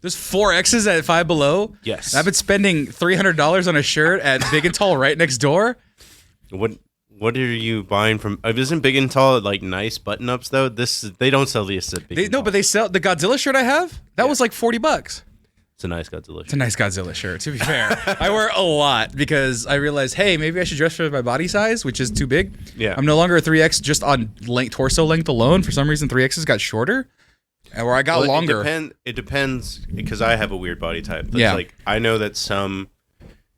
There's 4 X's at Five Below? Yes. I've been spending $300 on a shirt at Big and Tall right next door. What are you buying from? Isn't Big and Tall like nice button-ups though? They don't sell these at Big and Tall. No, but they sell the Godzilla shirt I have. That was like $40. It's a nice Godzilla shirt. It's a nice Godzilla shirt, to be fair. I wear a lot because I realized, hey, maybe I should dress for my body size, which is too big. Yeah. I'm no longer a 3X just on torso length alone. For some reason, 3Xs got shorter. And where I got longer. It depends because I have a weird body type. That's like I know that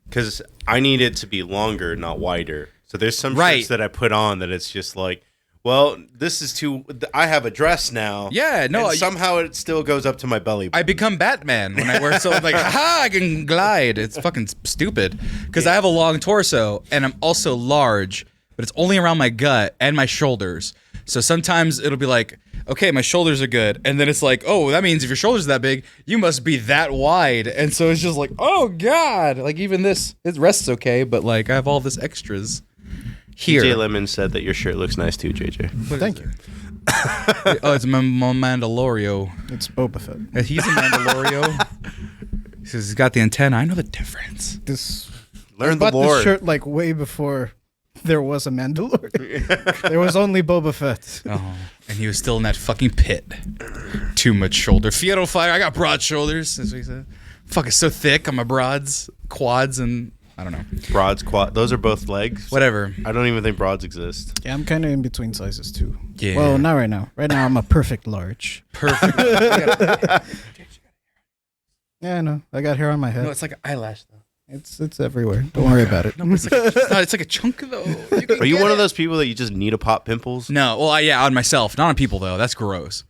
because I need it to be longer, not wider. So there's some shirts that I put on that it's just like, well, this is too. I have a dress now. Yeah, no. And somehow it still goes up to my belly button. I become Batman when I wear so like, haha, I can glide. It's fucking stupid because I have a long torso and I'm also large, but it's only around my gut and my shoulders. So sometimes it'll be like, okay, my shoulders are good. And then it's like, oh, that means if your shoulders are that big, you must be that wide. And so it's just like, oh, God. Like, even this, it rests okay, but, like, I have all this extras here. DJ Lemon said that your shirt looks nice, too, JJ. Thank you. Oh, it's my Mandalorio. It's Boba Fett. He's a Mandalorio. He says he's got the antenna. I know the difference. Learn I bought the lore. this shirt, like, way before there was a Mandalorian. There was only Boba Fett. Oh, and he was still in that fucking pit. Too much shoulder. Fieto fire. I got broad shoulders. That's what he said. Fuck, it's so thick on my broads, quads, and I don't know. Broads, quad. Those are both legs. Whatever. I don't even think broads exist. Yeah, I'm kind of in between sizes too. Yeah. Well, not right now. Right now, I'm a perfect large. Perfect. Yeah, I know. I got hair on my head. No, it's like an eyelash though. It's everywhere. Don't worry about it. No, but it's like a chunk though. Are you one of those people that you just need to pop pimples? No, well, yeah, on myself, not on people though. That's gross.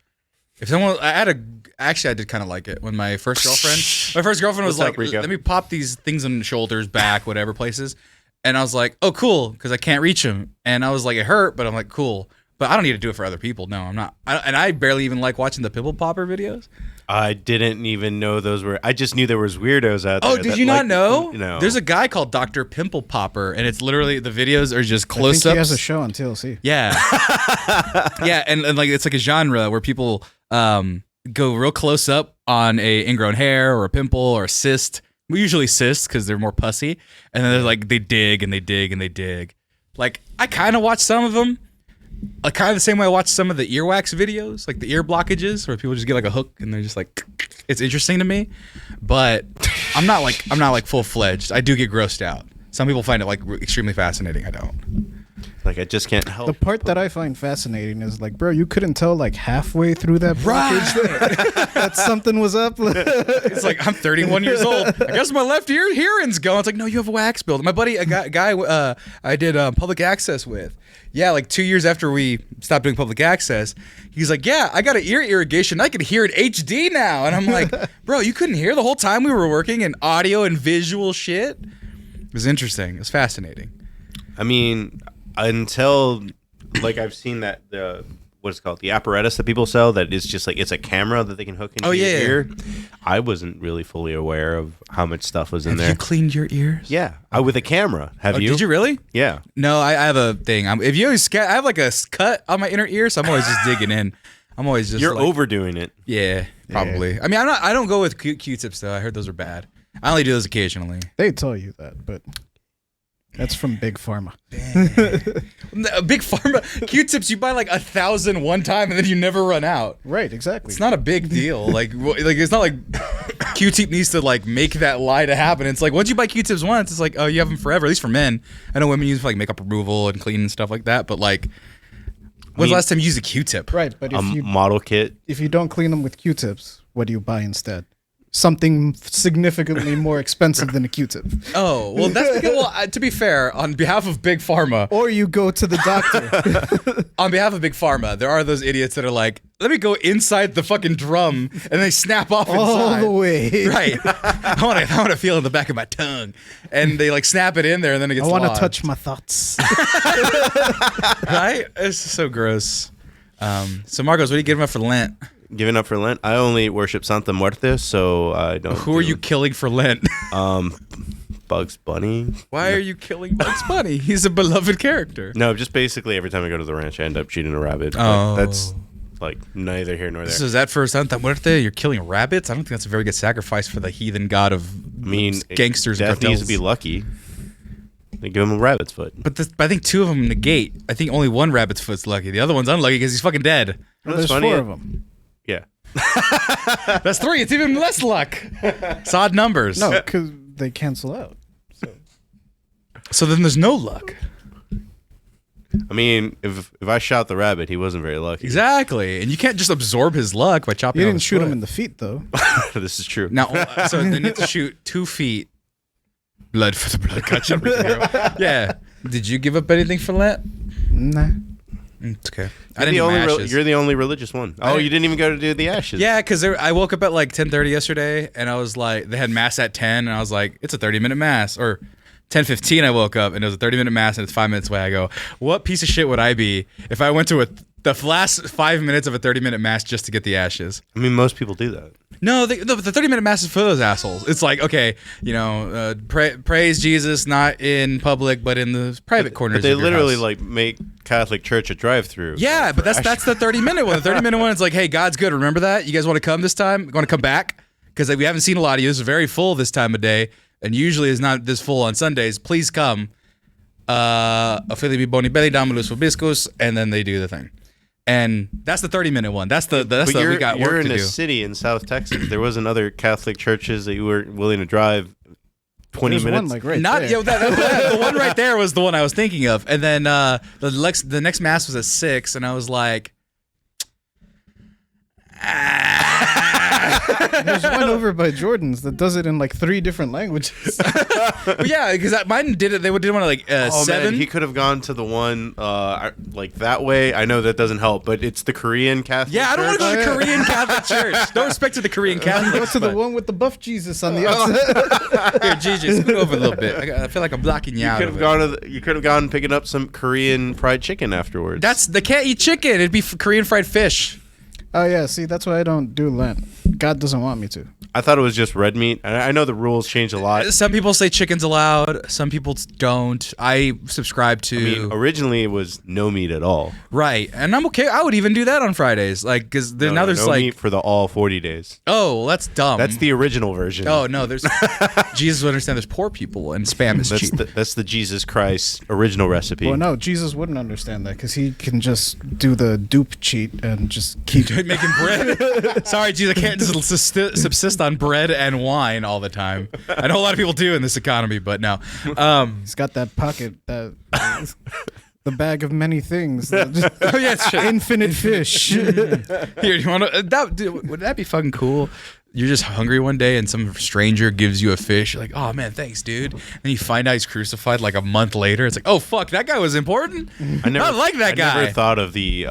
If someone, I did kind of like it when my first girlfriend was like, let me pop these things on the shoulders, back, whatever places, and I was like, oh, cool, because I can't reach them, and I was like, it hurt, but I'm like, cool, but I don't need to do it for other people. No, I'm not, and I barely even like watching the pimple popper videos. I didn't even know those were. I just knew there was weirdos out there. Oh, did you not know? No. There's a guy called Dr. Pimple Popper, and it's literally the videos are just close-ups. I think he has a show on TLC. Yeah, yeah, and like it's like a genre where people go real close up on a ingrown hair or a pimple or a cyst. Usually cysts because they're more pussy, and then they're like they dig and they dig and they dig. Like I kind of watch some of them. Like kind of the same way I watch some of the earwax videos, like the ear blockages, where people just get like a hook and they're just like, it's interesting to me, but I'm not like full fledged. I do get grossed out. Some people find it like extremely fascinating. I don't. Like I just can't help. The part that I find fascinating is like, bro, you couldn't tell like halfway through that blockage that something was up. It's like I'm 31 years old. I guess my left ear hearing's going. It's like, no, you have a wax build. My buddy, a guy I did public access with. Yeah, like 2 years after we stopped doing public access, he's like, yeah, I got an ear irrigation. I can hear it HD now. And I'm like, bro, you couldn't hear the whole time we were working in audio and visual shit? It was interesting. It was fascinating. I mean, until like I've seen that what's it called, the apparatus that people sell that is just like it's a camera that they can hook into your ear. I wasn't really fully aware of how much stuff was in there. Have you cleaned your ears? Yeah, with a camera. Have you? Did you really? Yeah. No, I have a thing. If you always I have like a cut on my inner ear, so I'm always just digging in. I'm always just. You're like, overdoing it. Yeah, probably. I mean, I don't go with Q-tips though. I heard those are bad. I only do those occasionally. They tell you that, but that's from Big Pharma. Big Pharma Q-tips, you buy like 1,000 one time and then you never run out. Right, exactly. It's not a big deal. like it's not like Q-tip needs to like make that lie to happen. It's like once you buy Q-tips once, it's like, oh, you have them forever. At least for men. I know women use for like makeup removal and cleaning and stuff like that, but like, when's the last time you used a Q-tip? Right, but if you model kit. If you don't clean them with Q-tips, what do you buy instead? Something significantly more expensive than a Q-tip. Oh, well, that's because, well, to be fair, on behalf of Big Pharma. Or you go to the doctor. On behalf of Big Pharma, there are those idiots that are like, let me go inside the fucking drum, and they snap off inside. All the way. Right. I want to feel in the back of my tongue. And they like snap it in there, and then it gets lodged. I want to touch my thoughts. Right? It's so gross. So, Marcos, what are you giving up for Lent? Giving up for Lent? I only worship Santa Muerte, so I don't. Who are you killing for Lent? Bugs Bunny. Why are you killing Bugs Bunny? He's a beloved character. No, just basically every time I go to the ranch, I end up shooting a rabbit. Oh. That's like neither here nor there. So is that for Santa Muerte? You're killing rabbits? I don't think that's a very good sacrifice for the heathen god of gangsters and death cartels. needs to be lucky. They give him a rabbit's foot. But I think 2 of them negate. I think only 1 rabbit's foot's lucky. The other one's unlucky because he's fucking dead. Well, there's 4 of them. Yeah. That's 3. It's even less luck. It's odd numbers. No, because they cancel out. So then there's no luck. I mean, if I shot the rabbit, he wasn't very lucky. Exactly. And you can't just absorb his luck by chopping You off didn't his shoot foot. him in the feet, though. This is true. Now, so they need to shoot 2 feet. Blood for the blood. Gotcha. Yeah. Did you give up anything for Lent? Nah. It's okay. You're the only religious one. Oh, you didn't even go to do the ashes. Yeah, because I woke up at like 10:30 yesterday, and I was like, they had mass at 10, and I was like, it's a 30-minute mass. Or 10:15 I woke up, and it was a 30-minute mass, and it's 5 minutes away. I go, what piece of shit would I be if I went to the last 5 minutes of a 30-minute mass just to get the ashes? I mean, most people do that. No, the 30-minute mass is for those assholes. It's like, okay, praise Jesus not in public, but in the private corners. But they of your literally house. like make Catholic Church a drive-through. Yeah, but that's the 30-minute one. The 30-minute one is like, hey, God's good. Remember that? You guys want to come this time? Want to come back? Because we haven't seen a lot of you. It's very full this time of day, and usually it's not this full on Sundays. Please come. Filipi boni belli damalus vobiscus, and then they do the thing. And that's the 30-minute one. That's the we got work to do. You're in a city in South Texas. There wasn't other Catholic churches that you were willing to drive 20 There's minutes. one, like, right Not there. the one right there was the one I was thinking of. And then the next mass was at 6, and I was like, There's one over by Jordan's that does it in like 3 different languages. well, yeah, because mine did it. They did one like 7. Man, he could have gone to the one like that way. I know that doesn't help, but it's the Korean Catholic. Yeah, I don't want to go to the Church. Korean Catholic Church. No respect to the Korean Catholics. Go to the but- one with the buff Jesus on the outside. Here, Gigi, scoot over a little bit. I feel like I'm blocking you out. You could have gone picking up some Korean fried chicken afterwards. They can't eat chicken. It'd be Korean fried fish. Oh yeah, see, that's why I don't do Lent. God doesn't want me to. I thought it was just red meat. I know the rules change a lot. Some people say chicken's allowed. Some people don't. I subscribe to. I mean, originally it was no meat at all. Right, and I'm okay. I would even do that on Fridays, like because now there's no like meat for the all 40 days. oh, well, that's dumb. That's the original version. oh no, there's Jesus would understand. There's poor people and spam is cheap. That's the Jesus Christ original recipe. Well, no, Jesus wouldn't understand that because he can just do the dupe cheat and just keep Making bread. Sorry, Jesus, I can't just subsist on bread and wine all the time. I know a lot of people do in this economy, but no. He's got that pocket, that the bag of many things. Oh yeah, it's true. Infinite fish. Here, you want to? Would that be fucking cool? You're just hungry one day and some stranger gives you a fish. You're like, oh man, thanks, dude. And you find out he's crucified like a month later. It's like, oh fuck, that guy was important. I like that guy. I never thought of the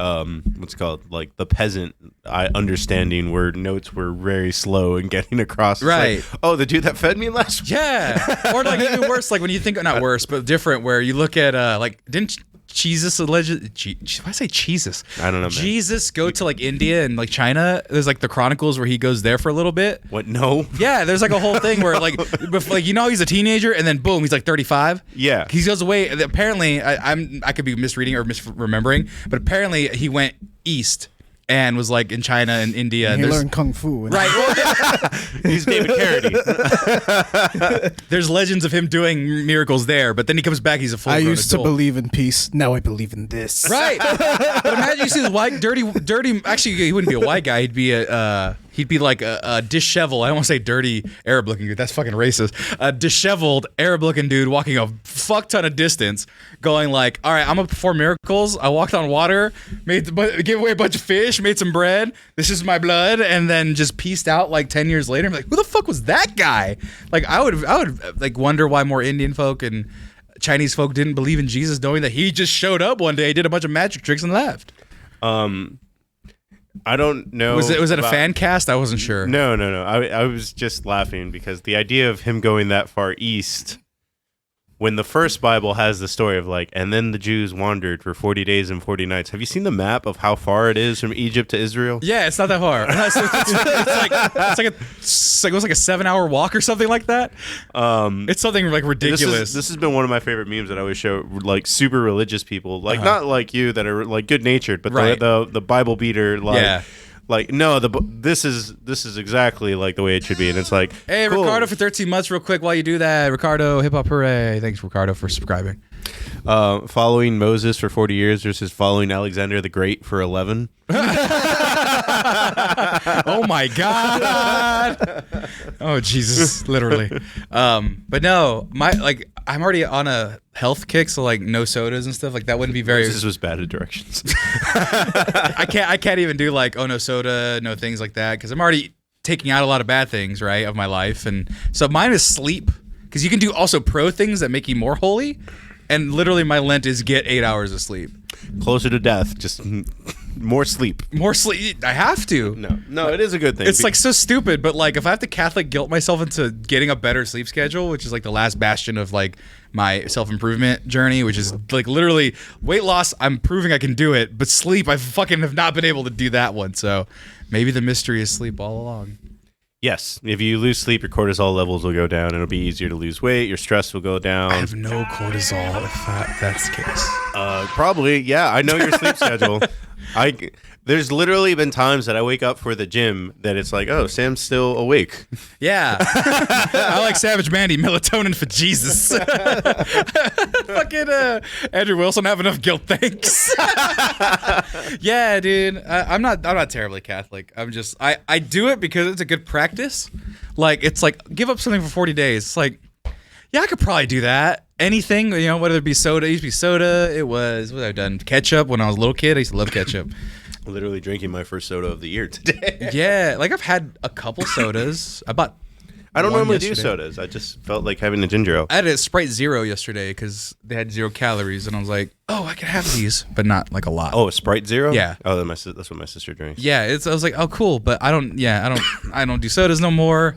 what's it called, like the peasant understanding where notes were very slow in getting across. It's Right. Like, oh, the dude that fed me last week. Yeah. Or like even worse, like when you think, not worse, but different, where you look at like didn't Jesus allegedly? Why I say Jesus? I don't know, man. Jesus go to like India and like China. There's like the Chronicles where he goes there for a little bit. What? No. Yeah, there's like a whole thing where like he's a teenager and then boom, he's like 35. Yeah. He goes away. Apparently, I could be misreading or misremembering, but apparently he went east and was like in China and India. He learned kung fu. Right. Well, He's David Carradine. there's legends of him doing miracles there, but then he comes back. He's a full. I used to believe in peace. Now I believe in this. Right. But imagine you see the white, dirty. Actually, he wouldn't be a white guy. He'd be like a disheveled. I don't want to say dirty Arab-looking dude. That's fucking racist. A disheveled Arab-looking dude walking a fuck ton of distance, going like, "All right, I'm gonna perform miracles. I walked on water, gave away a bunch of fish, made some bread. This is my blood," and then just pieced out like 10 years later. I'm like, who the fuck was that guy? Like, I would like wonder why more Indian folk and Chinese folk didn't believe in Jesus, knowing that he just showed up one day, did a bunch of magic tricks, and left. I don't know. Was it a fan cast? I wasn't sure. No. I was just laughing because the idea of him going that far east when the first Bible has the story of like, and then the Jews wandered for 40 days and 40 nights. Have you seen the map of how far it is from Egypt to Israel? Yeah, it's not that far. It was like a 7-hour walk or something like that. It's something like ridiculous. This has been one of my favorite memes that I always show like super religious people, like not like you that are like good natured, but the Bible beater like. Like no, this is exactly like the way it should be, and it's like, hey, cool. Ricardo for 13 months, real quick, while you do that, Ricardo, hip hop hooray! Thanks, Ricardo, for subscribing. Following Moses for 40 years versus following Alexander the Great for 11. Oh my God! Oh Jesus, literally. But no, I'm already on a health kick, so like no sodas and stuff like that wouldn't be very. This was bad at directions. I can't even do like no soda, no things like that because I'm already taking out a lot of bad things of my life, and so mine is sleep because you can do also pro things that make you more holy, and literally my Lent is get 8 hours of sleep. Closer to death, just more sleep. More sleep. I have to. No, it is a good thing. It's like so stupid, but like if I have to Catholic guilt myself into getting a better sleep schedule, which is like the last bastion of like my self-improvement journey, which is like literally weight loss, I'm proving I can do it, but sleep, I fucking have not been able to do that one. So maybe the mystery is sleep all along. Yes, if you lose sleep, your cortisol levels will go down. It'll be easier to lose weight. Your stress will go down. I have no cortisol if that's the case. Probably, yeah. I know your sleep schedule. There's literally been times that I wake up for the gym that it's like, oh, Sam's still awake. Yeah. I like Savage Mandy, melatonin for Jesus. Fucking Andrew Wilson have enough guilt, thanks. Yeah, dude. I'm not terribly Catholic. I'm just I do it because it's a good practice. Like it's like give up something for 40 days. It's like, yeah, I could probably do that. Anything, whether it be soda. It used to be soda. It was what I've done. Ketchup when I was a little kid. I used to love ketchup. Literally drinking my first soda of the year today. Yeah, like I've had a couple sodas. I don't normally do sodas. I just felt like having a ginger ale. I had a Sprite Zero yesterday because they had 0 calories, and I was like, "Oh, I can have these, but not like a lot." Oh, a Sprite Zero? Yeah. Oh, that's what my sister drinks. Yeah, I was like, "Oh, cool," but I don't do sodas no more.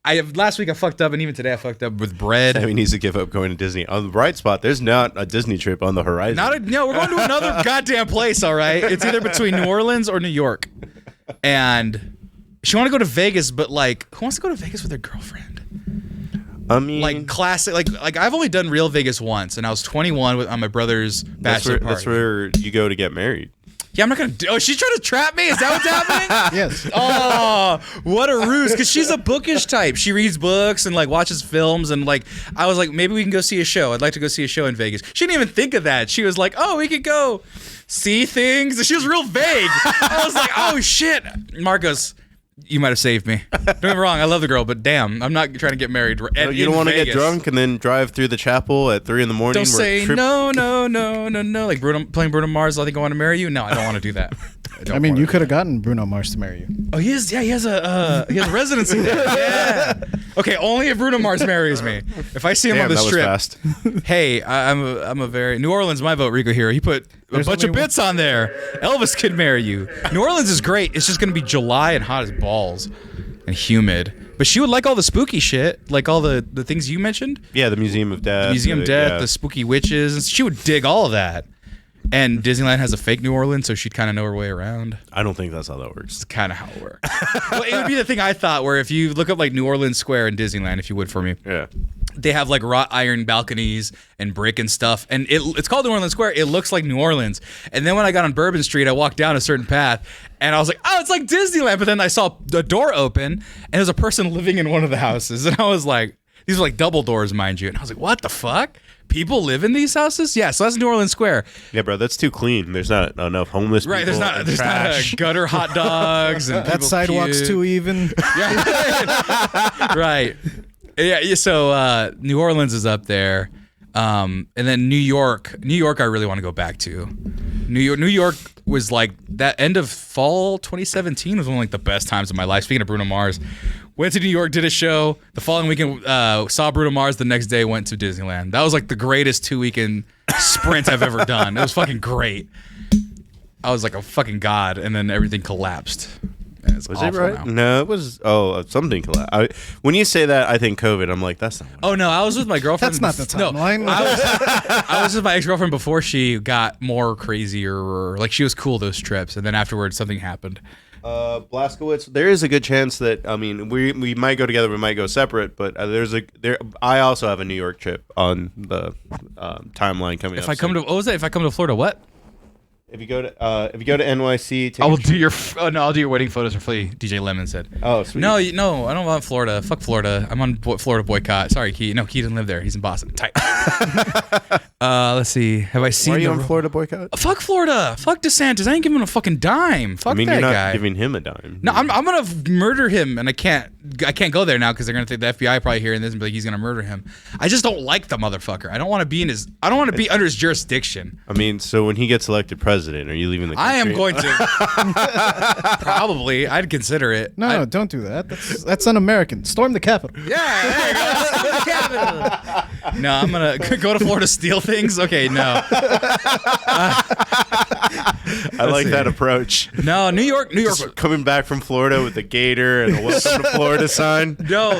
Last week I fucked up, and even today I fucked up with bread. Sammy needs to give up going to Disney. On the bright spot, there's not a Disney trip on the horizon. No, we're going to another goddamn place. All right, it's either between New Orleans or New York, and she want to go to Vegas, but like, who wants to go to Vegas with their girlfriend? I mean, like classic, like I've only done real Vegas once, and I was 21 on my brother's bachelor party. That's where you go to get married. Yeah, I'm not gonna. Oh, she's trying to trap me. Is that what's happening? Yes. Oh, what a ruse! Because she's a bookish type. She reads books and like watches films, and like I was like, maybe we can go see a show. I'd like to go see a show in Vegas. She didn't even think of that. She was like, oh, we could go see things. And she was real vague. I was like, oh shit. Marcos, you might have saved me. Don't get me wrong, I love the girl, but damn, I'm not trying to get married. You don't want to get drunk and then drive through the chapel at 3 a.m. Don't say no. Like playing Bruno Mars. I think I want to marry you. No, I don't want to do that. I mean, you could have gotten Bruno Mars to marry you. Oh, he is. Yeah, he has a residency there. Yeah. Okay, only if Bruno Mars marries me. If I see him on the strip. Fast. Hey, I'm a very New Orleans. My vote, Rico Hero. He put a bunch of bits on there. Elvis could marry you. New Orleans is great. It's just gonna be July and hot as balls and humid. But she would like all the spooky shit, like all the things you mentioned. Yeah, the Museum of Death. The spooky witches. And she would dig all of that. And Disneyland has a fake New Orleans, so she'd kind of know her way around. I don't think that's how that works. It's kind of how it works. Well, it would be the thing I thought, where if you look up like New Orleans Square in Disneyland, if you would for me. Yeah. They have like wrought iron balconies and brick and stuff. And it's called New Orleans Square. It looks like New Orleans. And then when I got on Bourbon Street, I walked down a certain path and I was like, oh, it's like Disneyland. But then I saw the door open and there's a person living in one of the houses. And I was like, these are like double doors, mind you. And I was like, what the fuck? People live in these houses? Yeah, so that's New Orleans Square. Yeah, bro, that's too clean. There's not enough homeless people. Right, there's not gutter hot dogs and that sidewalk's too even. Yeah. Right. Yeah, so New Orleans is up there. And then New York I really want to go back to. New York was like that end of fall 2017 was one of like the best times of my life. Speaking of Bruno Mars, went to New York, did a show. The following weekend, saw Bruno Mars. The next day, went to Disneyland. That was like the greatest 2-weekend sprint I've ever done. It was fucking great. I was like a fucking god, and then everything collapsed. It's was awful it right? now. No, it was. Oh, something collapsed. When you say that, I think COVID. I'm like, that's not. Oh no, I was with my girlfriend. That's not the timeline. No, I was with my ex-girlfriend before she got more crazier. Like she was cool those trips, and then afterwards something happened. Blaskowitz, there is a good chance that we might go together, we might go separate, but I also have a New York trip on the timeline coming up. If I come to If I come to Florida, what? If you go to NYC, I will do your. I'll do your wedding photos for free. DJ Lemon said. Oh, sweet. No, I don't want Florida. Fuck Florida. I'm on Florida boycott. Sorry, Key. No, Key doesn't live there. He's in Boston. Tight. Let's see. Have I seen? Why are you on Florida boycott? Fuck Florida. Fuck DeSantis. I ain't giving him a fucking dime. Fuck that guy. You're not giving him a dime. No, I'm gonna murder him, and I can't go there now because they're gonna think the FBI probably hearing this and be like he's gonna murder him. I just don't like the motherfucker. I don't want to be under his jurisdiction. So when he gets elected president, are you leaving the country? I am going to. Probably. I'd consider it. No, don't do that. That's un-American. Storm the Capitol. Yeah, there you go. Storm the Capitol. No, I'm gonna go to Florida, steal things. Okay, no. I like that approach. No, New York. Just coming back from Florida with the gator and the welcome to Florida sign. No,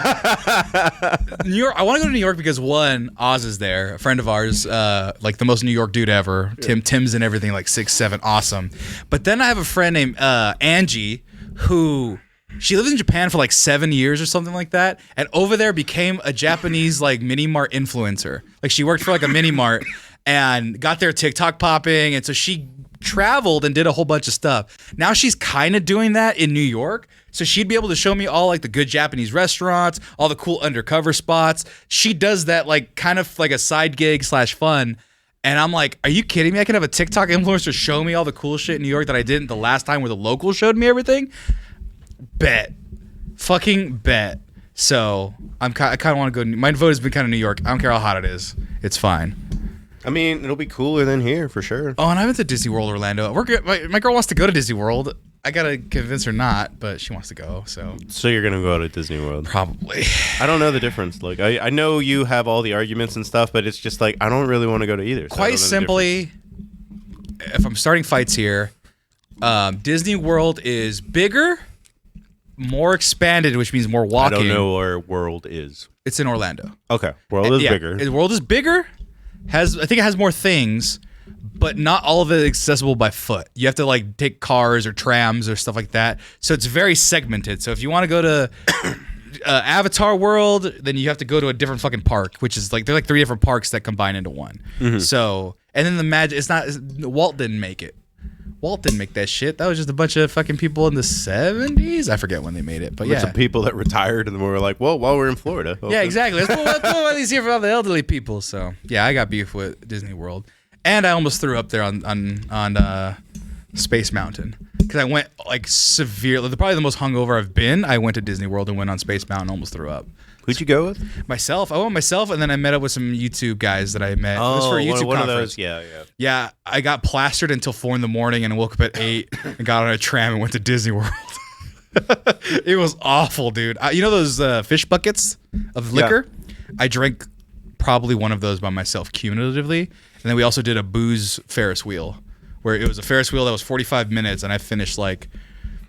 New York. I want to go to New York because one, Oz is there, a friend of ours, like the most New York dude ever. Tim's and everything, like 6'7", awesome. But then I have a friend named Angie who. She lived in Japan for like 7 years or something like that, and over there became a Japanese like mini mart influencer. Like she worked for like a mini mart and got their TikTok popping, and so she traveled and did a whole bunch of stuff. Now she's kind of doing that in New York, so she'd be able to show me all like the good Japanese restaurants, all the cool undercover spots. She does that like kind of like a side gig / fun. And I'm like, are you kidding me? I can have a TikTok influencer show me all the cool shit in New York that I didn't the last time where the locals showed me everything? Bet. Fucking bet. So I kind of want to go. My vote has been kind of New York. I don't care how hot it is. It's fine. I mean, it'll be cooler than here for sure. Oh, and I went to Disney World Orlando. My girl wants to go to Disney World. I gotta convince her not, but she wants to go. So you're gonna go to Disney World? Probably. I don't know the difference. Like I know you have all the arguments and stuff, but it's just like I don't really want to go to either. So quite simply, if I'm starting fights here, Disney World is bigger, more expanded, which means more walking. I don't know where World is. It's in Orlando. Okay, World is bigger. The World is bigger. I think it has more things, but not all of it accessible by foot. You have to like take cars or trams or stuff like that. So it's very segmented. So if you want to go to Avatar World, then you have to go to a different fucking park, which is like they're like 3 different parks that combine into one. Mm-hmm. So and then the magic. Walt didn't make it. Walt didn't make that shit. That was just a bunch of fucking people in the 70s. I forget when they made it, but yeah. Some people that retired and were like, well, while we're in Florida. Okay. Yeah, exactly. Let's put one of these here for all the elderly people. So yeah, I got beef with Disney World. And I almost threw up there on Space Mountain. Because I went like severely, probably the most hungover I've been. I went to Disney World and went on Space Mountain and almost threw up. Who'd you go with? Myself. I went myself, and then I met up with some YouTube guys that I met. Oh, it was for a YouTube one conference. Of those. Yeah. Yeah, I got plastered until 4 a.m. and woke up at 8 and got on a tram and went to Disney World. It was awful, dude. You know those fish buckets of liquor? Yeah. I drank probably one of those by myself cumulatively. And then we also did a booze Ferris wheel, where it was a Ferris wheel that was 45 minutes, and I finished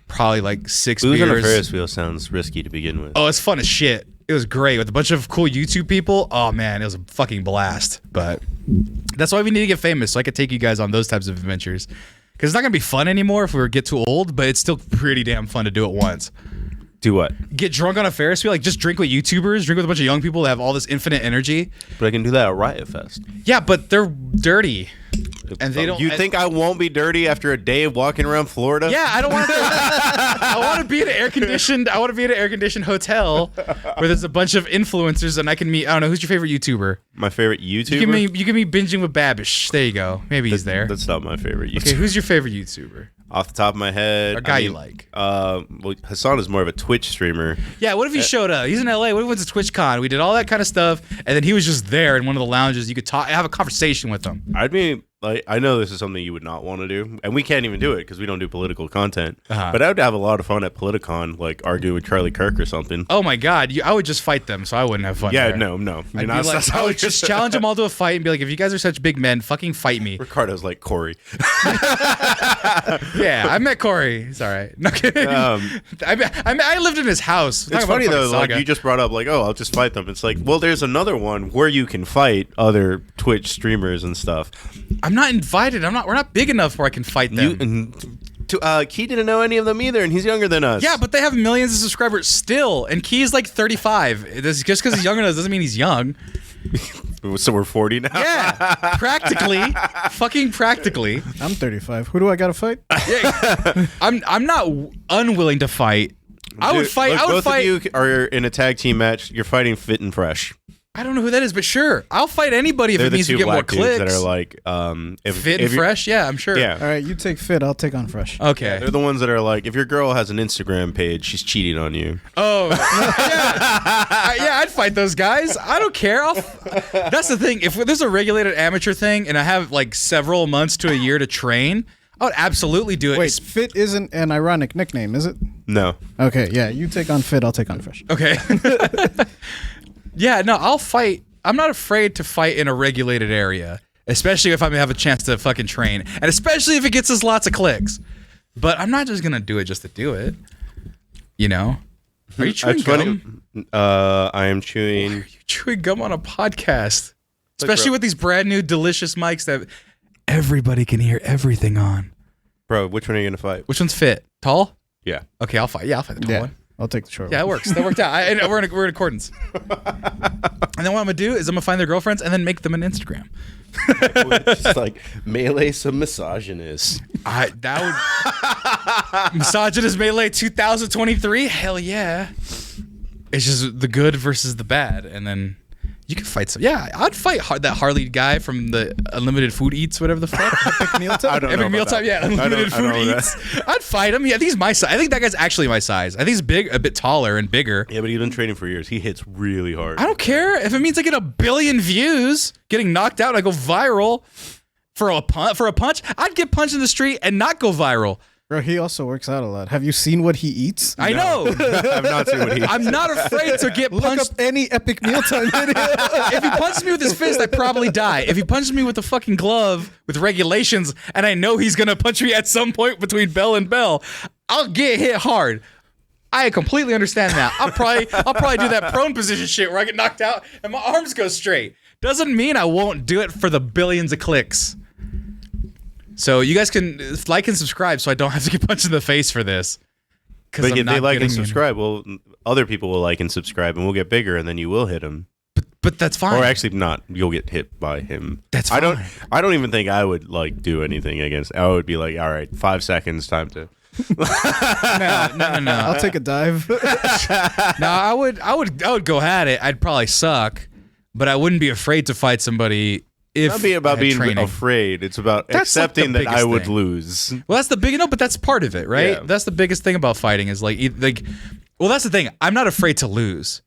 probably 6 booze beers. On a Ferris wheel sounds risky to begin with. Oh, it's fun as shit. It was great with a bunch of cool YouTube people. Oh man, it was a fucking blast. But that's why we need to get famous, so I could take you guys on those types of adventures. Because it's not gonna be fun anymore if we get too old, but it's still pretty damn fun to do it once. Do what? Get drunk on a Ferris wheel, just drink with YouTubers, drink with a bunch of young people that have all this infinite energy. But I can do that at Riot Fest. Yeah, but they're dirty. And they don't. You think I won't be dirty after a day of walking around Florida? Yeah, I don't want to. I want to be at an air conditioned. I want to be at an air conditioned hotel where there's a bunch of influencers and I can meet. I don't know, who's your favorite YouTuber? My favorite YouTuber. You can be binging with Babish. There you go. Maybe he's there. That's not my favorite YouTuber. Okay, who's your favorite YouTuber? Off the top of my head, a guy you like. Well, Hassan is more of a Twitch streamer. Yeah, what if he showed up? He's in LA. What if he went to TwitchCon? We did all that kind of stuff, and then he was just there in one of the lounges. You could talk, have a conversation with him. I'd be like, I know this is something you would not want to do, and we can't even do it because we don't do political content. But I would have a lot of fun at Politicon, like arguing with Charlie Kirk or something. Oh my God, I would just fight them, so I wouldn't have fun. Yeah, there. no. I would just challenge them all to a fight and be like, if you guys are such big men, fucking fight me. Ricardo's like Corey. Yeah, I met Corey. It's all right. No kidding. I lived in his house. It's funny though, like you just brought up, like, oh, I'll just fight them. It's like, well, there's another one where you can fight other Twitch streamers and stuff. I'm not invited. We're not big enough where I can fight them. Key didn't know any of them either, and he's younger than us. Yeah, but they have millions of subscribers still, and Key is like 35. Just because he's younger than us doesn't mean he's young. So we're 40 now? Yeah, practically. Fucking practically. I'm 35. Who do I gotta fight? Yeah, I'm not unwilling to fight. I would fight. Both of you are in a tag team match. You're fighting Fit and Fresh. I don't know who that is, but sure, I'll fight anybody if it means to get more clicks. That are like, Fit and Fresh, yeah, I'm sure. Yeah. All right, you take Fit, I'll take on Fresh. Okay. Yeah, they're the ones that are like, if your girl has an Instagram page, she's cheating on you. Oh, yeah, I'd fight those guys. I don't care. That's the thing. If there's a regulated amateur thing, and I have like several months to a year to train, I would absolutely do it. Wait, Fit isn't an ironic nickname, is it? No. Okay, yeah, you take on Fit, I'll take on Fresh. Okay. Yeah, no, I'll fight. I'm not afraid to fight in a regulated area, especially if I have a chance to fucking train, and especially if it gets us lots of clicks. But I'm not just gonna do it just to do it. You know? Are you chewing gum? I am chewing. Why are you chewing gum on a podcast? Especially with these brand new delicious mics that everybody can hear everything on. Bro, which one are you gonna fight? Which one's fit? Tall? Yeah. Okay, I'll fight. Yeah, I'll fight the tall one. I'll take the short Yeah, one. it works. That worked out. We're in accordance. And then what I'm gonna do is I'm gonna find their girlfriends and then make them an Instagram. Just like melee some misogynists. That would misogynist melee 2023. Hell yeah! It's just the good versus the bad, and then you can fight some. Yeah, I'd fight that Harley guy from the Unlimited Food Eats, whatever the fuck. Epic Mealtime? Epic Mealtime, yeah. Unlimited Food Eats. I'd fight him. Yeah, I think he's my size. I think that guy's actually my size. I think he's big, a bit taller and bigger. Yeah, but he's been training for years. He hits really hard. I don't care if it means I get 1 billion views, getting knocked out, and I go viral for a punch. I'd get punched in the street and not go viral. Bro, he also works out a lot. Have you seen what he eats? I know. I've not seen what he eats. I'm not afraid to get punched. Look up any Epic Mealtime video. If he punches me with his fist, I probably die. If he punches me with a fucking glove with regulations, and I know he's gonna punch me at some point between bell and bell, I'll get hit hard. I completely understand that. I'll probably do that prone position shit where I get knocked out and my arms go straight. Doesn't mean I won't do it for the billions of clicks. So you guys can like and subscribe so I don't have to get punched in the face for this. But if they like and subscribe, well, other people will like and subscribe, and we'll get bigger, and then you will hit him. But that's fine. Or actually, not. You'll get hit by him. That's fine. I don't even think I would like do anything against. I would be like, all right, 5 seconds, time to. No. I'll take a dive. No, I would go at it. I'd probably suck, but I wouldn't be afraid to fight somebody. It's not about being afraid. It's about accepting that I would lose. Well, that's the big but that's part of it, right? Yeah. That's the biggest thing about fighting is like. Well, that's the thing. I'm not afraid to lose.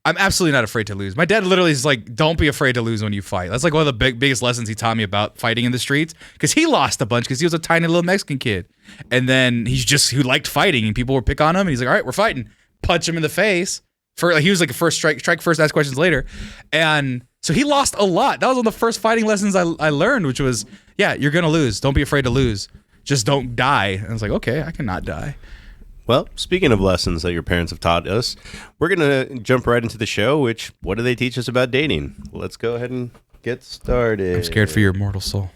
I'm absolutely not afraid to lose. My dad literally is like, don't be afraid to lose when you fight. That's like one of the biggest lessons he taught me about fighting in the streets, because he lost a bunch because he was a tiny little Mexican kid. And then who liked fighting, and people would pick on him, and he's like, all right, we're fighting. Punch him in the face. He was like a first strike first, ask questions later. And so he lost a lot. That was one of the first fighting lessons I learned, which was, yeah, you're going to lose. Don't be afraid to lose. Just don't die. And I was like, okay, I cannot die. Well, speaking of lessons that your parents have taught us, we're going to jump right into the show, which, what do they teach us about dating? Let's go ahead and get started. I'm scared for your immortal soul.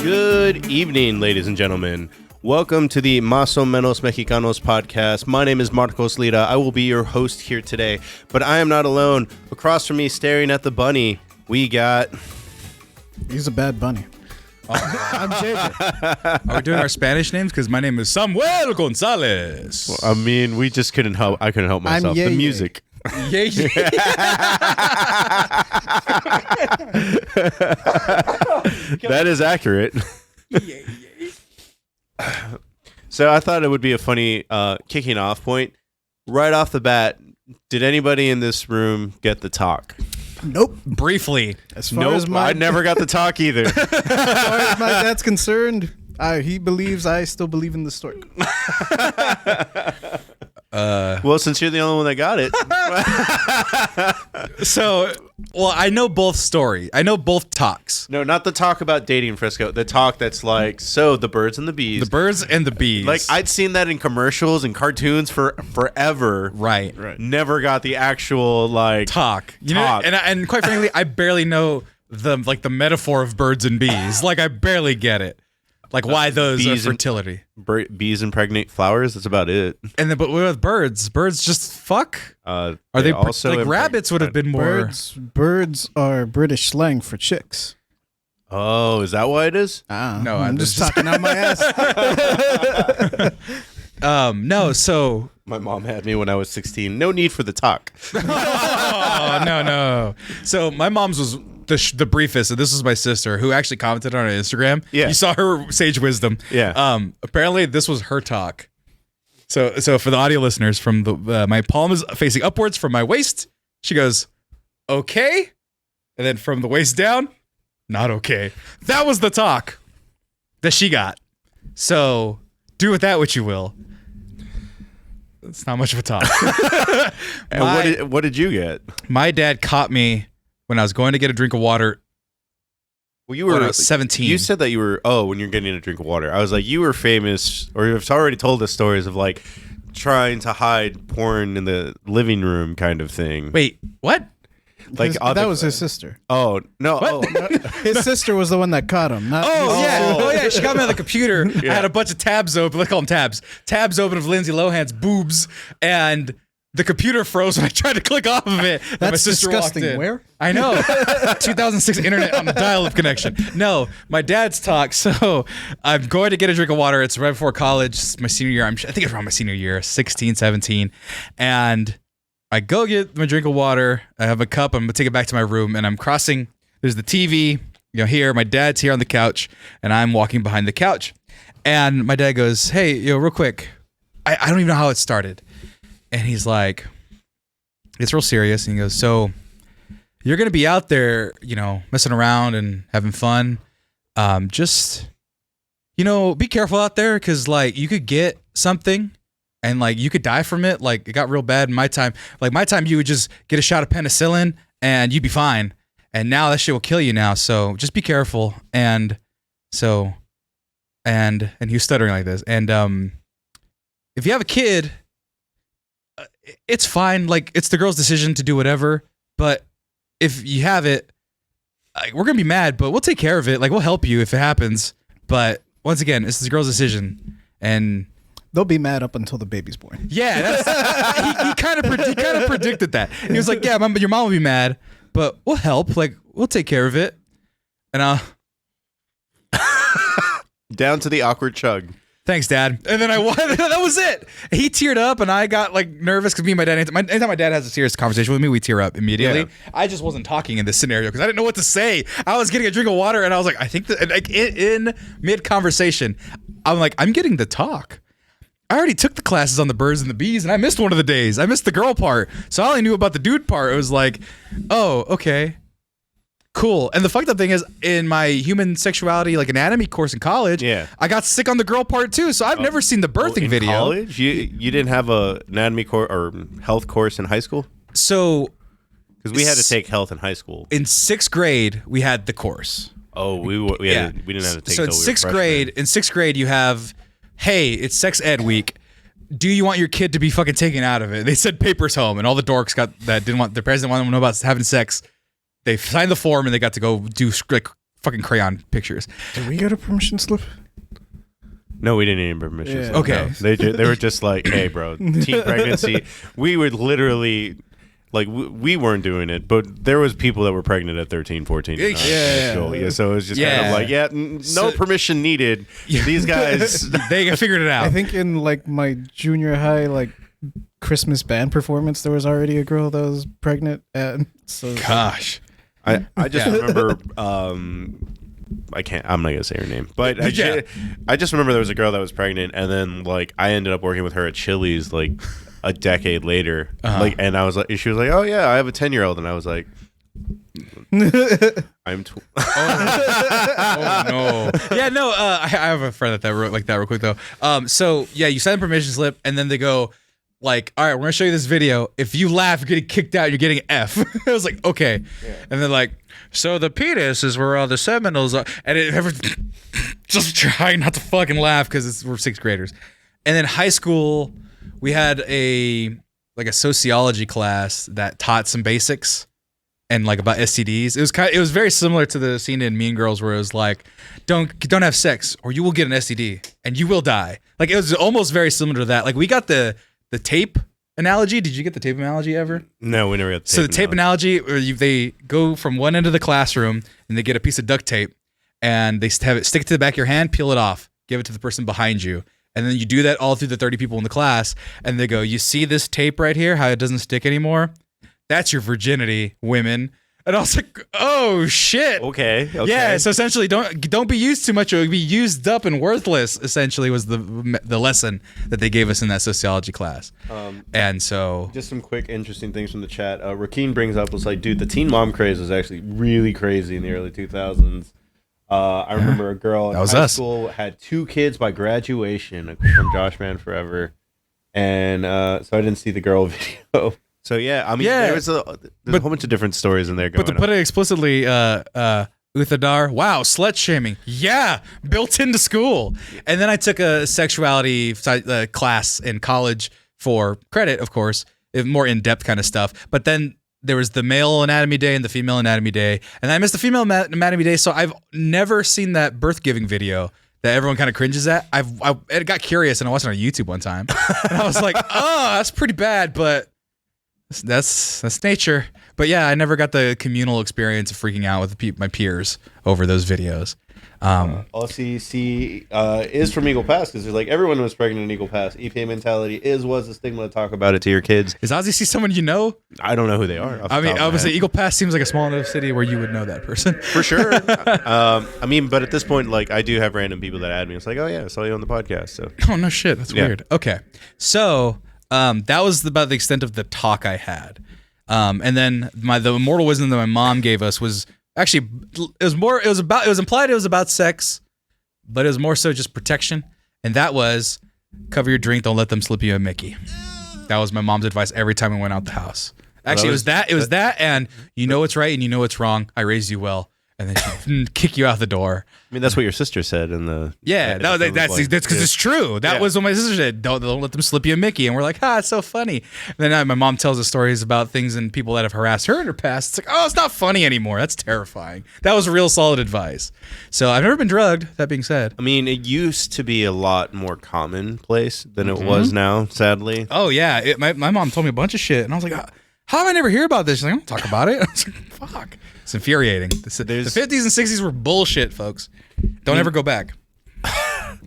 Good evening, ladies and gentlemen. Welcome to the O Menos Mexicanos podcast. My name is Marcos Lira. I will be your host here today, but I am not alone. Across from me, staring at the bunny, we got... He's a bad bunny. I'm JJ. Are we doing our Spanish names? Because my name is Samuel Gonzalez. Well, I mean, we just couldn't help. I couldn't help myself. The music. Yeah, yeah. That is accurate. So I thought it would be a funny kicking off point. Right off the bat, did anybody in this room get the talk? Nope. Briefly. As far as I never got the talk either. as far as my dad's concerned, he believes I still believe in the story. Well, since you're the only one that got it. So, well, I know both story. I know both talks. No, not the talk about dating, Frisco. The talk that's like, so the birds and the bees. The birds and the bees. Like, I'd seen that in commercials and cartoons for forever. Right. Never got the actual, like... Talk. You know, and quite frankly, I barely know the metaphor of birds and bees. Like, I barely get it. Like, why those are fertility. Bees impregnate flowers. That's about it. And then, but what with birds? Birds just fuck? Are they also like rabbits would have been more... Birds are British slang for chicks. Oh, is that why it is? No, I'm just talking out my ass. No, so... My mom had me when I was 16. No need for the talk. Oh, no. So my mom's was the briefest, and this was my sister who actually commented on her Instagram. Yeah. You saw her sage wisdom. Yeah. Apparently this was her talk. So for the audio listeners, from my palm is facing upwards from my waist. She goes, okay. And then from the waist down, not okay. That was the talk that she got. So do with that what you will. It's not much of a talk. And what did you get? My dad caught me when I was going to get a drink of water. Well, you were when I was 17. You said that you were, when you're getting a drink of water. I was like, you were famous, or you've already told us stories of like trying to hide porn in the living room kind of thing. Wait, what? Like that was his sister. Oh, no. What? Oh, no. His sister was the one that caught him. Not Yeah. She got me on the computer. Yeah. I had a bunch of tabs open. Let's call them tabs. Tabs open of Lindsay Lohan's boobs, and the computer froze when I tried to click off of it. That's my sister disgusting. Walked in. Where? I know. 2006 internet on a dial-up connection. No, my dad's talk. So I'm going to get a drink of water. It's right before college. It's my senior year. I think it's around my senior year, 16, 17. And I go get my drink of water. I have a cup. I'm going to take it back to my room. And I'm crossing. There's the TV, here. My dad's here on the couch. And I'm walking behind the couch. And my dad goes, hey, real quick. I don't even know how it started. And he's like, it's real serious. And he goes, so you're going to be out there, messing around and having fun. Just, be careful out there. Cause like you could get something and like you could die from it. Like it got real bad in my time. Like my time, you would just get a shot of penicillin and you'd be fine. And now that shit will kill you now. So just be careful. And so, and he was stuttering like this. And if you have a kid, it's fine. Like it's the girl's decision to do whatever. But if you have it, like, we're gonna be mad, but we'll take care of it. Like we'll help you if it happens. But once again, it's the girl's decision, and they'll be mad up until the baby's born. Yeah, he kind of predicted that. He was like, "Yeah, your mom will be mad, but we'll help. Like we'll take care of it." And down to the awkward chug. Thanks, Dad. And then that was it. He teared up, and I got like nervous because me and my dad. Anytime my dad has a serious conversation with me, we tear up immediately. Yeah. I just wasn't talking in this scenario because I didn't know what to say. I was getting a drink of water, and I was like, I think that like in mid conversation, I'm like, I'm getting the talk. I already took the classes on the birds and the bees, and I missed one of the days. I missed the girl part, so I only knew about the dude part. It was like, oh, okay. Cool. And the fucked up thing is, in my human sexuality, like anatomy course in college, I got sick on the girl part too. So I've never seen the birthing video. College? You didn't have a anatomy course or health course in high school? So, because we had to take health in high school. In 6th grade, we had the course. Oh, we didn't have to take. So in 6th grade, you have, hey, it's sex ed week. Do you want your kid to be fucking taken out of it? They said papers home, and all the dorks didn't want their parents didn't want them to know about having sex. They signed the form and they got to go do like fucking crayon pictures. Did we get a permission slip? No, we didn't need permission slip. Okay. No. They were just like, hey, bro, teen pregnancy. We would literally, like we weren't doing it, but there was people that were pregnant at 13, 14. Yeah. So it was just kind of like, no permission needed. These guys, they figured it out. I think in like my junior high, like Christmas band performance, there was already a girl that was pregnant. And so, gosh, I just remember, I'm not gonna say her name, but I just remember there was a girl that was pregnant, and then like I ended up working with her at Chili's like a decade later, like, and I was like, she was like, oh yeah, I have a 10-year-old, and I was like, I'm oh no. Yeah, no, I have a friend that wrote like that real quick though. So yeah, you sign a permission slip, and then they go like, all right, we're gonna show you this video. If you laugh, you're getting kicked out, you're getting an F. I was like, okay. And then like, so the penis is where all the seminals are, and just trying not to fucking laugh because we're 6th graders. And then high school, we had a sociology class that taught some basics and like about STDs. It was very similar to the scene in Mean Girls where it was like, don't have sex or you will get an STD and you will die. Like it was almost very similar to that. Like we got the tape analogy. Did you get the tape analogy ever? No, we never got the tape. So the tape analogy, where they go from one end of the classroom and they get a piece of duct tape and they have it stick it to the back of your hand, peel it off, give it to the person behind you. And then you do that all through the 30 people in the class, and they go, you see this tape right here, how it doesn't stick anymore? That's your virginity, women. And I was like, oh shit. Okay. Yeah, so essentially don't be used too much, it would be used up and worthless, essentially was the lesson that they gave us in that sociology class. And so just some quick interesting things from the chat. Rakeen brings up, was like, dude, the teen mom craze was actually really crazy in the early 2000s. I remember a girl in high school had 2 kids by graduation from Josh Man Forever, and so I didn't see the girl video. So yeah, I mean, there's a whole bunch of different stories in there going on. But to put it explicitly, Uthadar, wow, slut shaming, yeah, built into school. And then I took a sexuality class in college for credit, of course, more in-depth kind of stuff. But then there was the male anatomy day and the female anatomy day, and I missed the female anatomy day, so I've never seen that birth giving video that everyone kind of cringes at. I got curious and I watched it on YouTube one time, and I was like, oh, that's pretty bad, but that's nature. But yeah, I never got the communal experience of freaking out with my peers over those videos. LCC is from Eagle Pass because there's like everyone was pregnant in Eagle Pass. EPA mentality was a stigma to talk about it to your kids. Is OZC someone you know? I don't know who they are. I mean, obviously Eagle Pass seems like a small enough city where you would know that person. For sure. I mean, but at this point, like I do have random people that add me. It's like, oh yeah, I saw you on the podcast. So oh no shit, that's weird. Okay, so that was about the extent of the talk I had. And then the immortal wisdom that my mom gave us was actually it was implied it was about sex, but it was more so just protection, and that was cover your drink, don't let them slip you a Mickey. That was my mom's advice every time we went out the house. Actually, it was that, and you know what's right and you know what's wrong. I raised you well, and then she'd kick you out the door. I mean, that's what your sister said in the that's because it's true. That was what my sister said. Don't let them slip you a Mickey, and we're like, it's so funny. And then my mom tells us stories about things and people that have harassed her in her past. It's like, oh, it's not funny anymore. That's terrifying. That was real solid advice. So I've never been drugged. That being said, I mean, it used to be a lot more commonplace than it was now. Sadly. Oh yeah, my mom told me a bunch of shit, and I was like, how have I never hear about this? She's like, I don't talk about it. I was like, fuck. It's infuriating. The 50s and 60s were bullshit, folks. Don't ever go back.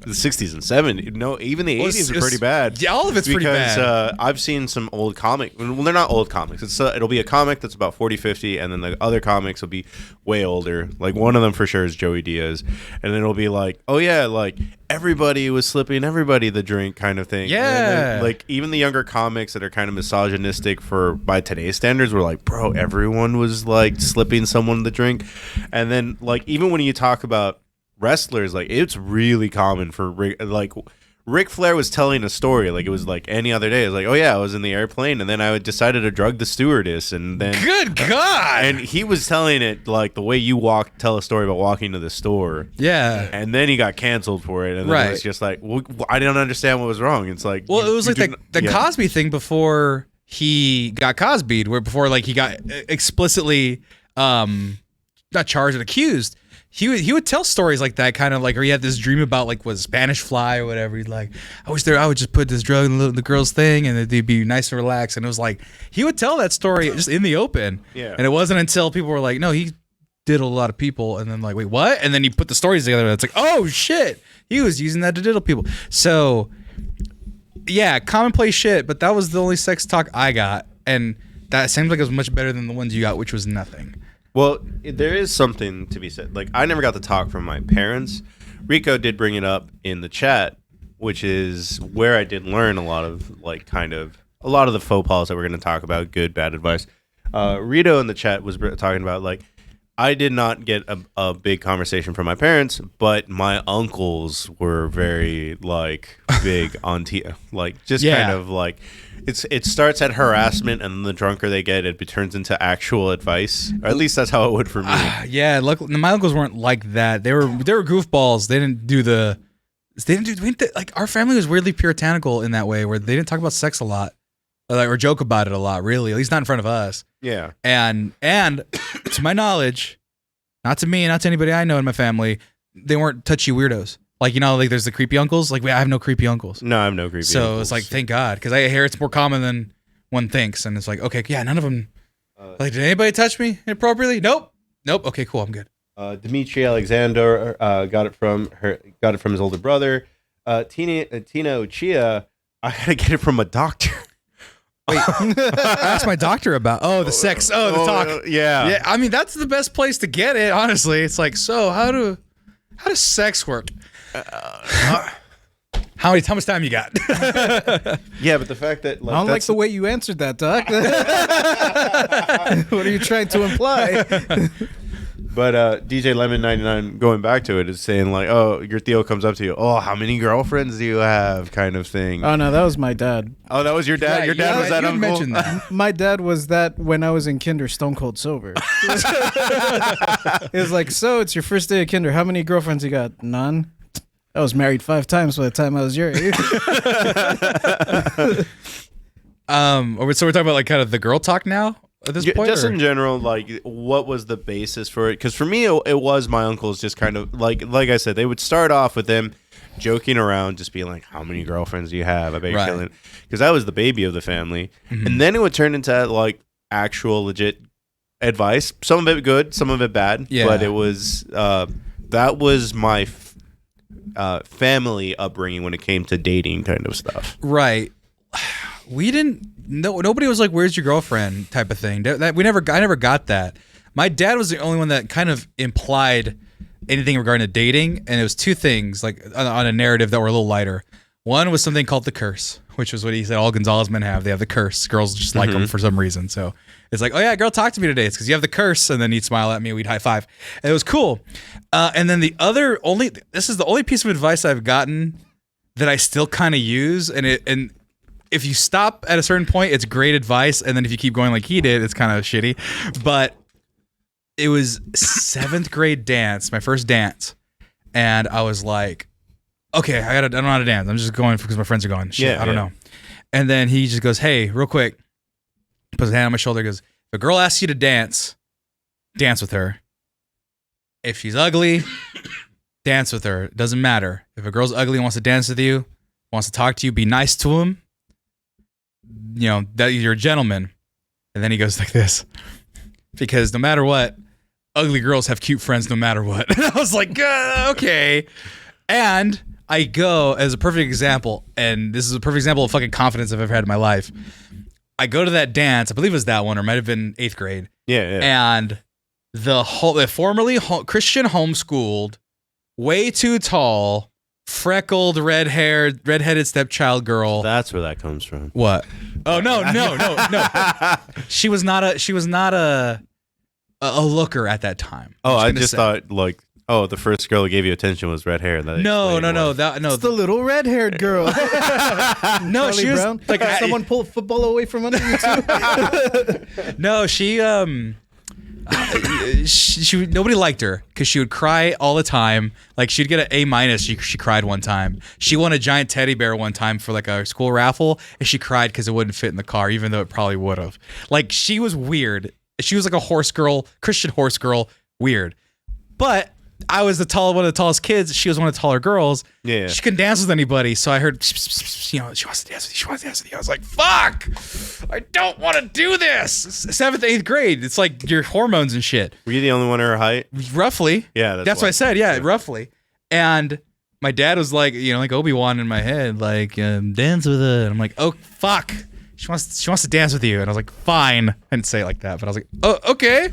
The 60s and 70s. No, even the 80s are pretty bad. Yeah, all of it's pretty bad. Because I've seen some old comics. Well, they're not old comics. It'll be a comic that's about 40, 50, and then the other comics will be way older. Like one of them for sure is Joey Diaz. And then it'll be like, oh yeah, like everybody was slipping everybody the drink kind of thing. Yeah. Then, like even the younger comics that are kind of misogynistic by today's standards were like, bro, everyone was like slipping someone the drink. And then like even when you talk about wrestlers, like it's really common for Ric Flair was telling a story like it was like any other day. It was like, oh yeah, I was in the airplane and then I decided to drug the stewardess, and then good God, and he was telling it like the way you tell a story about walking to the store. Yeah, and then he got canceled for it, and then it was just like, well, I didn't understand what was wrong. It's like, well, it was like the Cosby thing before he got Cosby'd, where before like he got explicitly not charged and accused. he would tell stories like that, kind of like, or he had this dream about like was Spanish fly or whatever. He's like, I would just put this drug in the girl's thing and they'd be nice and relaxed. And it was like he would tell that story just in the open. Yeah. And it wasn't until people were like, no, he diddled a lot of people, and then like, wait, what? And then he put the stories together. And it's like, oh shit, he was using that to diddle people. So yeah, commonplace shit. But that was the only sex talk I got, and that seems like it was much better than the ones you got, which was nothing. Well, there is something to be said. Like, I never got to talk from my parents. Rico did bring it up in the chat, which is where I did learn a lot of, like, kind of, a lot of the faux pas that we're going to talk about, good, bad advice. Rito in the chat was talking about, like, I did not get a big conversation from my parents, but my uncles were very, like, big on, like, just kind of, like... It starts at harassment, and the drunker they get, it turns into actual advice. Or at least that's how it would for me. Yeah, my uncles weren't like that. They were goofballs. They didn't do like our family was weirdly puritanical in that way, where they didn't talk about sex a lot, or joke about it a lot. Really, at least not in front of us. Yeah. And to my knowledge, not to me, not to anybody I know in my family, they weren't touchy weirdos. Like, you know, like there's the creepy uncles. Like, I have no creepy uncles. No, I have no creepy uncles. So it's like, thank God. Because I hear it's more common than one thinks. And it's like, okay, yeah, none of them. Like, did anybody touch me inappropriately? Nope. Okay, cool. I'm good. Dimitri Alexander got it from his older brother. Tina Uchia, I had to get it from a doctor. Wait, I asked my doctor about, the sex. The talk. Yeah. I mean, that's the best place to get it, honestly. It's like, so how does sex work? How much time you got? Yeah, but the fact that I don't like the way you answered that, Doc. What are you trying to imply? But DJ Lemon 99, going back to it, is saying like, oh, your Theo comes up to you, oh, how many girlfriends do you have, kind of thing. Oh no, that was my dad. Oh, that was your dad. Yeah, your dad was that uncle. Mentioned that. My dad was that when I was in kinder, stone cold sober. It was like, so it's your first day of kinder. How many girlfriends you got? None. I was married 5 times by the time I was your age. So we're talking about like kind of the girl talk now at this point? Just in general, like what was the basis for it? Because for me, it was my uncles just kind of like I said, they would start off with them joking around, just being like, how many girlfriends do you have? I bet you're killing it. Because I was the baby of the family. Mm-hmm. And then it would turn into like actual legit advice. Some of it good, some of it bad. Yeah. But it was, that was my family upbringing when it came to dating kind of stuff. Right. Nobody was like, where's your girlfriend type of thing. I never got that. My dad was the only one that kind of implied anything regarding to dating, and it was 2 things like on a narrative that were a little lighter. One was something called the curse, which was what he said all Gonzalez men have. They have the curse. Girls just like them for some reason. So it's like, oh yeah, girl, talk to me today. It's because you have the curse, and then he'd smile at me, we'd high five, and it was cool. And then this is the only piece of advice I've gotten that I still kind of use, and if you stop at a certain point, it's great advice, and then if you keep going like he did, it's kind of shitty. But it was 7th grade dance, my first dance, and I was like, okay, I don't know how to dance. I'm just going because my friends are going. Shit, I don't know. And then he just goes, hey, real quick, puts his hand on my shoulder, goes, if a girl asks you to dance with her. If she's ugly, dance with her. It doesn't matter. If a girl's ugly and wants to dance with you, wants to talk to you, be nice to him. You know, that you're a gentleman. And then he goes like this. Because no matter what, ugly girls have cute friends no matter what. And I was like, okay. And I go as a perfect example, and this is a perfect example of fucking confidence I've ever had in my life. I go to that dance, I believe it was that one, or it might have been 8th grade. Yeah. And the formerly Christian homeschooled, way too tall, freckled, redheaded stepchild girl. That's where that comes from. What? Oh no. She was not a looker at that time. Oh, I just thought like, oh, the first girl who gave you attention was red hair. No. It's the little red-haired girl. No, Charlie she was Brown? Like someone pull a football away from under you too. No, she nobody liked her because she would cry all the time. Like she'd get an A-. She cried one time. She won a giant teddy bear one time for like a school raffle, and she cried because it wouldn't fit in the car, even though it probably would have. Like she was weird. She was like a horse girl, Christian horse girl, weird. But I was one of the tallest kids. She was one of the taller girls. Yeah. She couldn't dance with anybody. So I heard, she wants to dance with you. She wants to dance with you. I was like, fuck, I don't want to do this. 7th, 8th grade. It's like your hormones and shit. Were you the only one her height? Roughly. Yeah. That's what I said. Yeah, roughly. And my dad was like, like Obi-Wan in my head, like, dance with her. And I'm like, oh, fuck. She wants to dance with you. And I was like, fine. I didn't say it like that, but I was like, oh, okay.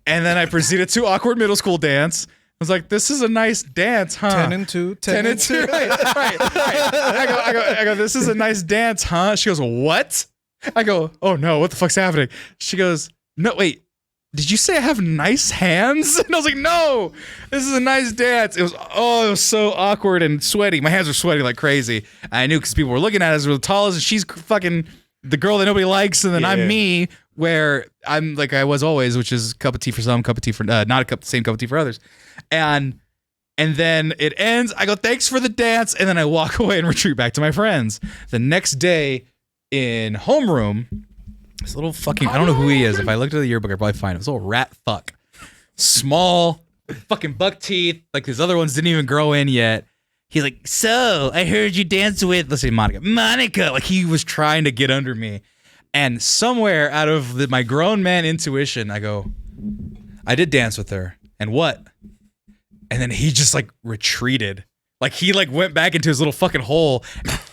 And then I proceeded to awkward middle school dance. I was like, this is a nice dance, huh? 10 and 2. 10 and 2. Right. I go, this is a nice dance, huh? She goes, what? I go, oh no, what the fuck's happening? She goes, no, wait. Did you say I have nice hands? And I was like, no, this is a nice dance. It was so awkward and sweaty. My hands were sweating like crazy. I knew because people were looking at us. We're the tallest, and she's fucking the girl that nobody likes, and then I'm me, where I'm like I was always, which is cup of tea for some, cup of tea for not same cup of tea for others. And then it ends. I go, thanks for the dance, and then I walk away and retreat back to my friends. The next day in homeroom, this little fucking, I don't know who he is. If I looked at the yearbook, I'd probably find him. This little rat fuck. Small, fucking buck teeth. Like his other ones didn't even grow in yet. He's like, so I heard you dance with, let's say Monica. Like he was trying to get under me. And somewhere out of my grown man intuition, I go, I did dance with her. And what? And then he just like retreated. Like he like went back into his little fucking hole.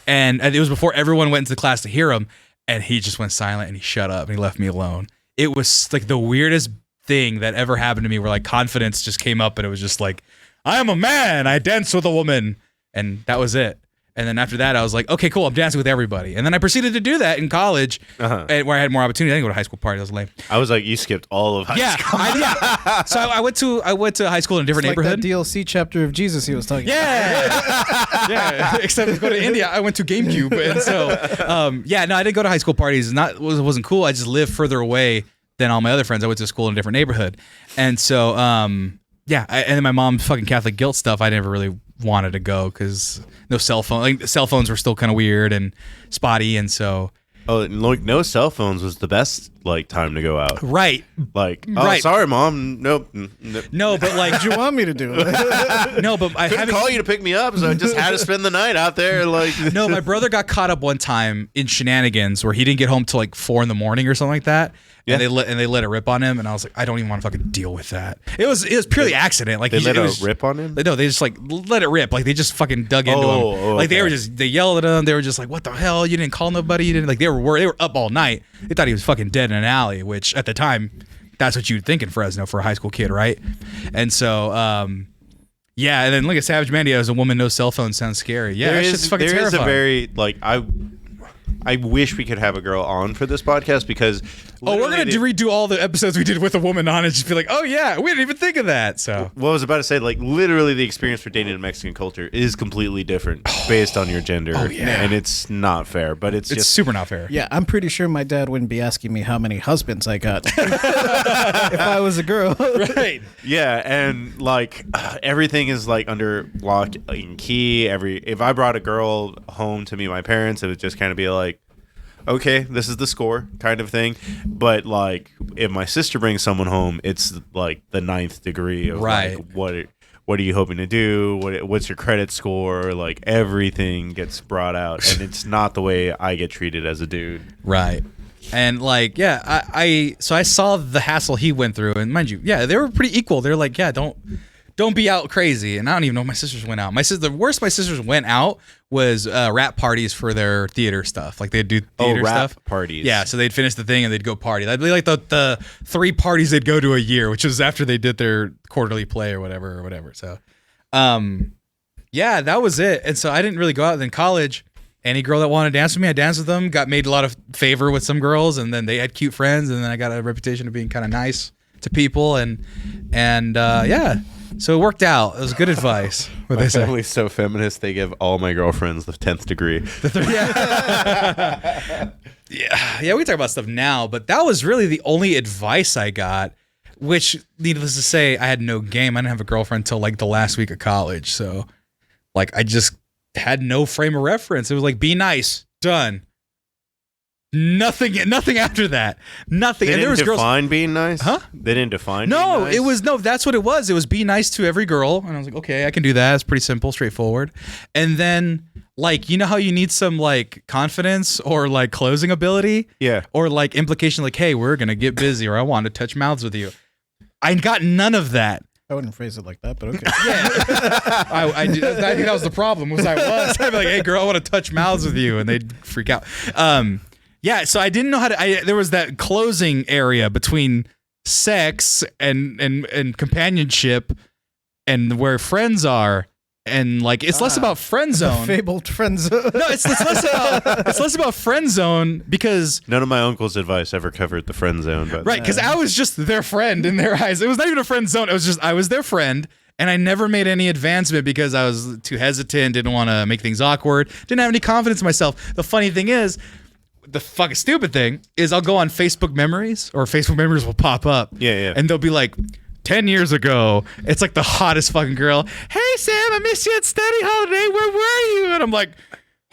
And it was before everyone went into the class to hear him. And he just went silent and he shut up and he left me alone. It was like the weirdest thing that ever happened to me where like confidence just came up and it was just like, I am a man. I dance with a woman. And that was it. And then after that, I was like, okay, cool. I'm dancing with everybody. And then I proceeded to do that in college, where I had more opportunity. I didn't go to high school parties. I was lame. I was like, you skipped all of high school. Yeah. So I went to high school in a different neighborhood. Like that DLC chapter of Jesus he was talking about. Yeah. Except to go to India, I went to GameCube, and so I didn't go to high school parties. It wasn't cool. I just lived further away than all my other friends. I went to school in a different neighborhood, and so and then my mom's fucking Catholic guilt stuff. I never really wanted to go because no cell phone. Like cell phones were still kind of weird and spotty, and so. Oh, like no cell phones was the best like time to go out. Right. Like, oh, sorry, mom. Nope. No, but like, did you want me to do it? No, but I couldn't call you to pick me up, so I just had to spend the night out there. Like, no, my brother got caught up one time in shenanigans where he didn't get home till like 4 a.m. or something like that. And they let it rip on him, and I was like, I don't even want to fucking deal with that. It was purely accident. Like they let it rip on him. No, they just like let it rip. Like they just fucking dug into him. Like they yelled at him. They were just like, what the hell? You didn't call nobody. You didn't like. They were up all night. They thought he was fucking dead in an alley, which at the time, that's what you'd think in Fresno for a high school kid, right? And so, and then look at Savage Mandio as a woman, no cell phone sounds scary. Yeah, there is a very like I wish we could have a girl on for this podcast because we're gonna redo all the episodes we did with a woman on and just be like, oh yeah, we didn't even think of that. So what I was about to say, like literally the experience for dating in Mexican culture is completely different based on your gender. Oh, yeah. And it's not fair, but it's just super not fair. Yeah, I'm pretty sure my dad wouldn't be asking me how many husbands I got if I was a girl. Right. Yeah, and like everything is like under lock and key. If I brought a girl home to meet my parents, it would just kind of be like, okay, this is the score kind of thing. But like if my sister brings someone home, it's like the 9th degree of right. Like, what are you hoping to do? What's your credit score? Like everything gets brought out, and it's not the way I get treated as a dude. Right. And like, yeah, I saw the hassle he went through, and mind you, yeah, they were pretty equal. They're like, yeah, don't be out crazy. And I don't even know if my sisters went out. The worst my sisters went out was rap parties for their theater stuff. Like they'd do theater rap stuff. Parties. Yeah, so they'd finish the thing and they'd go party. That'd be like the 3 parties they'd go to a year, which was after they did their quarterly play or whatever. So, yeah, that was it. And so I didn't really go out. In college, any girl that wanted to dance with me, I danced with them. Made a lot of favor with some girls, and then they had cute friends, and then I got a reputation of being kind of nice to people, and yeah. So it worked out. It was good advice. My family's so feminist, they give all my girlfriends the 10th degree. Yeah, we talk about stuff now, but that was really the only advice I got, which, needless to say, I had no game. I didn't have a girlfriend until like the last week of college. So like I just had no frame of reference. It was like, be nice. Done. Nothing after that. Nothing. They and there didn't was define girls. being nice? Huh? They didn't define No, being nice? it was that's what it was. It was be nice to every girl. And I was like, okay, I can do that. It's pretty simple, straightforward. And then like, you know how you need some like confidence or like closing ability? Yeah. Or like implication like, hey, we're going to get busy or I want to touch mouths with you. I got none of that. I wouldn't phrase it like that, but okay. Yeah. I think that was the problem I'd be like, hey girl, I want to touch mouths with you. And they'd freak out. Yeah, so I didn't know how to. There was that closing area between sex and companionship, and where friends are, and like it's less about friend zone. Fabled friend zone. No, it's less about friend zone because none of my uncle's advice ever covered the friend zone. But right, because I was just their friend in their eyes. It was not even a friend zone. It was just I was their friend. And I never made any advancement because I was too hesitant, didn't want to make things awkward, didn't have any confidence in myself. The funny thing is. The fucking stupid thing is I'll go on Facebook memories or Facebook memories will pop up. Yeah. And they'll be like, 10 years ago, it's like the hottest fucking girl. Hey, Sam, I missed you at study holiday. Where were you? And I'm like,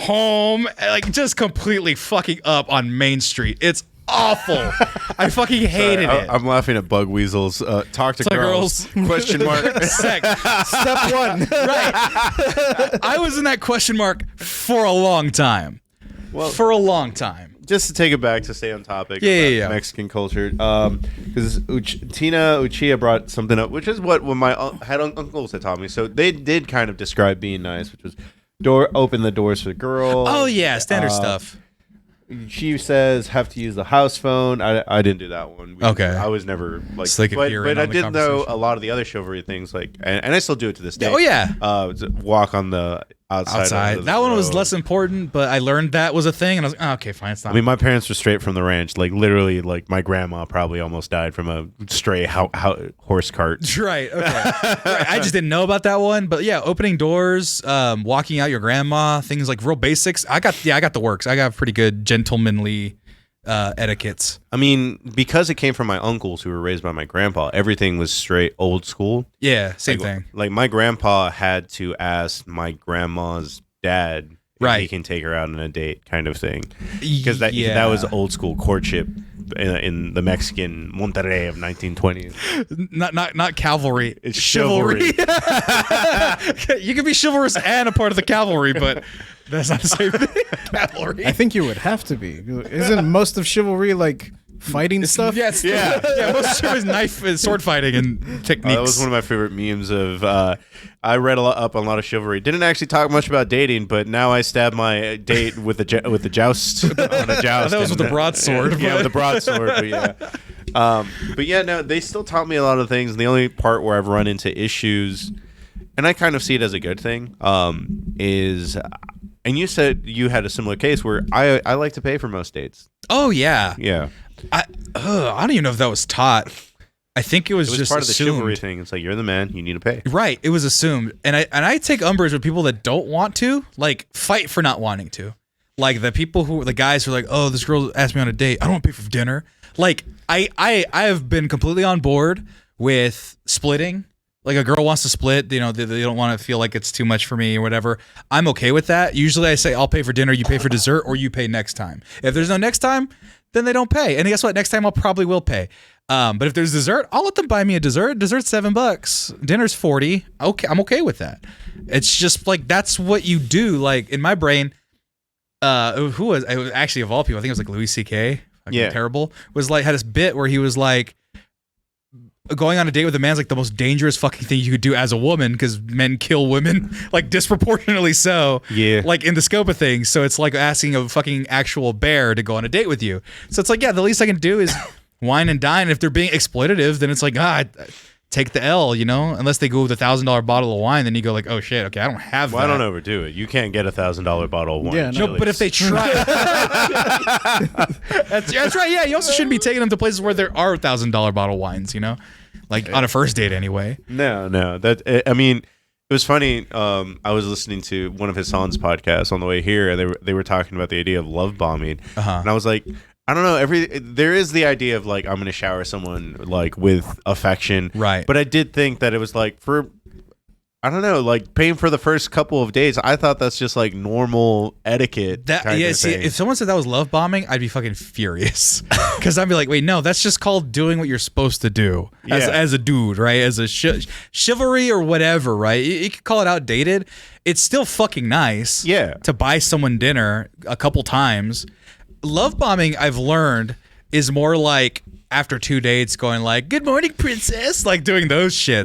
home. Like just completely fucking up on Main Street. It's awful. I fucking hated it. I'm laughing at Bug Weasel's talk to girls. Question mark. Sex. Step one. Right. I was in that question mark for a long time. Well, for a long time. Just to take it back to stay on topic Yeah. Mexican culture, because Tina Uchia brought something up, which is what when my uncles had taught me. So they did kind of describe being nice, which was open the doors for the girl. Oh yeah, standard stuff. She says have to use the house phone. I didn't do that one. Okay. I was never like, So they could hear in but I on the did know conversation. a lot of the other chivalry things, like, and I still do it to this day. Oh yeah. Walk on the outside. Of the That one was road. less important, but I learned that was a thing, and I was like, oh, okay, fine, it's not. I mean, my parents were straight from the ranch. Like literally, like my grandma probably almost died from a stray horse cart. Right. Okay. Right, I just didn't know about that one, but yeah, opening doors, walking out your grandma, things like real basics. I got the works. I got pretty good gentlemanly etiquettes. I mean, because it came from my uncles who were raised by my grandpa, everything was straight old school. Yeah, same thing. Like my grandpa had to ask my grandma's dad if he can take her out on a date, kind of thing, because that was old school courtship in the Mexican Monterrey of 1920s. Not cavalry. It's chivalry. You can be chivalrous and a part of the cavalry, but that's not the same thing. Cavalry. I think you would have to be. Isn't most of chivalry like fighting stuff? Yes. Yeah. Most of it is knife and sword fighting and techniques. That was one of my favorite memes of. I read up on a lot of chivalry. Didn't actually talk much about dating, but now I stab my date with the joust on a joust. That was with the broadsword. Yeah, with the broadsword. But yeah, no, they still taught me a lot of things. And the only part where I've run into issues, and I kind of see it as a good thing, is. And you said you had a similar case where I like to pay for most dates. Oh yeah. Yeah. I don't even know if that was taught. I think it was just part of the assumed. chivalry thing. It's like you're the man, you need to pay. Right. It was assumed, and I take umbrage with people that don't want to, like fight for not wanting to, like the guys who are like, oh, this girl asked me on a date, I don't want to pay for dinner. Like I have been completely on board with splitting. Like a girl wants to split, they don't want to feel like it's too much for me or whatever. I'm okay with that. Usually I say I'll pay for dinner, you pay for dessert, or you pay next time. If there's no next time, then they don't pay. And guess what? Next time I'll probably will pay. But if there's dessert, I'll let them buy me a dessert. Dessert's $7. Dinner's $40. Okay, I'm okay with that. It's just like that's what you do. Like in my brain, it was actually of all people, I think it was like Louis C.K. Yeah. Terrible. Was like had this bit where he was like, going on a date with a man's like the most dangerous fucking thing you could do as a woman because men kill women like disproportionately so. Yeah. Like in the scope of things. So it's like asking a fucking actual bear to go on a date with you. So it's like, yeah, the least I can do is wine and dine. If they're being exploitative, then it's like, take the L, unless they go with $1,000 bottle of wine, then you go like, oh shit, okay, I don't have that. Well, I don't overdo it. You can't get $1,000 bottle of wine. Yeah, No, but if they try, that's right. Yeah, you also shouldn't be taking them to places where there are $1,000 bottle wines. Like on a first date anyway. No. I mean, it was funny. I was listening to one of Hassan's podcasts on the way here, and they were talking about the idea of love bombing, and I was like, I don't know. There is the idea of like I'm going to shower someone like with affection, right? But I did think that it was like I don't know, like paying for the first couple of days. I thought that's just like normal etiquette. See, if someone said that was love bombing, I'd be fucking furious. Because I'd be like, wait, no, that's just called doing what you're supposed to do as a dude, right? As a chivalry or whatever, right? You could call it outdated. It's still fucking nice to buy someone dinner a couple times. Love bombing, I've learned, is more like after 2 dates going like, good morning, princess, like doing those shits.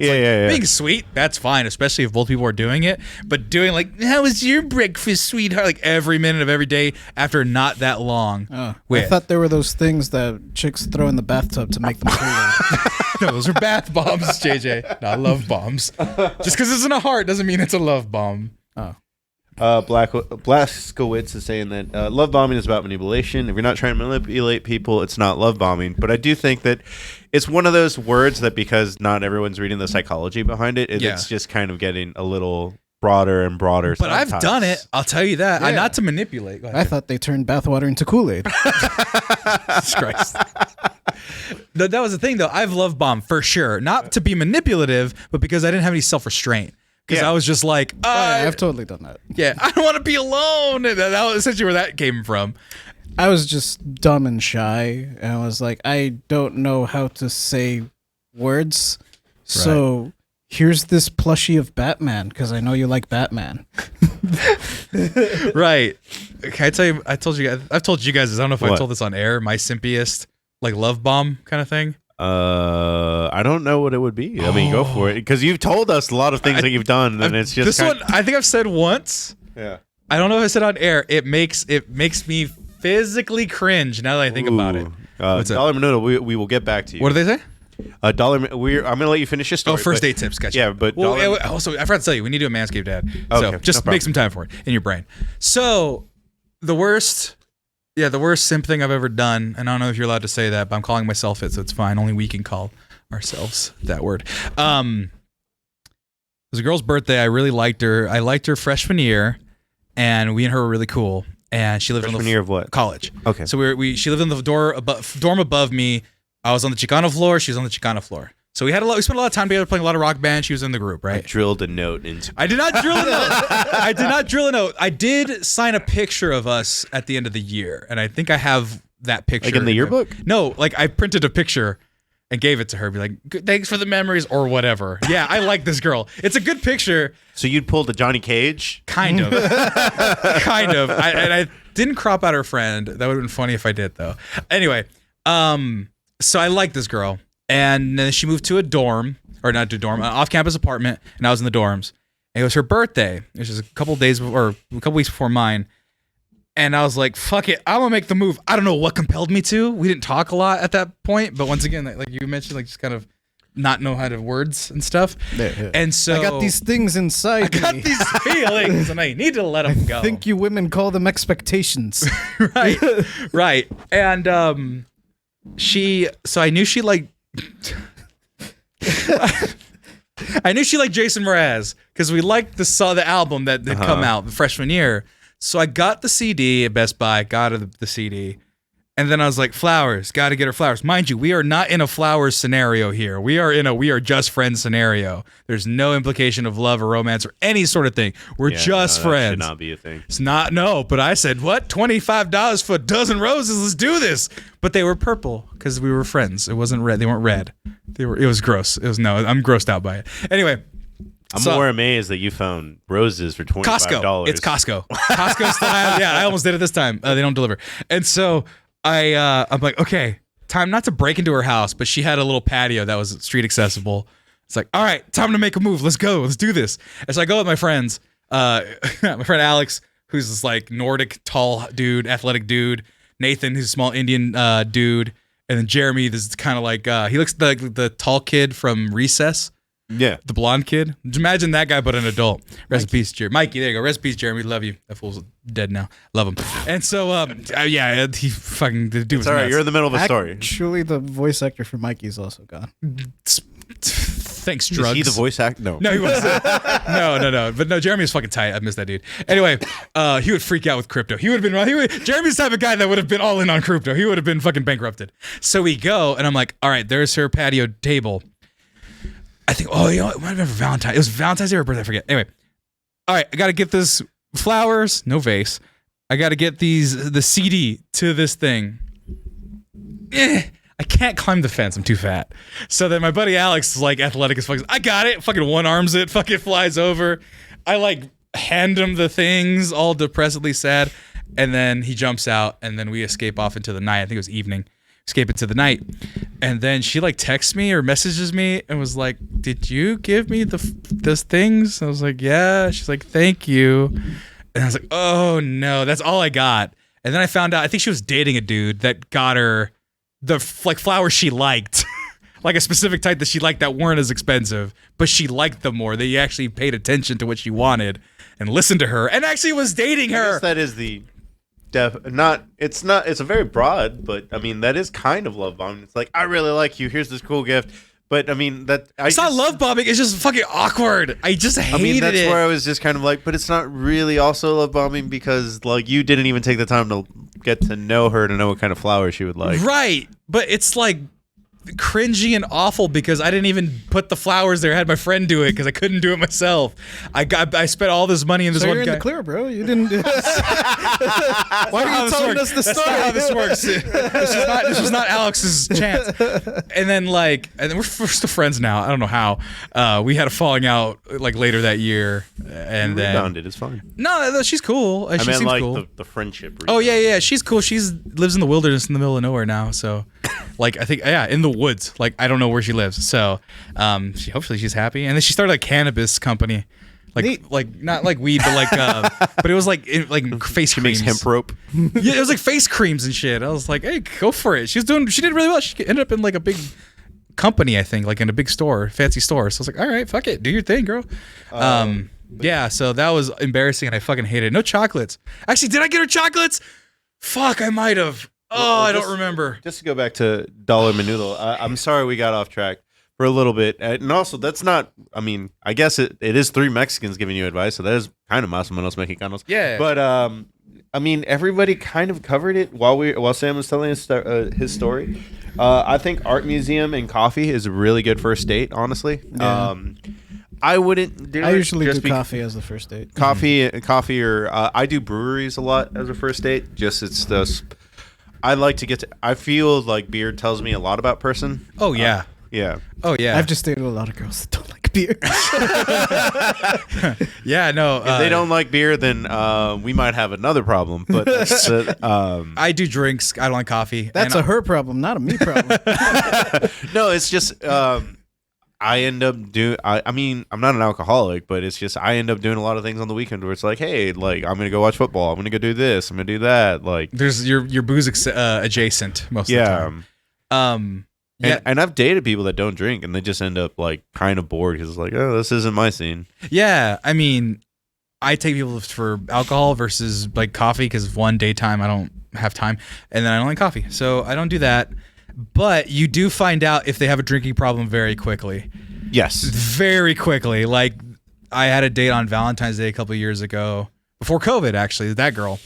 Being sweet, that's fine, especially if both people are doing it. But doing like, how was your breakfast, sweetheart? Like every minute of every day after not that long. I thought there were those things that chicks throw in the bathtub to make them cooler. No, those are bath bombs, JJ, not love bombs. Just because it's in a heart doesn't mean it's a love bomb. Blaskowitz is saying that love bombing is about manipulation. If you're not trying to manipulate people, it's not love bombing. But I do think that it's one of those words that because not everyone's reading the psychology behind it, it's just kind of getting a little broader and broader. But sometimes. I've done it. I'll tell you that. Not to manipulate. I thought they turned bathwater into Kool-Aid. Jesus Christ. That was the thing, though. I've love bombed for sure. Not to be manipulative, but because I didn't have any self-restraint. Because I was just like, I've totally done that. Yeah, I don't want to be alone. And that was essentially where that came from. I was just dumb and shy. And I was like, I don't know how to say words. So here's this plushie of Batman, because I know you like Batman. Right. Can I tell you, I've told you guys this. I don't know if I told this on air, my simpiest, like, love bomb kind of thing. I don't know what it would be. I mean, go for it, because you've told us a lot of things that you've done, and it's just this one. I think I've said once. Yeah. I don't know if I said on air. It makes me physically cringe now that I think about it. Dollar Minuto, we will get back to you. What did they say? I'm gonna let you finish your story. First date tips. Gotcha. Yeah, but also I forgot to tell you, we need to do a Manscaped ad. So just make some time for it in your brain. So the worst simp thing I've ever done, and I don't know if you're allowed to say that, but I'm calling myself it, so it's fine. Only we can call ourselves that word. It was a girl's birthday. I really liked her. I liked her freshman year, and we and her were really cool. And she lived freshman on the year of what? College. Okay. So she lived in the dorm above me. I was on the Chicano floor. She was on the Chicano floor. So we spent a lot of time together playing a lot of Rock Band. She was in the group, right? I drilled a note into. I did not drill a note. I did sign a picture of us at the end of the year, and I think I have that picture. Like in the yearbook? No, like I printed a picture and gave it to her. Be like, thanks for the memories or whatever. Yeah, I like this girl. It's a good picture. So you'd pulled a Johnny Cage? Kind of. Kind of. I didn't crop out her friend. That would have been funny if I did, though. Anyway, so I like this girl. And then she moved to an off-campus apartment, and I was in the dorms. And it was her birthday, which is a couple weeks before mine. And I was like, fuck it, I'm gonna make the move. I don't know what compelled me to. We didn't talk a lot at that point, but once again, like you mentioned, like just kind of not know how to words and stuff. Yeah. And so I got these things inside I got these feelings, and I need to let them go. I think you women call them expectations. Right. And so I knew she like. I knew she liked Jason Mraz because we liked the album that had come out the freshman year. So I got the CD at Best Buy, got the CD, and then I was like, flowers, got to get her flowers. Mind you, we are not in a flowers scenario here. We are just friends scenario. There's no implication of love or romance or any sort of thing. We're just friends. That should not be a thing. It's not, no, but I said, what? $25 for a dozen roses? Let's do this. But they were purple because we were friends. It wasn't red. They weren't red. It was gross. I'm grossed out by it. Anyway. I'm more amazed that you found roses for $25. Costco. It's Costco. Costco style. Yeah, I almost did it this time. They don't deliver. And so I'm like, okay, time not to break into her house, but she had a little patio that was street accessible. It's like, all right, time to make a move. Let's go. Let's do this. And so I go with my friends. My friend Alex, who's this like Nordic tall dude, athletic dude. Nathan, who's a small Indian dude. And then Jeremy, this kind of like, he looks like the tall kid from Recess. Yeah. The blonde kid. Imagine that guy, but an adult. Rest in peace, Jeremy. Mikey, there you go. Rest in peace, Jeremy. Love you. That fool's dead now. Love him. And so, he fucking, the dude was all right. nuts. You're in the middle of a story. Actually, the voice actor for Mikey is also gone. Thanks, drugs. Is he the voice actor? No, he wasn't. No. But no, Jeremy was fucking tight. I miss that dude. Anyway, he would freak out with crypto. Jeremy's the type of guy that would have been all in on crypto. He would have been fucking bankrupted. So we go, and I'm like, all right, there's her patio table. I think, it might have been for Valentine's. It was Valentine's Day or birthday, I forget. Anyway, all right, I got to get this flowers, no vase. I got to get the CD to this thing. I can't climb the fence. I'm too fat. So then my buddy Alex is like athletic as fuck. I got it. Fucking one arms it. Fucking flies over. I like hand him the things, all depressedly sad. And then he jumps out, and then we escape off into the night. I think it was evening. Escape into the night. And then she like texts me or messages me and was like, "Did you give me those things?" I was like, "Yeah." She's like, "Thank you." And I was like, "Oh no, that's all I got." And then I found out, I think she was dating a dude that got her the like flowers she liked. Like a specific type that she liked that weren't as expensive, but she liked them more. They actually paid attention to what she wanted and listened to her and actually was dating her. I guess that is the it's a very broad, but I mean that is kind of love bombing. It's like, I really like you, here's this cool gift. But I mean it's not love bombing, it's just fucking awkward. I just hated it. That's where I was just kind of like, but it's not really also love bombing because like you didn't even take the time to get to know her to know what kind of flowers she would like. Right. But it's like cringy and awful because I didn't even put the flowers there. I had my friend do it because I couldn't do it myself. I spent all this money in this so one you're guy. in the clear, bro. You didn't. Why are you telling us the story? That's not how this works. This was not Alex's chance. And then we're still friends now. I don't know how. We had a falling out like later that year, and then rebounded. It's fine. No, she's cool. She seems like cool. the friendship. Rebounded. Oh yeah, she's cool. She's lives in the wilderness in the middle of nowhere now. So, like I think in the woods. Like I don't know where she lives. So, hopefully she's happy. And then she started a cannabis company. Like not like weed, but like but it was like face she creams. makes hemp rope. Yeah, it was like face creams and shit. I was like, hey, go for it. She did really well. She ended up in like a big company, I think, like in a big store, fancy store. So I was like, all right, fuck it, do your thing, girl. Yeah, so that was embarrassing and I fucking hated it. No chocolates. Actually, did I get her chocolates? Fuck, I might have. I don't remember. Just to go back to Dollar Menudo, I'm sorry we got off track for a little bit. And also, that's not, I mean, I guess it is three Mexicans giving you advice, so that is kind of O Menos Mexicanos. Yeah. But, I mean, everybody kind of covered it while Sam was telling his story. I think art museum and coffee is a really good first date, honestly. Yeah. I wouldn't do it. I usually do coffee as the first date. Coffee, or I do breweries a lot as a first date. Just it's this. I like to get to. I feel like beer tells me a lot about person. Oh yeah, yeah. Oh yeah. I've just dated a lot of girls that don't like beer. Yeah, no. If they don't like beer, then we might have another problem. But I do drinks. I don't like coffee. That's a her problem, not a me problem. No, it's just. I end up doing. I mean, I'm not an alcoholic, but it's just I end up doing a lot of things on the weekend where it's like, hey, like I'm gonna go watch football. I'm gonna go do this. I'm gonna do that. Like, there's your booze adjacent most of the time. And I've dated people that don't drink, and they just end up like kind of bored because it's like, oh, this isn't my scene. Yeah, I mean, I take people for alcohol versus like coffee because one, daytime I don't have time, and then I don't like coffee, so I don't do that. But you do find out if they have a drinking problem very quickly. Yes. Very quickly. Like, I had a date on Valentine's Day a couple of years ago, before COVID, actually, that girl.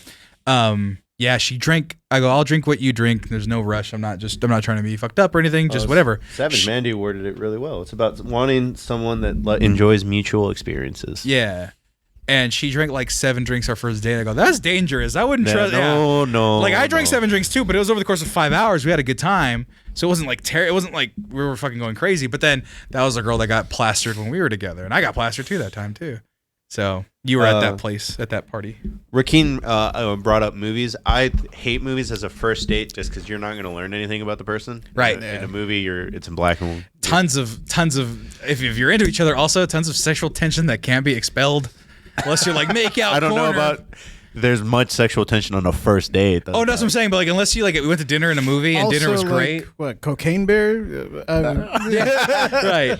Yeah, she drank. I go, I'll drink what you drink. There's no rush. I'm not trying to be fucked up or anything, just whatever. Mandy worded it really well. It's about wanting someone that enjoys mutual experiences. Yeah. And she drank like 7 drinks our first date. I go, that's dangerous. I wouldn't trust. No. Like I drank 7 drinks too, but it was over the course of 5 hours. We had a good time, so it wasn't like it wasn't like we were fucking going crazy. But then that was a girl that got plastered when we were together, and I got plastered too that time too. So you were at that place at that party. Rakeem brought up movies. I hate movies as a first date just because you're not going to learn anything about the person. Right. In a movie, it's in black and white. Tons of if you're into each other, also tons of sexual tension that can't be expelled. Unless you're like make out. I don't know about. There's much sexual tension on a first date. Oh, that's what I'm saying. But like, unless you like, we went to dinner and a movie, and also, dinner was great. Like, what, cocaine bear? Yeah, right.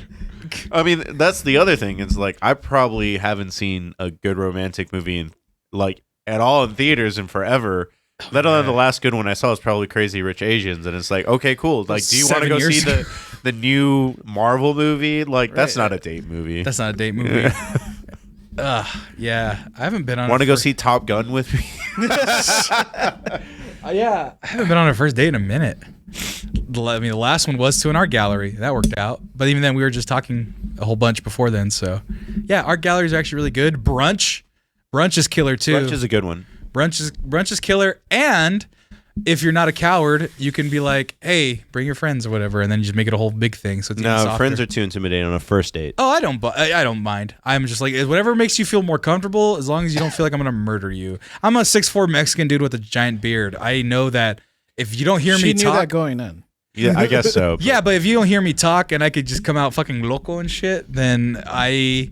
I mean, that's the other thing. It's like I probably haven't seen a good romantic movie in like at all in theaters in forever. Let alone the last good one I saw was probably Crazy Rich Asians, and it's like, okay, cool. Like, do you want to go see the new Marvel movie? Like, that's not a date movie. That's not a date movie. Yeah, I haven't been on. Want to go see Top Gun with me? Yeah, I haven't been on a first date in a minute. the last one was to an art gallery. That worked out. But even then, we were just talking a whole bunch before then. So, yeah, art galleries are actually really good. Brunch is killer too. Brunch is a good one. Brunch is killer. And if you're not a coward, you can be like, hey, bring your friends or whatever, and then you just make it a whole big thing. So it's even softer. Friends are too intimidating on a first date. Oh, I don't mind. I'm just like, whatever makes you feel more comfortable, as long as you don't feel like I'm gonna murder you. I'm a 6'4" Mexican dude with a giant beard. I know that if you don't hear me talk, she knew that going in. Yeah, I guess so. Yeah, but if you don't hear me talk and I could just come out fucking loco and shit, then I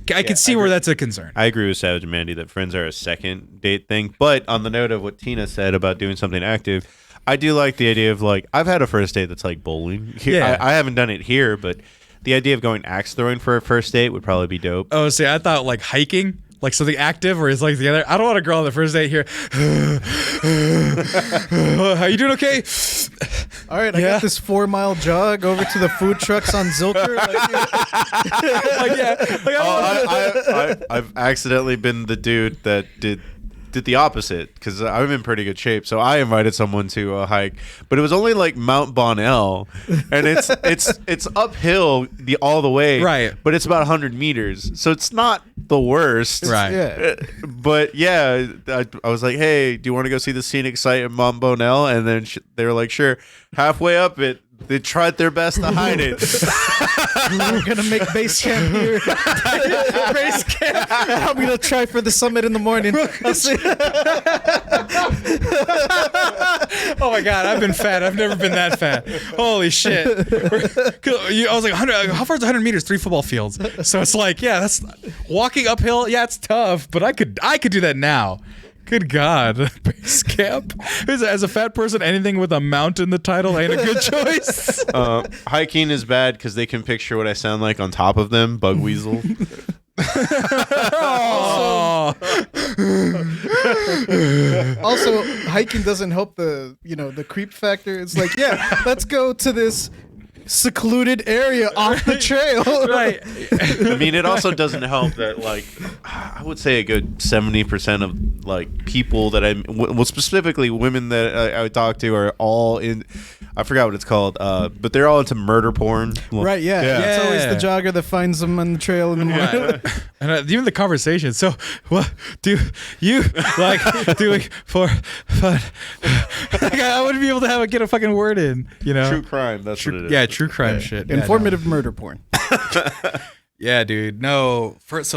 could see where that's a concern. I agree with Savage and Mandy that friends are a second date thing. But on the note of what Tina said about doing something active, I do like the idea of like, I've had a first date that's like bowling. Yeah. I haven't done it here, but the idea of going axe throwing for a first date would probably be dope. Oh, see, I thought like hiking. Like something active, or it's like the other. I don't want a girl on the first date here. How you doing? Okay. All right, I got this 4-mile jog over to the food trucks on Zilker. I've accidentally been the dude that did the opposite because I'm in pretty good shape. So I invited someone to a hike, but it was only like Mount Bonnell, and it's uphill all the way, right? But it's about 100 meters, so it's not the worst, right? Yeah. But yeah, I was like, hey, do you want to go see the scenic site at Mount Bonnell? And then they were like, sure. Halfway up it, they tried their best to hide it. We're gonna make base camp here. Base camp. I'm gonna try for the summit in the morning. I'll see. Oh my god, I've been fat. I've never been that fat. Holy shit. I was like, 100. How far is 100 meters? 3 football fields. So it's like, yeah, that's walking uphill. Yeah, it's tough, but I could do that now. Good God. Base camp? As a fat person, anything with a mount in the title ain't a good choice. Hiking is bad because they can picture what I sound like on top of them. Bug weasel. Also, hiking doesn't help the creep factor. It's like, yeah, let's go to this secluded area off the trail. Right. I mean, it also doesn't help that, like, I would say a good 70% of like people that well, specifically women that I would talk to are all in. I forgot what it's called, but they're all into murder porn. Right? Yeah. It's always the jogger that finds them on the trail in the morning. And even the conversation. So, what do you like doing for fun? Like, I wouldn't be able to get a fucking word in. You know, true crime. That's what it is. Yeah, true crime shit. Informative murder porn. Yeah, dude. No, first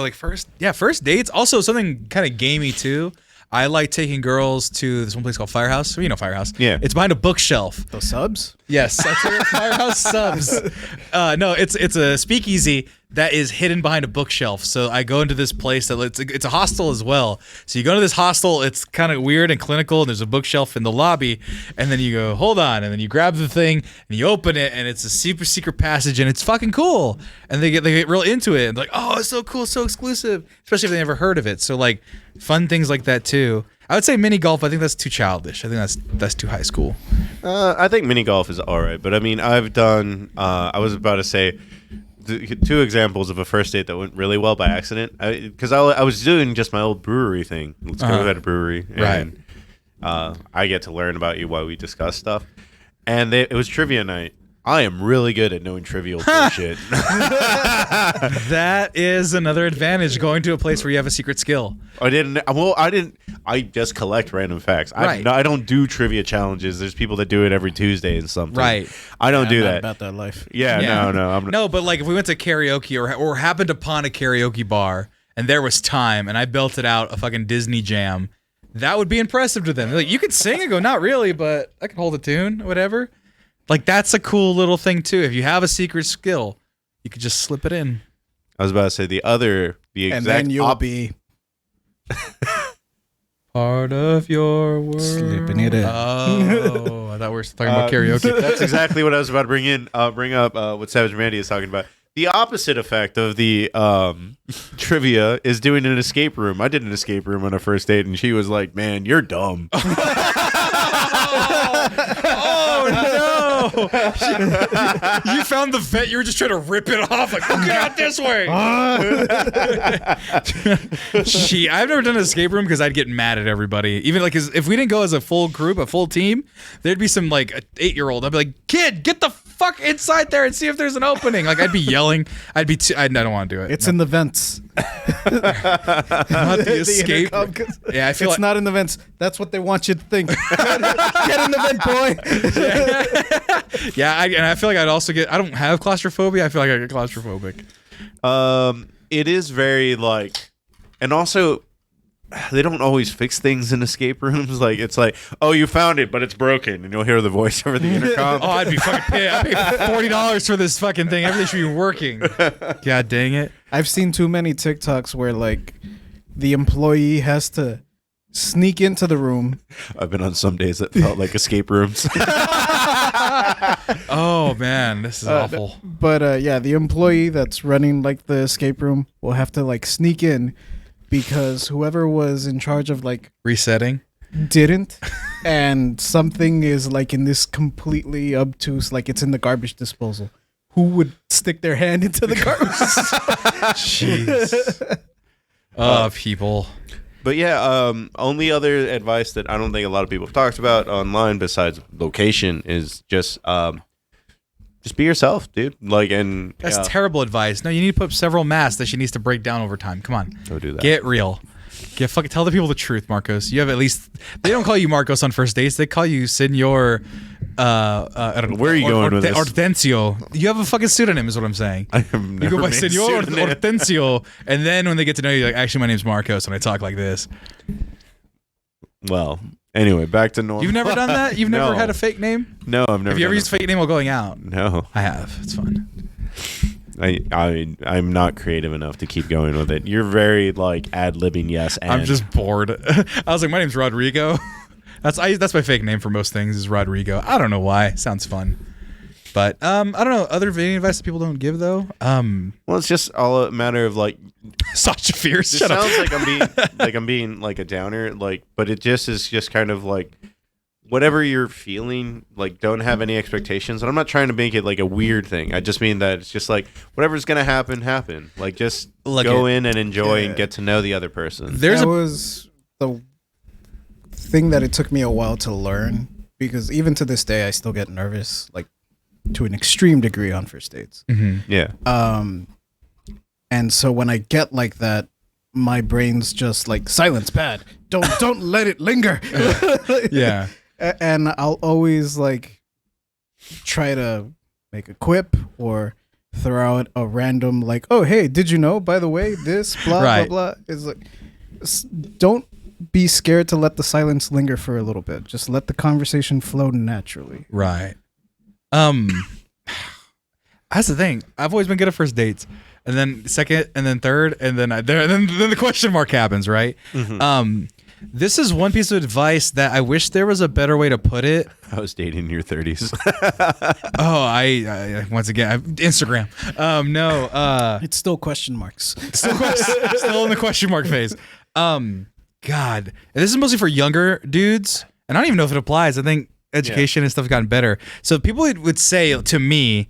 dates. Also, something kind of gamey too. I like taking girls to this one place called Firehouse. You know Firehouse. Yeah. It's behind a bookshelf. The subs? Yes. That's it. Firehouse subs. No, it's a speakeasy that is hidden behind a bookshelf. So I go into this place that it's a hostel as well. So you go to this hostel, it's kind of weird and clinical, and there's a bookshelf in the lobby, and then you go, hold on, and then you grab the thing and you open it, and it's a super secret passage, and it's fucking cool. And they get real into it and like, oh, it's so cool, so exclusive, especially if they never heard of it. So like fun things like that too. I would say mini golf. I think that's too childish. I think that's too high school. I think mini golf is all right, but I mean, I've done. I was about to say. Two examples of a first date that went really well by accident, because I was doing just my old brewery thing. Let's go to a brewery, and I get to learn about you while we discuss stuff. And it was trivia night. I am really good at knowing trivial bullshit. That is another advantage, going to a place where you have a secret skill. I didn't. I just collect random facts. Right. I don't do trivia challenges. There's people that do it every Tuesday and something. Right. I don't do I'm not that. about that life. Yeah. No. No, but like if we went to karaoke or happened upon a karaoke bar and there was time and I belted out a fucking Disney jam, that would be impressive to them. They're like, you could sing? I go, not really, but I can hold a tune, whatever. Like, that's a cool little thing, too. If you have a secret skill, you could just slip it in. I was about to say the exact and then you'll be part of your world. Slipping it in. Oh, I thought we were talking about karaoke. That's exactly what I was about to bring up what Savage and Mandy is talking about. The opposite effect of the trivia is doing an escape room. I did an escape room on a first date, and she was like, man, you're dumb. Oh, no. You found the vent. You were just trying to rip it off. Like, oh, get out this way. I've never done an escape room because I'd get mad at everybody. Even like if we didn't go as a full group, a full team, there'd be some like 8-year-old. I'd be like, kid, get the fuck inside there and see if there's an opening. Like I'd be yelling. I don't want to do it. It's in the vents. Not the escape. Yeah, I feel it's like not in the vents. That's what they want you to think. Get in the vent, boy. Yeah, and I feel like I'd also get. I don't have claustrophobia. I feel like I get claustrophobic. It is very like, and also they don't always fix things in escape rooms. Like it's like, oh, you found it, but it's broken, and you'll hear the voice over the intercom. Oh, I'd be fucking pissed. I paid $40 for this fucking thing. Everything should be working. God dang it! I've seen too many TikToks where like the employee has to sneak into the room. I've been on some days that felt like escape rooms. Oh man, this is awful. But yeah, the employee that's running like the escape room will have to like sneak in because whoever was in charge of like resetting didn't, and something is like in this completely obtuse, like it's in the garbage disposal. Who would stick their hand into the garbage? Jeez. People. But yeah, only other advice that I don't think a lot of people have talked about online besides location is just be yourself, dude. Like, and that's terrible advice. No, you need to put up several masks that she needs to break down over time. Come on, go do that. Get real. Tell the people the truth, Marcos. You have at least. They don't call you Marcos on first dates. They call you Senor. I don't know. Where are you going with this? Hortensio. You have a fucking pseudonym, is what I'm saying. I have never You go by made Senor pseudonym. Hortensio, and then when they get to know you, like, actually, my name's Marcos, and I talk like this. Well, anyway, back to normal. You've never done that? You've never No. had a fake name? No, I've never. Have you ever done used a fake name while going out? No, I have. It's fun. I'm not creative enough to keep going with it. You're very like ad-libbing, yes. And I'm just bored. I was like, my name's Rodrigo. That's my fake name for most things is Rodrigo. I don't know why. Sounds fun. But I don't know. Other dating advice that people don't give though. Well, it's just all a matter of like. Sasha Fierce. It Shut up. sounds like I'm being like a downer, like, but it just is just kind of like whatever you're feeling, like don't have any expectations. And I'm not trying to make it like a weird thing. I just mean that it's just like whatever's gonna happen. Like just go in and enjoy and get to know the other person. That was the thing that it took me a while to learn, because even to this day I still get nervous, like to an extreme degree on first dates. Mm-hmm. Yeah. And so when I get like that, my brain's just like silence, bad. Don't let it linger. Yeah. And I'll always like try to make a quip or throw out a random like, oh hey, did you know? By the way, this blah right. blah blah is like. Don't be scared to let the silence linger for a little bit. Just let the conversation flow naturally. Right. That's the thing. I've always been good at first dates, and then second, and then third, and then then the question mark happens, right? Mm-hmm. This is one piece of advice that I wish there was a better way to put it. I was dating in your 30s. Oh, I once again Instagram. No, It's still question marks. still in the question mark phase. God, and this is mostly for younger dudes, and I don't even know if it applies. I think education and stuff have gotten better. So people would say to me,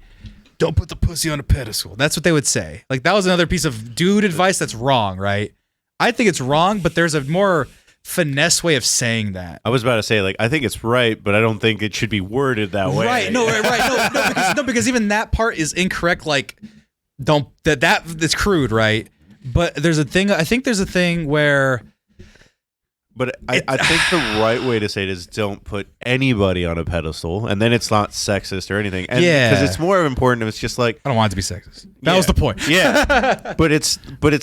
don't put the pussy on a pedestal. That's what they would say. Like that was another piece of dude advice that's wrong, right? I think it's wrong, but there's a more finesse way of saying that. I was about to say, like, I think it's right, but I don't think it should be worded that way. Right? No, because even that part is incorrect. Like, that's crude, right? But there's a thing. I think there's a thing where. But I think the right way to say it is don't put anybody on a pedestal, and then it's not sexist or anything. And because it's more important if it's just like I don't want it to be sexist. That was the point. Yeah, but it's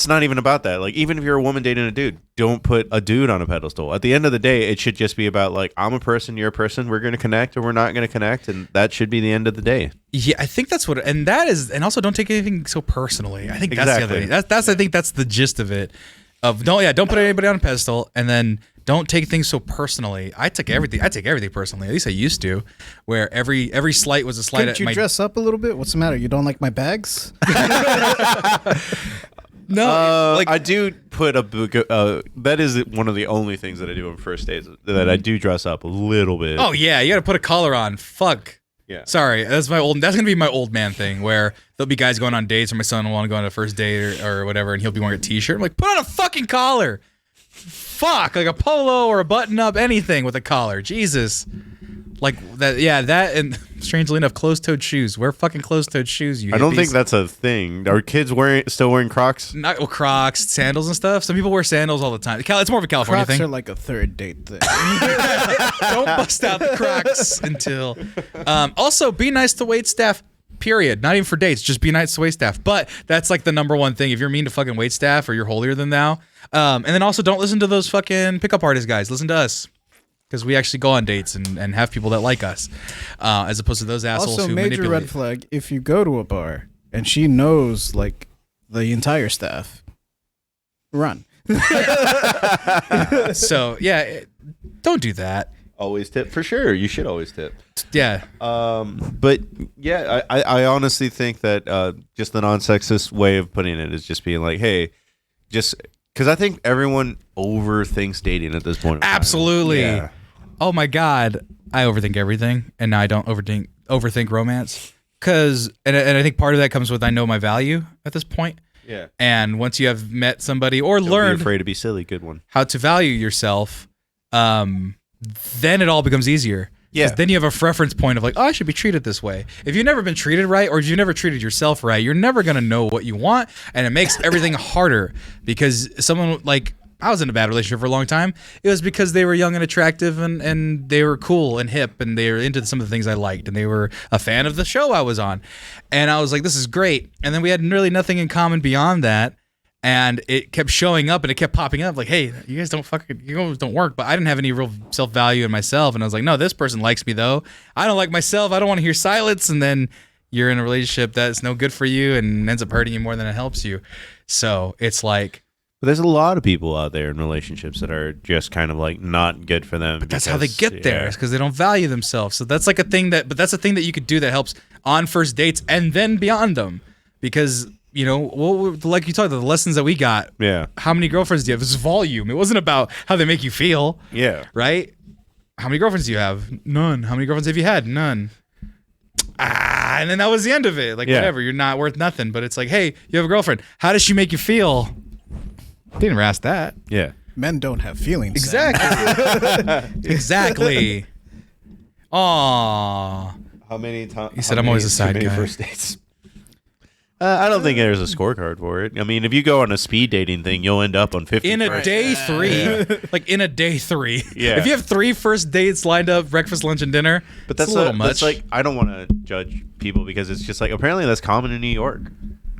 not even about that. Like even if you're a woman dating a dude, don't put a dude on a pedestal. At the end of the day, it should just be about like I'm a person, you're a person. We're going to connect or we're not going to connect, and that should be the end of the day. Yeah, I think that's what, and that is, and also don't take anything so personally. I think that's the other thing. That's I think that's the gist of it. Don't put anybody on a pedestal, and then don't take things so personally. I take everything personally. At least I used to, where every slight was a slight. Couldn't you dress up a little bit? What's the matter? You don't like my bags? No, I do put a book. That is one of the only things that I do on first dates, that I do dress up a little bit. Oh yeah, you got to put a collar on. Fuck. Yeah. Sorry, that's gonna be my old man thing where there'll be guys going on dates, or my son will want to go on a first date or whatever, and he'll be wearing a t-shirt. I'm like, put on a fucking collar. Fuck, like a polo or a button-up, anything with a collar. Jesus. Like that, yeah, that, and strangely enough, closed-toed shoes. Wear fucking closed-toed shoes, you I don't hippies. think that's a thing. Are kids still wearing Crocs? Not Crocs, sandals and stuff. Some people wear sandals all the time. It's more of a California Crocs thing. are like a third date thing. Don't bust out the Crocs until. Also, be nice to wait staff. Period. Not even for dates. Just be nice to wait staff. But that's like the number one thing. If you're mean to fucking wait staff or you're holier than thou, and then also don't listen to those fucking pickup artist guys. Listen to us. Because we actually go on dates and have people that like us, as opposed to those assholes Also, who major manipulate. red flag, if you go to a bar and she knows, like, the entire staff, run. So, yeah, don't do that. Always tip for sure. You should always tip. Yeah. But yeah, I honestly think that just the non-sexist way of putting it is just being like, hey, just because I think everyone overthinks dating at this point. Absolutely. Yeah. Oh my God, I overthink everything, and now I don't overthink romance. And I think part of that comes with I know my value at this point. Yeah. And once you have met somebody or Don't learned be afraid to be silly. Good one. how to value yourself, then it all becomes easier. Yeah. Then you have a reference point of like, oh, I should be treated this way. If you've never been treated right, or you've never treated yourself right, you're never gonna know what you want, and it makes everything harder because someone like. I was in a bad relationship for a long time. It was because they were young and attractive and they were cool and hip and they were into some of the things I liked and they were a fan of the show I was on. And I was like, this is great. And then we had really nothing in common beyond that. And it kept showing up and it kept popping up like, hey, you guys don't work. But I didn't have any real self-value in myself. And I was like, no, this person likes me though. I don't like myself. I don't want to hear silence. And then you're in a relationship that's no good for you and ends up hurting you more than it helps you. So it's like, But there's a lot of people out there in relationships that are just kind of like not good for them. But that's how they get there, is because they don't value themselves. So that's like a thing that's a thing that you could do that helps on first dates and then beyond them. Because, you know, like you talked about, the lessons that we got. Yeah. How many girlfriends do you have? It's volume. It wasn't about how they make you feel. Yeah. Right? How many girlfriends do you have? None. How many girlfriends have you had? None. And then that was the end of it. Like, whatever. You're not worth nothing. But it's like, hey, you have a girlfriend. How does she make you feel? They never asked that. Yeah. Men don't have feelings. Exactly. Exactly. Aww. How many times? He said, "I'm always a side guy." First dates. I don't think there's a scorecard for it. I mean, if you go on a speed dating thing, you'll end up on 50. In a day 3. Like in a day 3. Yeah. If you have 3 first dates lined up, breakfast, lunch, and dinner, But that's a little much. That's like, I don't want to judge people because it's just like, apparently that's common in New York.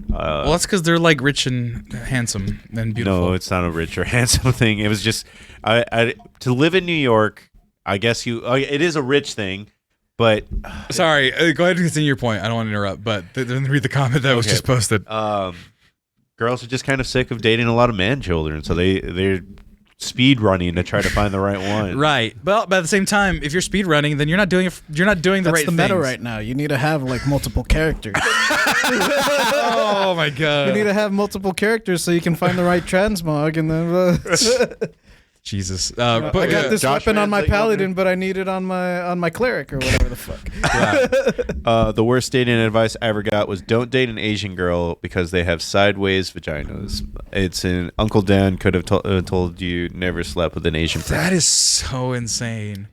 Well, that's because they're like rich and handsome and beautiful. No, it's not a rich or handsome thing. It was just, to live in New York, I guess it is a rich thing, but. Sorry, go ahead and continue your point. I don't want to interrupt, but then read the comment that was just posted. Girls are just kind of sick of dating a lot of man children, so they're speed running to try to find the right one. Right, but at the same time, if you're speed running, then you're not doing the right things. That's the meta right now. You need to have like multiple characters. Oh my God. You need to have multiple characters so you can find the right transmog and then. Jesus. I got this Josh weapon on my Man's like paladin, but I need it on my cleric or whatever the fuck. The worst dating advice I ever got was don't date an Asian girl because they have sideways vaginas. It's an Uncle Dan could have told you never slept with an Asian person. That is so insane.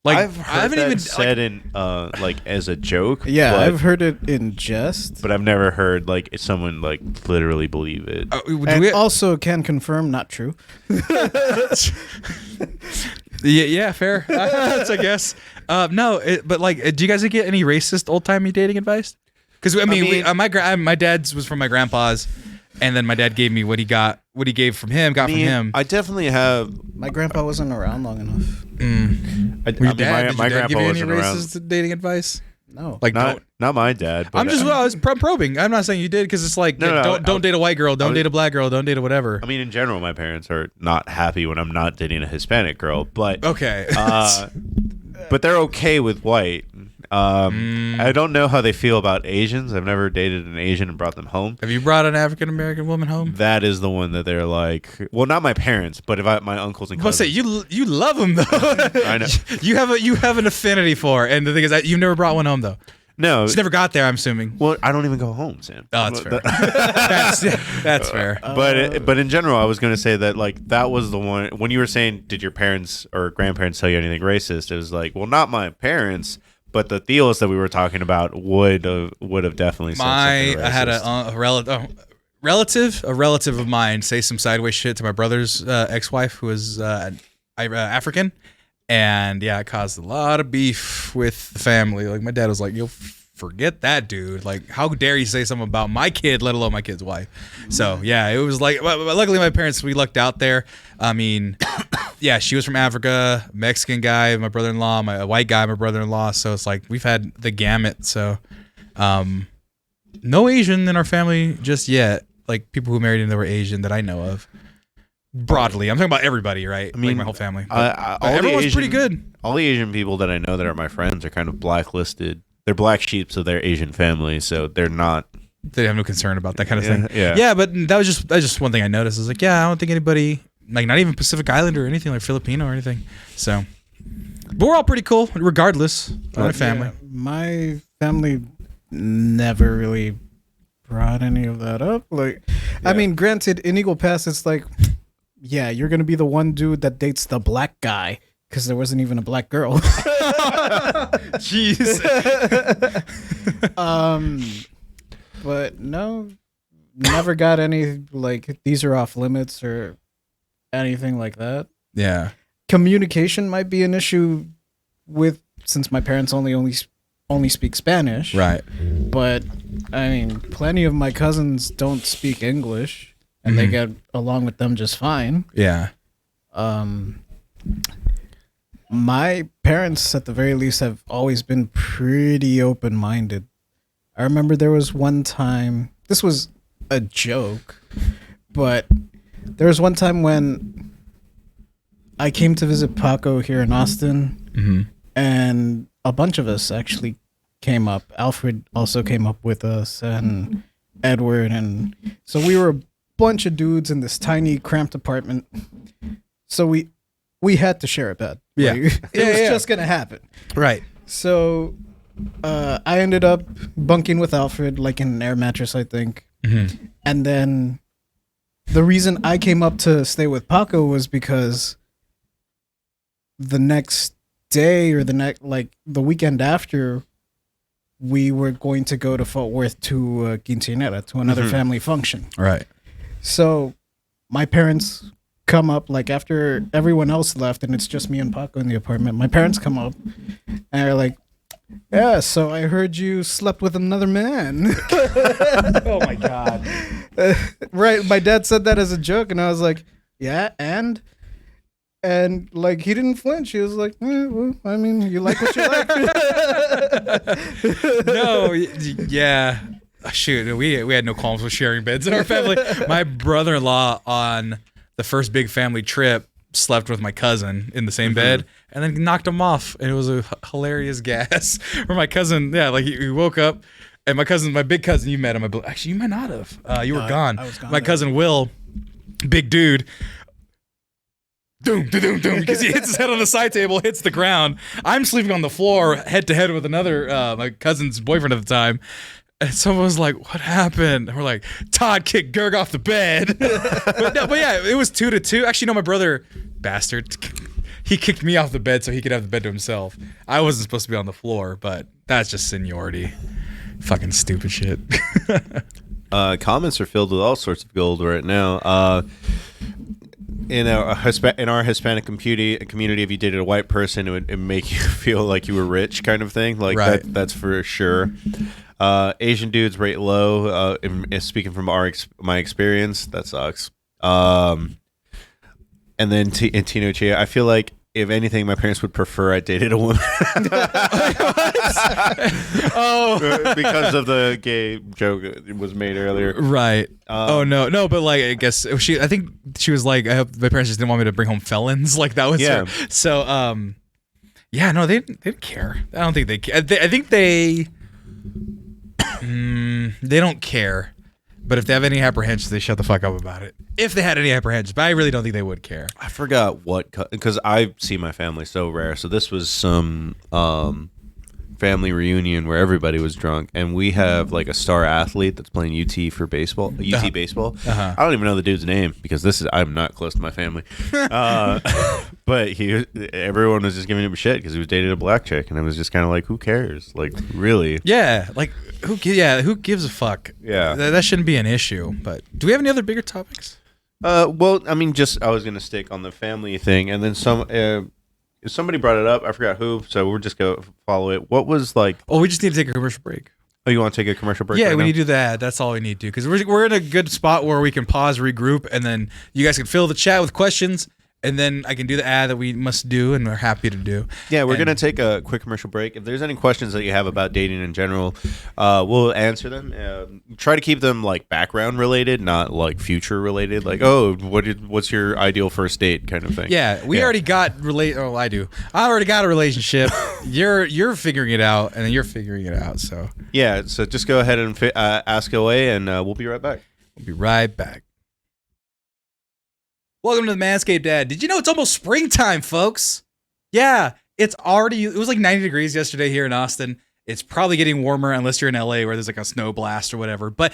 Like I've heard that said in like as a joke. Yeah, but, I've heard it in jest. but I've never heard like someone like literally believe it. And also can confirm not true. Yeah, fair. I guess. No, but like, do you guys get any racist old timey dating advice? Because I mean, my dad's was from my grandpa's, and then my dad gave me what he gave from him, from him. I definitely have. My grandpa wasn't around long enough. Did your dad grandpa give you any wasn't around. racist dating advice? No. Like, Not my dad. But I was probing. I'm not saying you did because it's like, don't date a white girl, don't date a black girl, don't date a whatever. I mean, in general, my parents are not happy when I'm not dating a Hispanic girl, but Okay. but they're okay with white. I don't know how they feel about Asians. I've never dated an Asian and brought them home. Have you brought an African American woman home? That is the one that they're like. Well, not my parents, but my uncles and cousins. Say you love them though. I know. You have an affinity for, and the thing is, you never brought one home though. No, she never got there. I'm assuming. Well, I don't even go home, Sam. Oh, that's fair. that's fair. But in general, I was going to say that like that was the one when you were saying, did your parents or grandparents tell you anything racist? It was like, well, not my parents, but the Theos that we were talking about would have definitely said something racist. I had a relative of mine say some sideways shit to my brother's ex-wife, who was African. And yeah, it caused a lot of beef with the family. Like my dad was like, "Yo, forget that dude. Like, how dare you say something about my kid, let alone my kid's wife?" So yeah, it was like. Luckily, my parents, we lucked out there. I mean, yeah, she was from Africa, Mexican guy, my brother-in-law, a white guy, my brother-in-law. So it's like we've had the gamut. So, no Asian in our family just yet. Like people who married and they were Asian that I know of. Broadly, I'm talking about everybody, right? I mean, like my whole family. Everyone's pretty good. All the Asian people that I know that are my friends are kind of blacklisted. They're black sheep of their Asian family, so they're not. They have no concern about that kind of thing. Yeah. Yeah, but that was just one thing I noticed. I was like, yeah, I don't think anybody, like, not even Pacific Islander or anything, like Filipino or anything. So, but we're all pretty cool, regardless of my family. Yeah, my family never really brought any of that up. Like, yeah. I mean, granted, in Eagle Pass, it's like. Yeah, you're going to be the one dude that dates the black guy because there wasn't even a black girl. Jeez. But no, never got any, like, these are off limits or anything like that. Yeah. Communication might be an issue since my parents only speak Spanish. Right. But, I mean, plenty of my cousins don't speak English. And they get along with them just fine. Yeah. My parents, at the very least, have always been pretty open-minded. I remember there was one time, this was a joke, but there was one time when I came to visit Paco here in Austin, and a bunch of us actually came up. Alfred also came up with us, and Edward, and so we were bunch of dudes in this tiny cramped apartment, so we had to share a bed. Yeah. Like, it was just gonna happen, right? So I ended up bunking with Alfred, like in an air mattress, I think. And then the reason I came up to stay with Paco was because the next day or the weekend after, we were going to go to Fort Worth to Quinceañera, to another family function. Right. So my parents come up, like after everyone else left and it's just me and Paco in the apartment, my parents come up and they're like, yeah, so I heard you slept with another man. Oh my God. Right. My dad said that as a joke and I was like, yeah, and like he didn't flinch. He was like, well, I mean, you like what you like. No, yeah. Shoot, we had no qualms with sharing beds in our family. My brother-in-law on the first big family trip slept with my cousin in the same bed and then knocked him off, and it was a hilarious gas. Where my cousin, like he woke up, and my big cousin, you met him. Actually, you might not have. You were gone. I was gone. My cousin Will, big dude. Doom, doom, doom, because he hits his head on the side table, hits the ground. I'm sleeping on the floor, head to head with another, my cousin's boyfriend at the time. And someone was like, what happened? And we're like, Todd kicked Gerg off the bed. but yeah, it was 2-2. Actually, no, my brother, bastard, he kicked me off the bed so he could have the bed to himself. I wasn't supposed to be on the floor, but that's just seniority. Fucking stupid shit. Comments are filled with all sorts of gold right now. In our Hispanic community, if you dated a white person, it would make you feel like you were rich, kind of thing. Like right. That's for sure. Asian dudes rate low. Speaking from my experience, that sucks. And then in Tino Chia, I feel like if anything, my parents would prefer I dated a woman. Oh, because of the gay joke that was made earlier. Right. No, but like I guess I think she was like, I hope my parents just didn't want me to bring home felons. Like that was her. So Yeah, no, they didn't care. I don't think they care. I think they they don't care. But if they have any apprehensions, they shut the fuck up about it. If they had any apprehensions, but I really don't think they would care. I forgot what, because I see my family so rare. So this was some family reunion where everybody was drunk, and we have like a star athlete that's playing UT for baseball. UT baseball. I don't even know the dude's name because I'm not close to my family. But everyone was just giving him shit because he was dating a black chick, and it was just kind of like, who cares? Like, really? Yeah, like who gives a fuck? Yeah, that shouldn't be an issue. But do we have any other bigger topics? Well, I mean, I was gonna stick on the family thing, and then somebody brought it up. I forgot who, so we're just gonna follow it. What was like? Oh, we just need to take a commercial break. Oh, you want to take a commercial break? Yeah, right we now? need to do that. That's all we need to do because we're in a good spot where we can pause, regroup, and then you guys can fill the chat with questions. And then I can do the ad that we must do and we're happy to do. Yeah, we're going to take a quick commercial break. If there's any questions that you have about dating in general, we'll answer them. Try to keep them like background related, not like future related. Like, oh, what's your ideal first date kind of thing. Yeah, we already got I do. I already got a relationship. You're figuring it out, and then you're figuring it out. So yeah, so just go ahead and ask away, and we'll be right back. We'll be right back. Welcome to the Manscaped ad. Did you know it's almost springtime, folks? Yeah, it was like 90 degrees yesterday here in Austin. It's probably getting warmer unless you're in LA where there's like a snow blast or whatever. But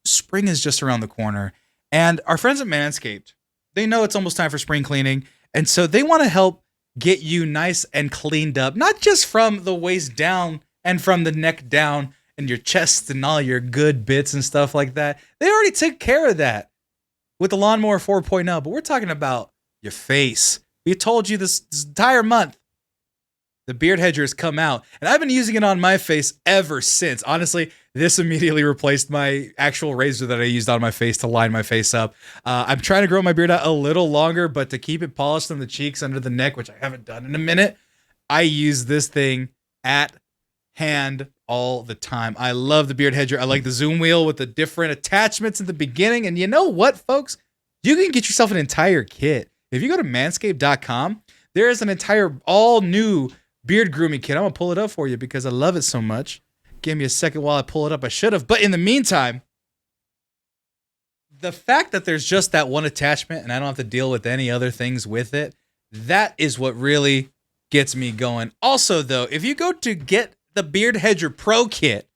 spring is just around the corner. And our friends at Manscaped, they know it's almost time for spring cleaning. And so they want to help get you nice and cleaned up, not just from the waist down and from the neck down and your chest and all your good bits and stuff like that. They already took care of that with the Lawnmower 4.0, but we're talking about your face. We told you this entire month. The Beard Hedger has come out, and I've been using it on my face ever since. Honestly, this immediately replaced my actual razor that I used on my face to line my face up. I'm trying to grow my beard out a little longer, but to keep it polished on the cheeks, under the neck, which I haven't done in a minute, I use this thing at hand all the time. I love the Beard Hedger. I like the zoom wheel with the different attachments at the beginning. And you know what, folks? You can get yourself an entire kit. If you go to manscaped.com, there is an entire all new beard grooming kit. I'm going to pull it up for you because I love it so much. Give me a second while I pull it up. I should have. But in the meantime, the fact that there's just that one attachment and I don't have to deal with any other things with it, that is what really gets me going. Also, though, if you go to get the Beard Hedger Pro Kit,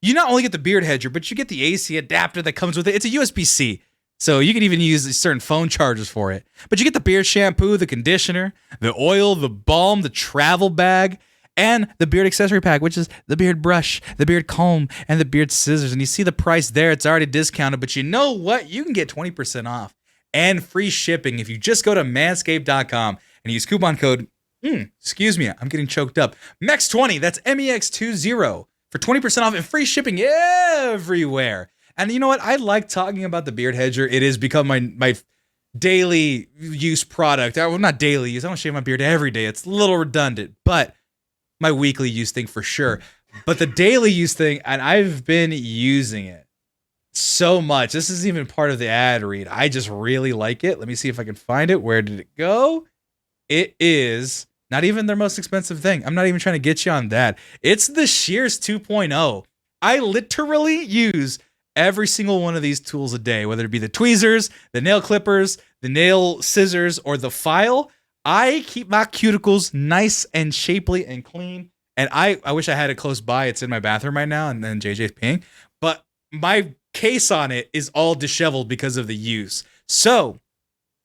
you not only get the Beard Hedger, but you get the AC adapter that comes with it. It's a USB-C, so you can even use certain phone chargers for it. But you get the beard shampoo, the conditioner, the oil, the balm, the travel bag, and the beard accessory pack, which is the beard brush, the beard comb, and the beard scissors. And you see the price there. It's already discounted, but you know what? You can get 20% off and free shipping if you just go to manscaped.com and use coupon code excuse me, I'm getting choked up. MEX20, that's MEX20 for 20% off and free shipping everywhere. And you know what? I like talking about the Beard Hedger. It has become my daily use product. Well, not daily use. I don't shave my beard every day. It's a little redundant, but my weekly use thing for sure. But the daily use thing, and I've been using it so much. This is even part of the ad read. I just really like it. Let me see if I can find it. Where did it go? It is not even their most expensive thing. I'm not even trying to get you on that. It's the Shears 2.0. I literally use every single one of these tools a day, whether it be the tweezers, the nail clippers, the nail scissors, or the file. I keep my cuticles nice and shapely and clean. And I wish I had it close by. It's in my bathroom right now, and then JJ's peeing. But my case on it is all disheveled because of the use. So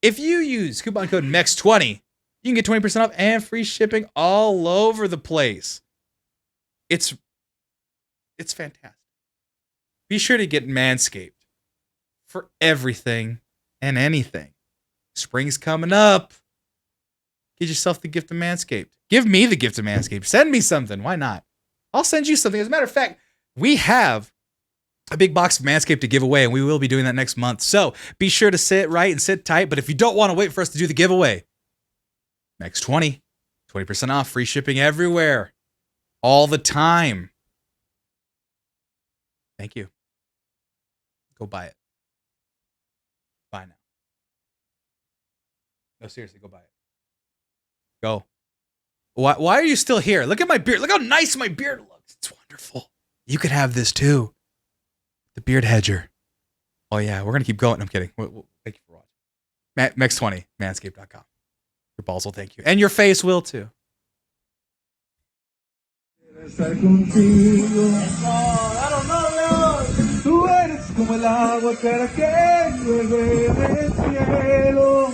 if you use coupon code MEX20, you can get 20% off and free shipping all over the place. It's fantastic. Be sure to get Manscaped for everything and anything. Spring's coming up. Get yourself the gift of Manscaped. Give me the gift of Manscaped. Send me something. Why not? I'll send you something. As a matter of fact, we have a big box of Manscaped to give away, and we will be doing that next month. So be sure to sit right and sit tight. But if you don't want to wait for us to do the giveaway, MEX20, 20% off, free shipping everywhere, all the time. Thank you. Go buy it. Buy now. No, seriously, go buy it. Go. Why are you still here? Look at my beard. Look how nice my beard looks. It's wonderful. You could have this too. The beard hedger. Oh yeah, we're gonna keep going. I'm kidding. Thank you for watching. Mex20, manscaped.com. Your balls will thank you, and your face will too. Estar contigo. Tú eres como el agua clara que llueve del cielo.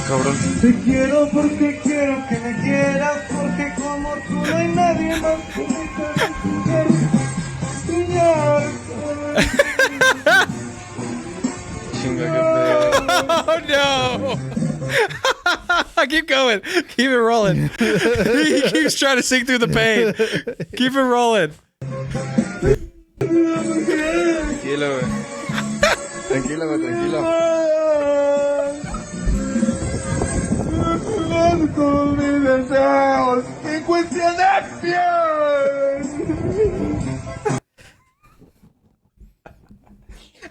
Cabrón. Te quiero porque quiero que me quieras, porque como tú no hay nadie más que me quiera. Oh no! Keep going. Keep it rolling. He keeps trying to sing through the pain. Keep it rolling. Tranquilo, güey. Tranquilo, güey, tranquilo. Todos mis deseos en cuestión de acción.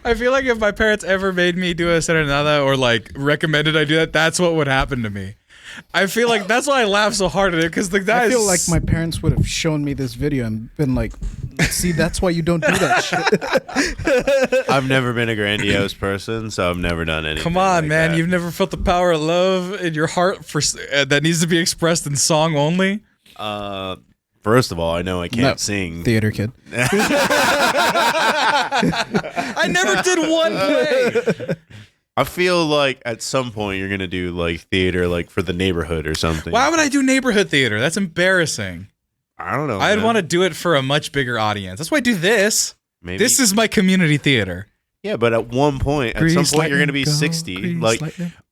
I feel like if my parents ever made me do a serenata or like recommended I do that, that's what would happen to me. I feel like that's why I laugh so hard at it, because the guys. I feel like my parents would have shown me this video and been like, "See, that's why you don't do that shit." I've never been a grandiose person, so I've never done anything. Come on, like man! that. You've never felt the power of love in your heart for that needs to be expressed in song only. First of all, I know I can't sing. Theater kid. I never did one play. I feel like at some point you're gonna do like theater, like for the neighborhood or something. Why would I do neighborhood theater? That's embarrassing. I don't know. I'd want to do it for a much bigger audience. That's why I do this. Maybe. This is my community theater. Yeah, but at some point, you're going to be 60. Like,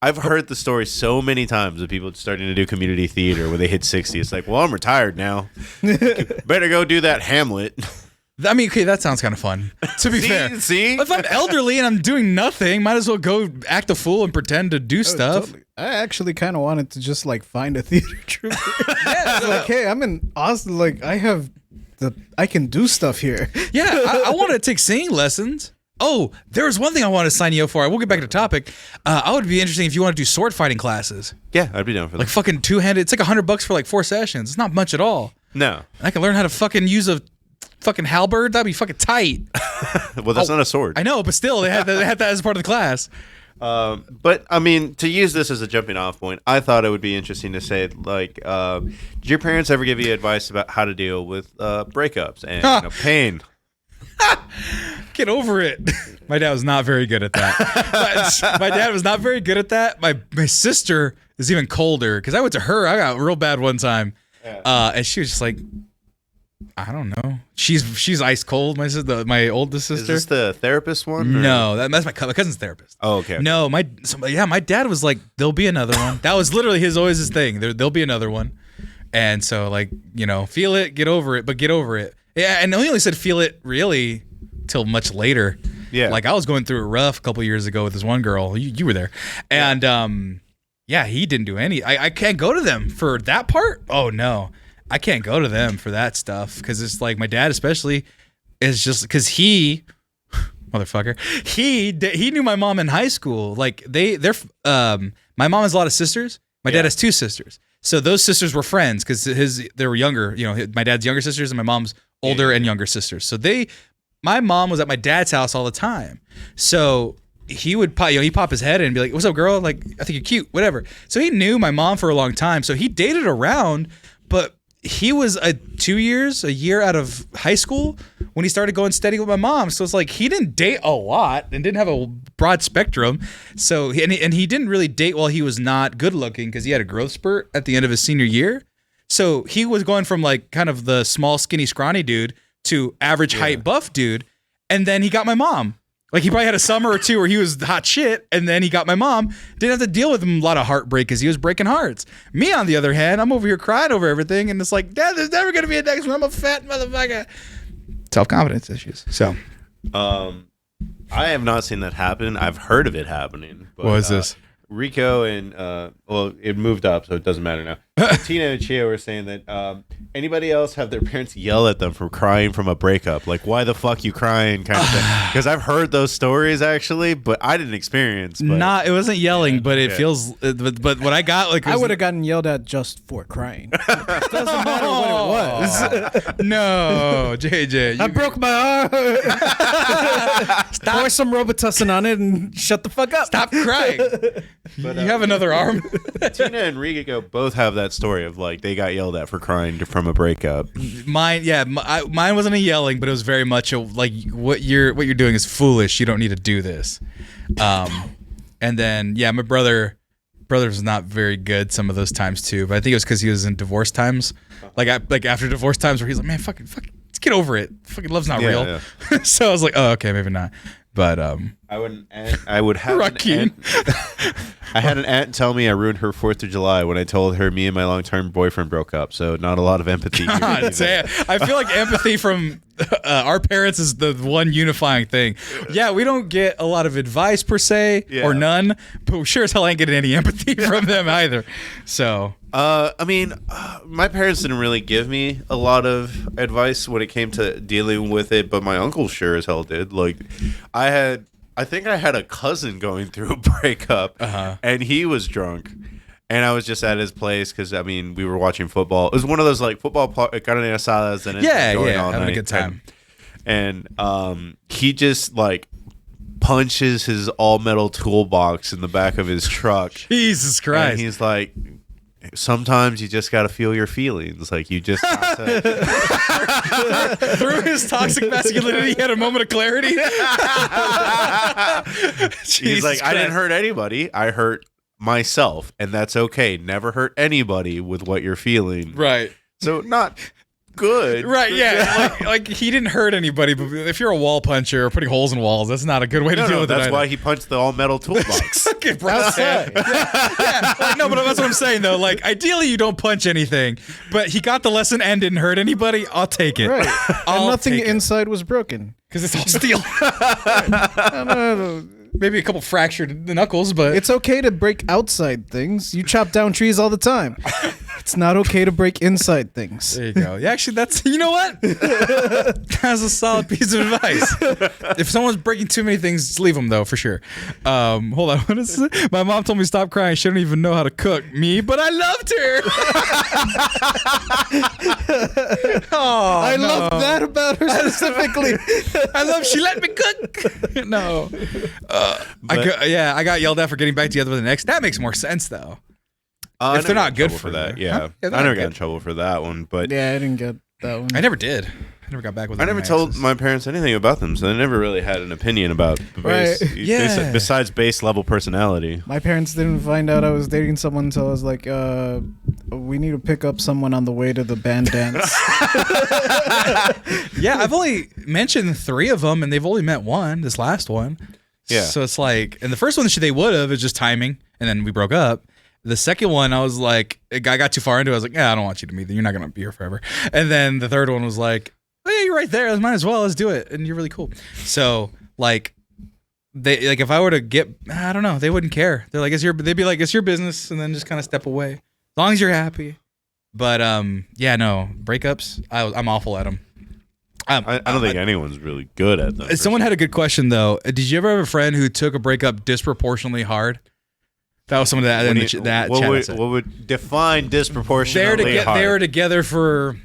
I've heard the story so many times of people starting to do community theater where they hit 60. It's like, well, I'm retired now. Better go do that Hamlet. I mean, okay, that sounds kind of fun. To be fair, See? if I'm elderly and I'm doing nothing, might as well go act a fool and pretend to do stuff. Totally. I actually kind of wanted to just like find a theater troupe. Like, hey, I'm in Austin. Like, I can do stuff here. Yeah, I want to take singing lessons. Oh, there was one thing I wanted to sign you up for. I will get back to the topic. I would be interesting if you want to do sword fighting classes. Yeah, I'd be down for that. Like fucking two-handed. It's like $100 for like 4 sessions. It's not much at all. No. I can learn how to fucking use a fucking halberd. That'd be fucking tight. Well, that's not a sword. I know, but still, they had that as part of the class. But I mean, to use this as a jumping off point, I thought it would be interesting to say, like, did your parents ever give you advice about how to deal with breakups and pain? Get over it. My dad was not very good at that. My dad was not very good at that. My sister is even colder because I went to her. I got real bad one time, and she was just like, I don't know. She's ice cold. My oldest sister. Is this the therapist one? Or? No, that's my cousin's therapist. Oh, okay. No, my dad was like, there'll be another one. That was literally always his thing. There'll be another one, and so like feel it, get over it, but get over it. Yeah, and he only said feel it really till much later. Yeah, like I was going through it rough a couple years ago with this one girl. You were there, and he didn't do any. I can't go to them for that part. Oh no. I can't go to them for that stuff because it's like my dad especially is just because motherfucker, he knew my mom in high school. Like my mom has a lot of sisters. My dad has 2 sisters. So those sisters were friends because they were younger. My dad's younger sisters and my mom's older and younger sisters. So my mom was at my dad's house all the time. So he would he'd pop his head in and be like, "What's up, girl? Like, I think you're cute, whatever." So he knew my mom for a long time. So he dated around, but he was a year out of high school when he started going steady with my mom. So it's like he didn't date a lot and didn't have a broad spectrum. So he didn't really date while he was not good looking because he had a growth spurt at the end of his senior year. So he was going from like kind of the small, skinny, scrawny dude to average height, buff dude. And then he got my mom. Like he probably had a summer or 2 where he was hot shit, and then he got my mom. Didn't have to deal with him a lot of heartbreak because he was breaking hearts. Me, on the other hand, I'm over here crying over everything, and it's like, Dad, there's never gonna be a next one. I'm a fat motherfucker. Self-confidence issues. So, I have not seen that happen. I've heard of it happening. But, what is this? Rico and it moved up, so it doesn't matter now. Tina and Chia were saying that anybody else have their parents yell at them for crying from a breakup? Like, why the fuck you crying kind of thing? Because I've heard those stories actually, but I didn't experience. But, it wasn't yelling, but it feels. But what I got, like, I would have gotten yelled at just for crying. It doesn't matter what it was. No, JJ. I broke my arm. Pour some Robitussin on it and shut the fuck up. Stop crying. But, you have another arm. Tina and Rigo both have that story of like they got yelled at for crying from a breakup. Mine wasn't a yelling, but it was very much a, like, what you're doing is foolish. You don't need to do this. And then my brother was not very good some of those times too, but I think it was because he was in divorce times, like after divorce times where he's like, man, fucking, let's get over it. Fucking love's not real. Yeah. So I was like, oh, okay, maybe not. But I would have I had an aunt tell me I ruined her 4th of July when I told her me and my long-term boyfriend broke up. So not a lot of empathy. I feel like empathy from our parents is the one unifying thing. Yeah, we don't get a lot of advice per se, or none, but we sure as hell ain't getting any empathy from them either. So I mean, my parents didn't really give me a lot of advice when it came to dealing with it, but my uncle sure as hell did. Like, I think I had a cousin going through a breakup, and he was drunk, and I was just at his place because, I mean, we were watching football. It was one of those, like, football carne asadas, and going all having night. A good time. And he just, like, punches his all-metal toolbox in the back of his truck. Jesus Christ. And he's like, sometimes you just got to feel your feelings. Like, you just got to... Through his toxic masculinity, he had a moment of clarity. He's like, I didn't hurt anybody. I hurt myself. And that's okay. Never hurt anybody with what you're feeling. Right. So not good. Right, yeah. like he didn't hurt anybody, but if you're a wall puncher or putting holes in walls, that's not a good way to deal with it. That's why he punched the all-metal toolbox. Okay, bro. Yeah. No, but that's what I'm saying, though. Like, ideally, you don't punch anything, but he got the lesson and didn't hurt anybody. I'll take it. Right. And nothing inside was broken. Because it's all steel. Maybe a couple fractured knuckles, but... It's okay to break outside things. You chop down trees all the time. It's not okay to break inside things. There you go. Yeah, actually, that's... You know what? That's a solid piece of advice. If someone's breaking too many things, just leave them, though, for sure. Hold on. What is it? My mom told me stop crying. She didn't even know how to cook. Me, but I loved her. Oh, I love that about her specifically. She let me cook. No. I got yelled at for getting back together with an ex. That makes more sense, though. If they're not good for that, Huh? I never got in trouble for that one, but yeah, I didn't get that one. I never did. I never got back with. I never told my parents anything about them, so they never really had an opinion about the base. Right. Yeah. Besides base level personality. My parents didn't find out I was dating someone until I was like, we need to pick up someone on the way to the band dance. Yeah, I've only mentioned 3 of them, and they've only met one. This last one. Yeah. So it's like, and the first one they would have, it's just timing, and then we broke up. The second one, I was like, I got too far into it. I was like, yeah, I don't want you to meet them. You're not going to be here forever. And then the third one was like, oh, yeah, you're right there. Might as well. Let's do it. And you're really cool. So, like, they, like, if I were to get, I don't know, they wouldn't care. They're like, they'd be like, it's your business, and then just kind of step away. As long as you're happy. But, yeah, no, breakups, I'm awful at them. I don't think anyone's really good at them. Someone had a good question, though. Did you ever have a friend who took a breakup disproportionately hard? That was some of that. What would define disproportionately hard? They were together for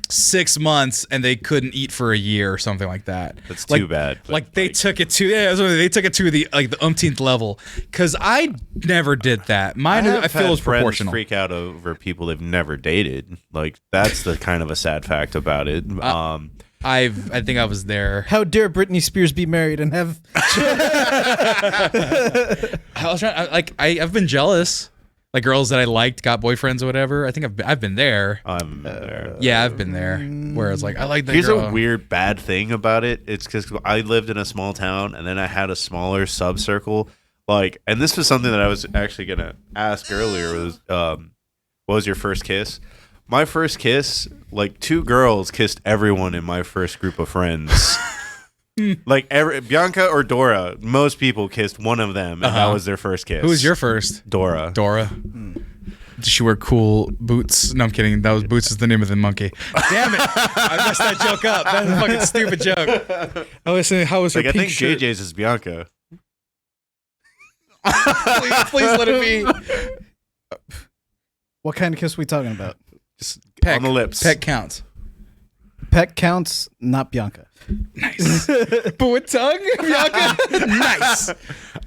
6 months and they couldn't eat for a year or something like that. That's too bad. Like they took it to the umpteenth level. Because I never did that. Mine I feel is proportional. Freak out over people they've never dated. Like that's the kind of a sad fact about it. I think I was there. How dare Britney Spears be married and have? I've been jealous. Like girls that I liked got boyfriends or whatever. I think I've been there. I'm there. Yeah, I've been there. Where it's like I like that. Here's girl. a weird bad thing about it. It's because I lived in a small town and then I had a smaller sub circle. Like, and this was something that I was actually gonna ask earlier. Was what was your first kiss? My first kiss, like 2 girls kissed everyone in my first group of friends. Like Bianca or Dora, most people kissed one of them, and that was their first kiss. Who was your first? Dora. Did she wear cool boots? No, I'm kidding. That was Boots is the name of the monkey. Damn it! I messed that joke up. That's a fucking stupid joke. I was saying, how was her Like, I pink think shirt? JJ's is Bianca. please let it be. What kind of kiss we talking about? Just Peck. on the lips. Peck counts. Peck counts, not Bianca. Nice. But with tongue, Bianca? Nice.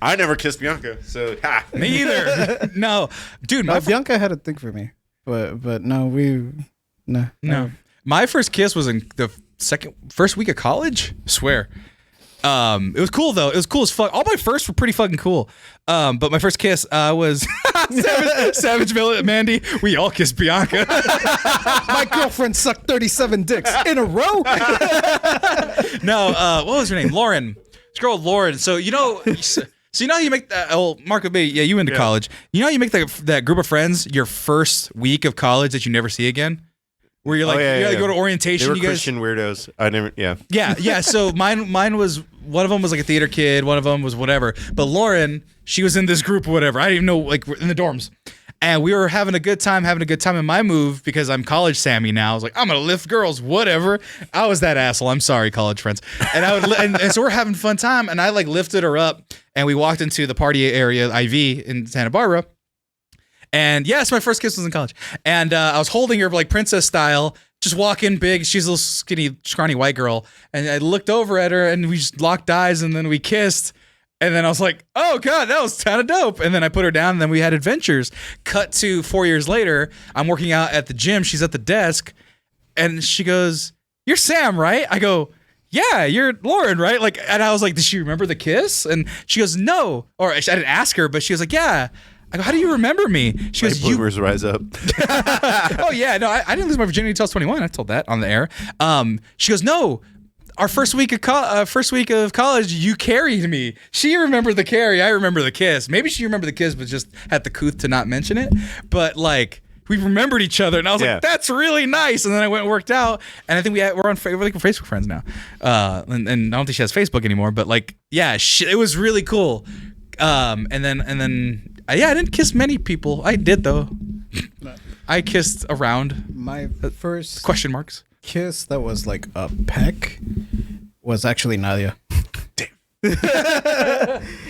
I never kissed Bianca, so ha. Me either. No. Dude, No, Bianca had a thing for me. But no, No. My first kiss was in the first week of college. Swear. It was cool though. It was cool as fuck. All my firsts were pretty fucking cool. But my first kiss was Savage Mandy. We all kissed Bianca. My girlfriend sucked 37 dicks in a row. No, what was her name? Lauren. This girl Lauren. So you know how you make that. Oh, Marco B. Yeah, you went to college. You know how you make that group of friends your first week of college that you never see again. Where you're like, you go to orientation. They were you guys, Christian weirdos. I never. Yeah. Yeah. So mine was, one of them was like a theater kid. One of them was whatever. But Lauren, she was in this group or whatever. I didn't even know, like, in the dorms. And we were having a good time in my move because I'm college Sammy now. I was like, I'm going to lift girls, whatever. I was that asshole. I'm sorry, college friends. And I would, and so we're having fun time. And I like lifted her up and we walked into the party area, IV in Santa Barbara. And yes, my first kiss was in college. And I was holding her like princess style, just walking big. She's a little skinny, scrawny white girl. And I looked over at her and we just locked eyes and then we kissed. And then I was like, oh God, that was kind of dope. And then I put her down and then we had adventures. Cut to 4 years later, I'm working out at the gym. She's at the desk and she goes, you're Sam, right? I go, yeah, you're Lauren, right? Like, and I was like, did she remember the kiss? And she goes, no. Or I didn't ask her, but she was like, yeah. I go, how do you remember me? She goes, Boomers rise up. Oh yeah, no, I didn't lose my virginity until I was 21. I told that on the air. She goes, no, our first week of college, you carried me. She remembered the carry. I remember the kiss. Maybe she remembered the kiss, but just had the couth to not mention it. But like, we remembered each other, and I was like, that's really nice. And then I went and worked out, and I think we're Facebook friends now. And I don't think she has Facebook anymore. But like, yeah, it was really cool. And then. Yeah, I didn't kiss many people. I did though. I kissed around. My first question marks kiss that was like a peck was actually Nadia. Damn.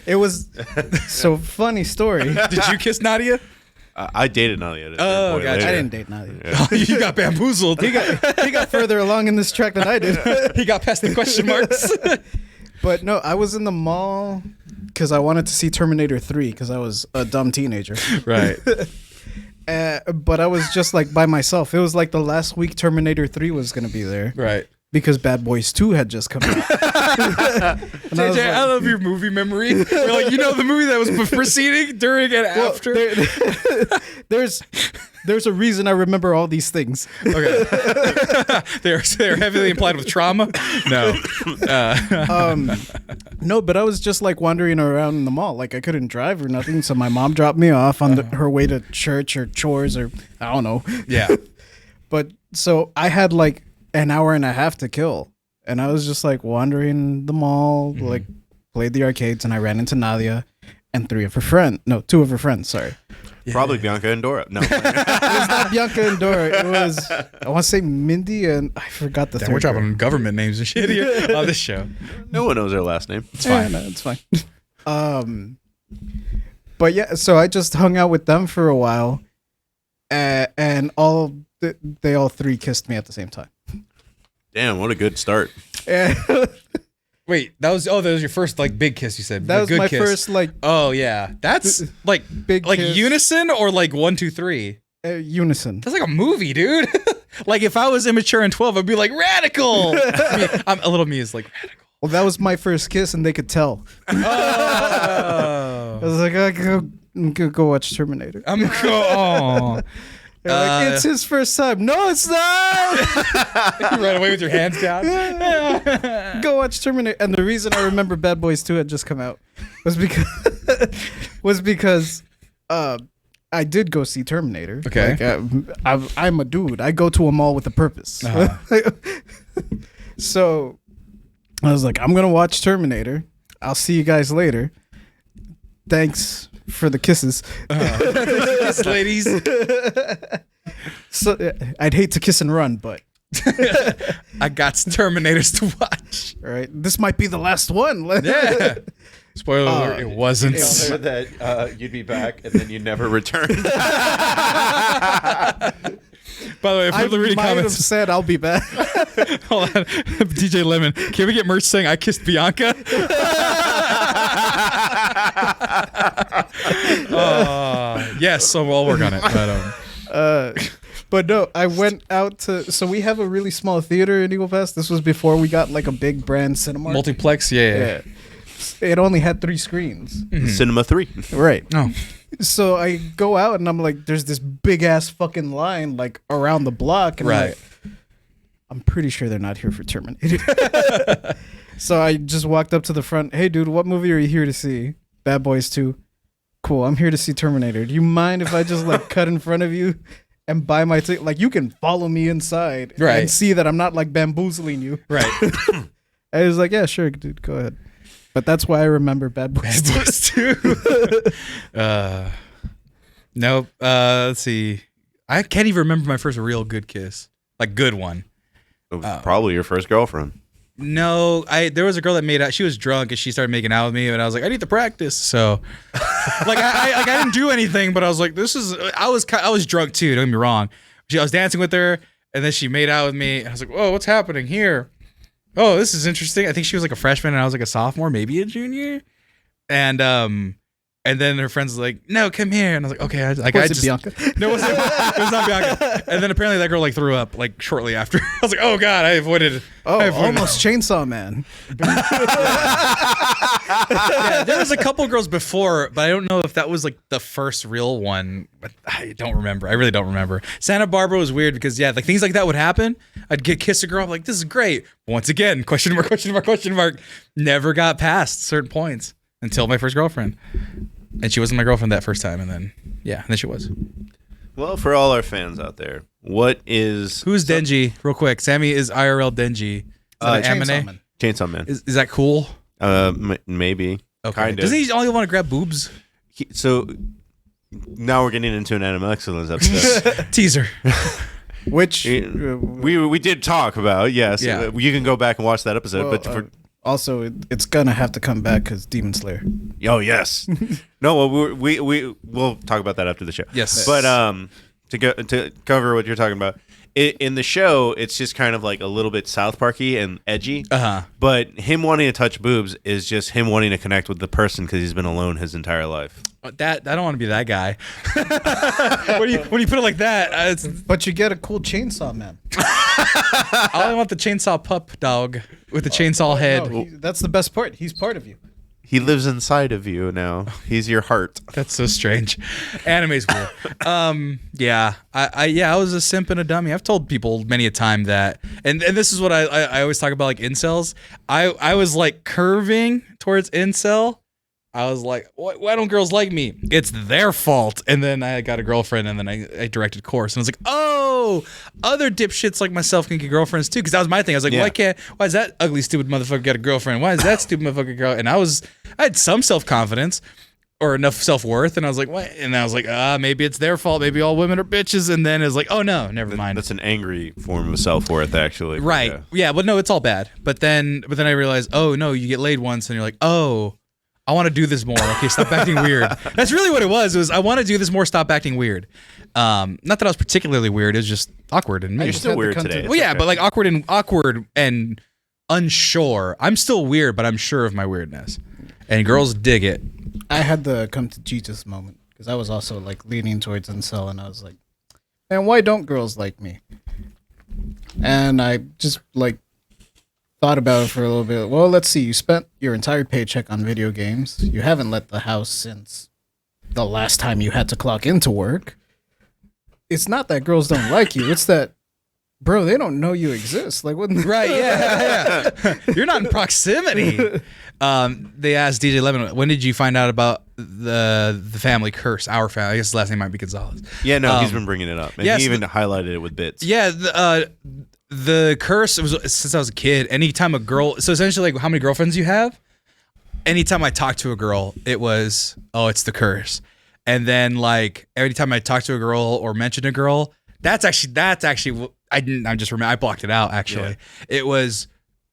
It was so funny story. Did you kiss Nadia? I dated Nadia. Oh, gotcha. I didn't date Nadia. Yeah. You got bamboozled. He got further along in this track than I did. He got past the question marks. But no, I was in the mall because I wanted to see Terminator 3 because I was a dumb teenager. Right. But I was just like by myself. It was like the last week Terminator 3 was going to be there. Right. Because Bad Boys 2 had just come out. JJ, I love your movie memory. You're like, you know the movie that was preceding, during, and after? There's a reason I remember all these things. Okay. They're heavily implied with trauma? No. No, but I was just like wandering around in the mall. Like I couldn't drive or nothing. So my mom dropped me off on her way to church or chores or I don't know. Yeah. But so I had like an hour and a half to kill. And I was just like wandering the mall, like played the arcades, and I ran into Nadia and two of her friends, sorry. Yeah. Probably Bianca and Dora. No. It was not Bianca and Dora. It was, I want to say Mindy and I forgot the third. We're dropping government names and shit here on this show. No one knows their last name. It's fine. No, it's fine. But yeah, so I just hung out with them for a while, and they all three kissed me at the same time. Damn, what a good start. Wait, that was your first like big kiss, you said. That was my kiss. first like. Oh yeah, that's like big like kiss. unison or like 1, 2, 3. Unison. That's like a movie, dude. Like if I was immature and 12, I'd be like radical. I'm a little me is like radical. Well, that was my first kiss, and they could tell. I was like, go watch Terminator. I'm go. Like, it's his first time. No, it's not. You ran away with your hands down. Go watch Terminator. And the reason I remember Bad Boys 2 had just come out was because I did go see Terminator. Okay. Like, I'm a dude. I go to a mall with a purpose. Uh-huh. So I was like, I'm gonna watch Terminator. I'll see you guys later. Thanks for the kisses. Kiss, ladies. So I'd hate to kiss and run, but I got some Terminators to watch. all right, this might be the last one. Yeah. Spoiler alert, it wasn't. Tell her that you'd be back and then you never returned. By the way, if I you're reading might have comments, said I'll be back. hold on. DJ Lemon, can we get merch saying I kissed Bianca? Yes, so we'll work on it. But no, I went out to. So we have a really small theater in Eagle Pass. This was before we got like a big brand cinema. Multiplex, yeah. It only had 3 screens. Cinema 3. Right. Oh. So I go out and I'm like, there's this big ass fucking line like around the block. And Right. I'm pretty sure they're not here for Terminator. So I just walked up to the front. Hey, dude, what movie are you here to see? Bad Boys 2. Cool. I'm here to see Terminator. Do you mind if I just like cut in front of you and buy my ticket? Like, you can follow me inside and see that I'm not like bamboozling you. Right. I was like, yeah, sure, dude, go ahead. But that's why I remember Bad Boys 2. Nope. Let's see. I can't even remember my first real good kiss. Like, good one. It was probably your first girlfriend. No, there was a girl that made out. She was drunk and she started making out with me, and I was like, I need to practice. So, like, I didn't do anything, but I was like, I was drunk too. Don't get me wrong. I was dancing with her, and then she made out with me. And I was like, whoa, what's happening here? Oh, this is interesting. I think she was like a freshman, and I was like a sophomore, maybe a junior. And then her friends was like, no, come here. And I was like, okay. Was it Bianca? No, it was not Bianca. And then apparently that girl like threw up like shortly after. I was like, oh God, I avoided. Almost Chainsaw Man. Yeah, there was a couple girls before, but I don't know if that was like the first real one. But I don't remember. I really don't remember. Santa Barbara was weird because like things like that would happen. I'd kiss a girl. I'm like, this is great. Once again, question mark, question mark, question mark. Never got past certain points until my first girlfriend. And she wasn't my girlfriend that first time, and then she was. Well, for all our fans out there, who's Denji? Real quick, Sammy is IRL Denji. Is that an anime? Chainsaw Man. Is that cool? Maybe. Okay. Kind of. Doesn't he only want to grab boobs? So now we're getting into an Animal Excellence episode. Teaser. Which we did talk about. Yes. Yeah. You can go back and watch that episode. Well, also, it's gonna have to come back because Demon Slayer. Oh yes. No, well, we'll talk about that after the show. Yes. But to cover what you're talking about, in the show, it's just kind of like a little bit South Parky and edgy. But him wanting to touch boobs is just him wanting to connect with the person because he's been alone his entire life. That I don't want to be that guy. when you put it like that, but you get a cool Chainsaw Man. I only want the chainsaw pup dog with the chainsaw head. No, that's the best part. He's part of you. He lives inside of you now. He's your heart. That's so strange. Anime's cool. Yeah. I was a simp and a dummy. I've told people many a time that, and this is what I always talk about, like incels. I was like curving towards incel. I was like, why don't girls like me? It's their fault. And then I got a girlfriend, and then I directed Course, and I was like, oh, other dipshits like myself can get girlfriends too. Because that was my thing. I was like, why is that ugly, stupid motherfucker get a girlfriend? Why is that stupid motherfucker girl? And I had some self-confidence or enough self-worth, and I was like, what? And I was like, maybe it's their fault. Maybe all women are bitches. And then it's like, oh no, never mind. That's an angry form of self-worth, actually. Right. Yeah, but no, it's all bad. But then I realized, oh no, you get laid once, and you're like, oh, I want to do this more. Okay, stop acting weird. That's really what it was. It was I want to do this more. Stop acting weird. Not that I was particularly weird. It was just awkward and me. You're still weird today. Well, yeah, but like awkward and unsure. I'm still weird, but I'm sure of my weirdness. And girls dig it. I had the come to Jesus moment because I was also like leaning towards incel, and I was like, man, why don't girls like me? And I just like thought about it for a little bit. Well, let's see. You spent your entire paycheck on video games. You haven't left the house since the last time you had to clock into work. It's not that girls don't like you. It's that, bro, they don't know you exist. Like, what? Right? Yeah. You're not in proximity. They asked DJ Lemon, when did you find out about the family curse? Our family. I guess his last name might be Gonzalez. Yeah, no, he's been bringing it up, and he even highlighted it with bits. Yeah. The curse was since I was a kid. Anytime a girl, so essentially, like how many girlfriends you have, anytime I talked to a girl, it was, oh, it's the curse. And then like every time I talked to a girl or mentioned a girl, that's actually I just remember I blocked it out actually. Yeah. It was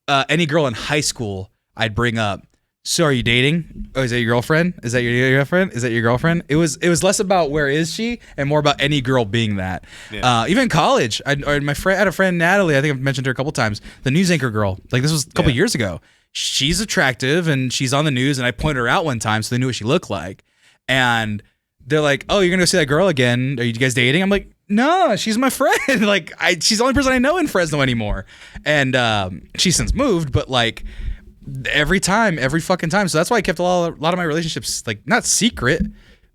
any girl in high school I'd bring up. So are you dating? Oh, is that your girlfriend? Is that your girlfriend? Is that your girlfriend? It was less about where is she and more about any girl being that. Yeah. Even in college, I had a friend Natalie. I think I've mentioned her a couple times. The news anchor girl. Like this was a couple years ago. She's attractive and she's on the news, and I pointed her out one time so they knew what she looked like. And they're like, "Oh, you're gonna go see that girl again? Are you guys dating?" I'm like, "No, she's my friend. Like, she's the only person I know in Fresno anymore." And she's since moved, but like. Every fucking time. So that's why I kept a lot of my relationships like not secret,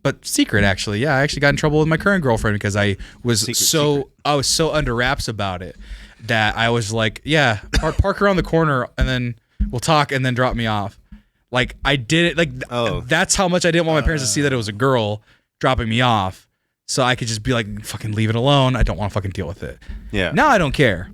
but secret actually. Yeah, I actually got in trouble with my current girlfriend because I was so under wraps about it that I was like, yeah, park around the corner and then we'll talk and then drop me off. Like I did it. Like that's how much I didn't want my parents to see that it was a girl dropping me off, so I could just be like, fucking leave it alone. I don't want to fucking deal with it. Yeah. Now I don't care.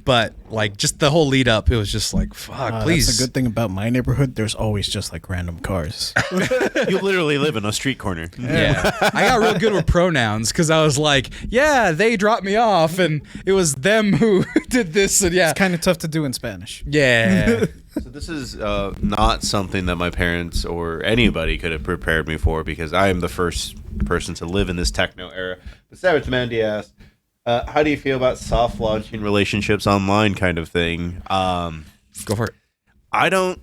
But like just the whole lead up, it was just like, fuck, please. That's a good thing about my neighborhood. There's always just like random cars. You literally live in a street corner. Yeah. I got real good with pronouns because I was like, yeah, they dropped me off and it was them who did this. And yeah. It's kind of tough to do in Spanish. Yeah. So this is not something that my parents or anybody could have prepared me for because I am the first person to live in this techno era. But Savage Mandy asked, how do you feel about soft launching relationships online kind of thing? Go for it. I don't.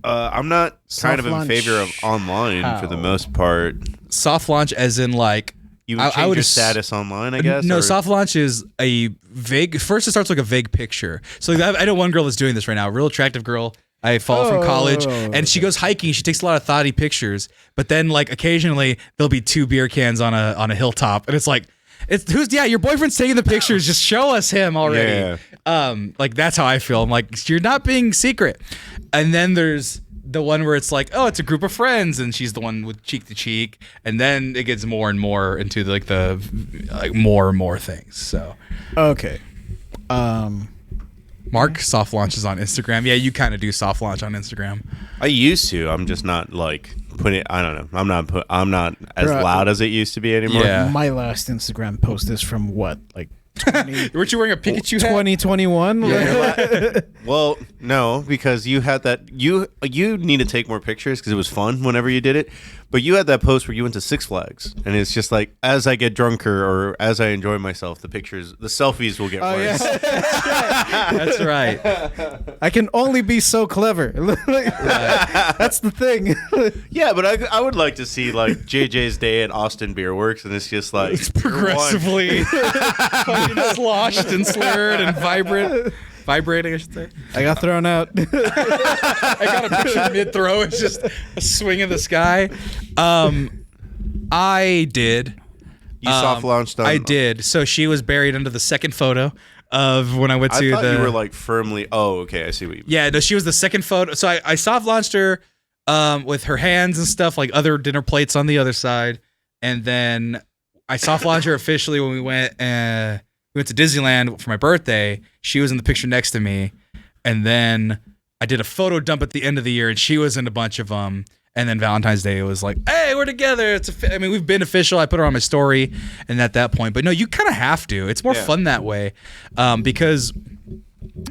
I'm not kind of in favor of online for the most part. Soft launch as in like... You would change your status online, I guess? No, soft launch is a vague... First it starts like a vague picture. So like, I know one girl that's doing this right now. A real attractive girl I follow from college. And she goes hiking. She takes a lot of thoughty pictures. But then like occasionally there'll be 2 beer cans on a hilltop. And it's like... your boyfriend's taking the pictures, just show us him already. Yeah. Like that's how I feel. I'm like, you're not being secret. And then there's the one where it's like, oh, it's a group of friends and she's the one with cheek to cheek, and then it gets more and more into the more and more things. So okay. Mark soft launches on Instagram. Yeah, you kind of do soft launch on Instagram. I used to. I'm just not like putting. I don't know. I'm not as loud as it used to be anymore. Yeah. My last Instagram post is from what, like 20, weren't you wearing a Pikachu hat? 2021? Yeah. Well, no, because you had that. You need to take more pictures because it was fun whenever you did it. But you had that post where you went to Six Flags, and it's just like as I get drunker or as I enjoy myself, the selfies will get worse. Yeah. That's right. I can only be so clever. That's the thing. Yeah, but I would like to see like JJ's day at Austin Beer Works, and it's just like it's progressively fucking sloshed and slurred and vibrating, I should say. I got thrown out. I got a picture mid-throw. It's just a swing in the sky. I did. You soft launched on... I did. So she was buried under the second photo of when I went to I thought you were like firmly... Oh, okay. I see what you mean. Yeah, no, she was the second photo. So I soft launched her with her hands and stuff, like other dinner plates on the other side. And then I soft launched her officially when we went to Disneyland for my birthday. She was in the picture next to me. And then I did a photo dump at the end of the year, and she was in a bunch of them. And then Valentine's Day, it was like, hey, we're together. We've been official. I put her on my story, and at that point. But no, you kind of have to. It's more fun that way. Because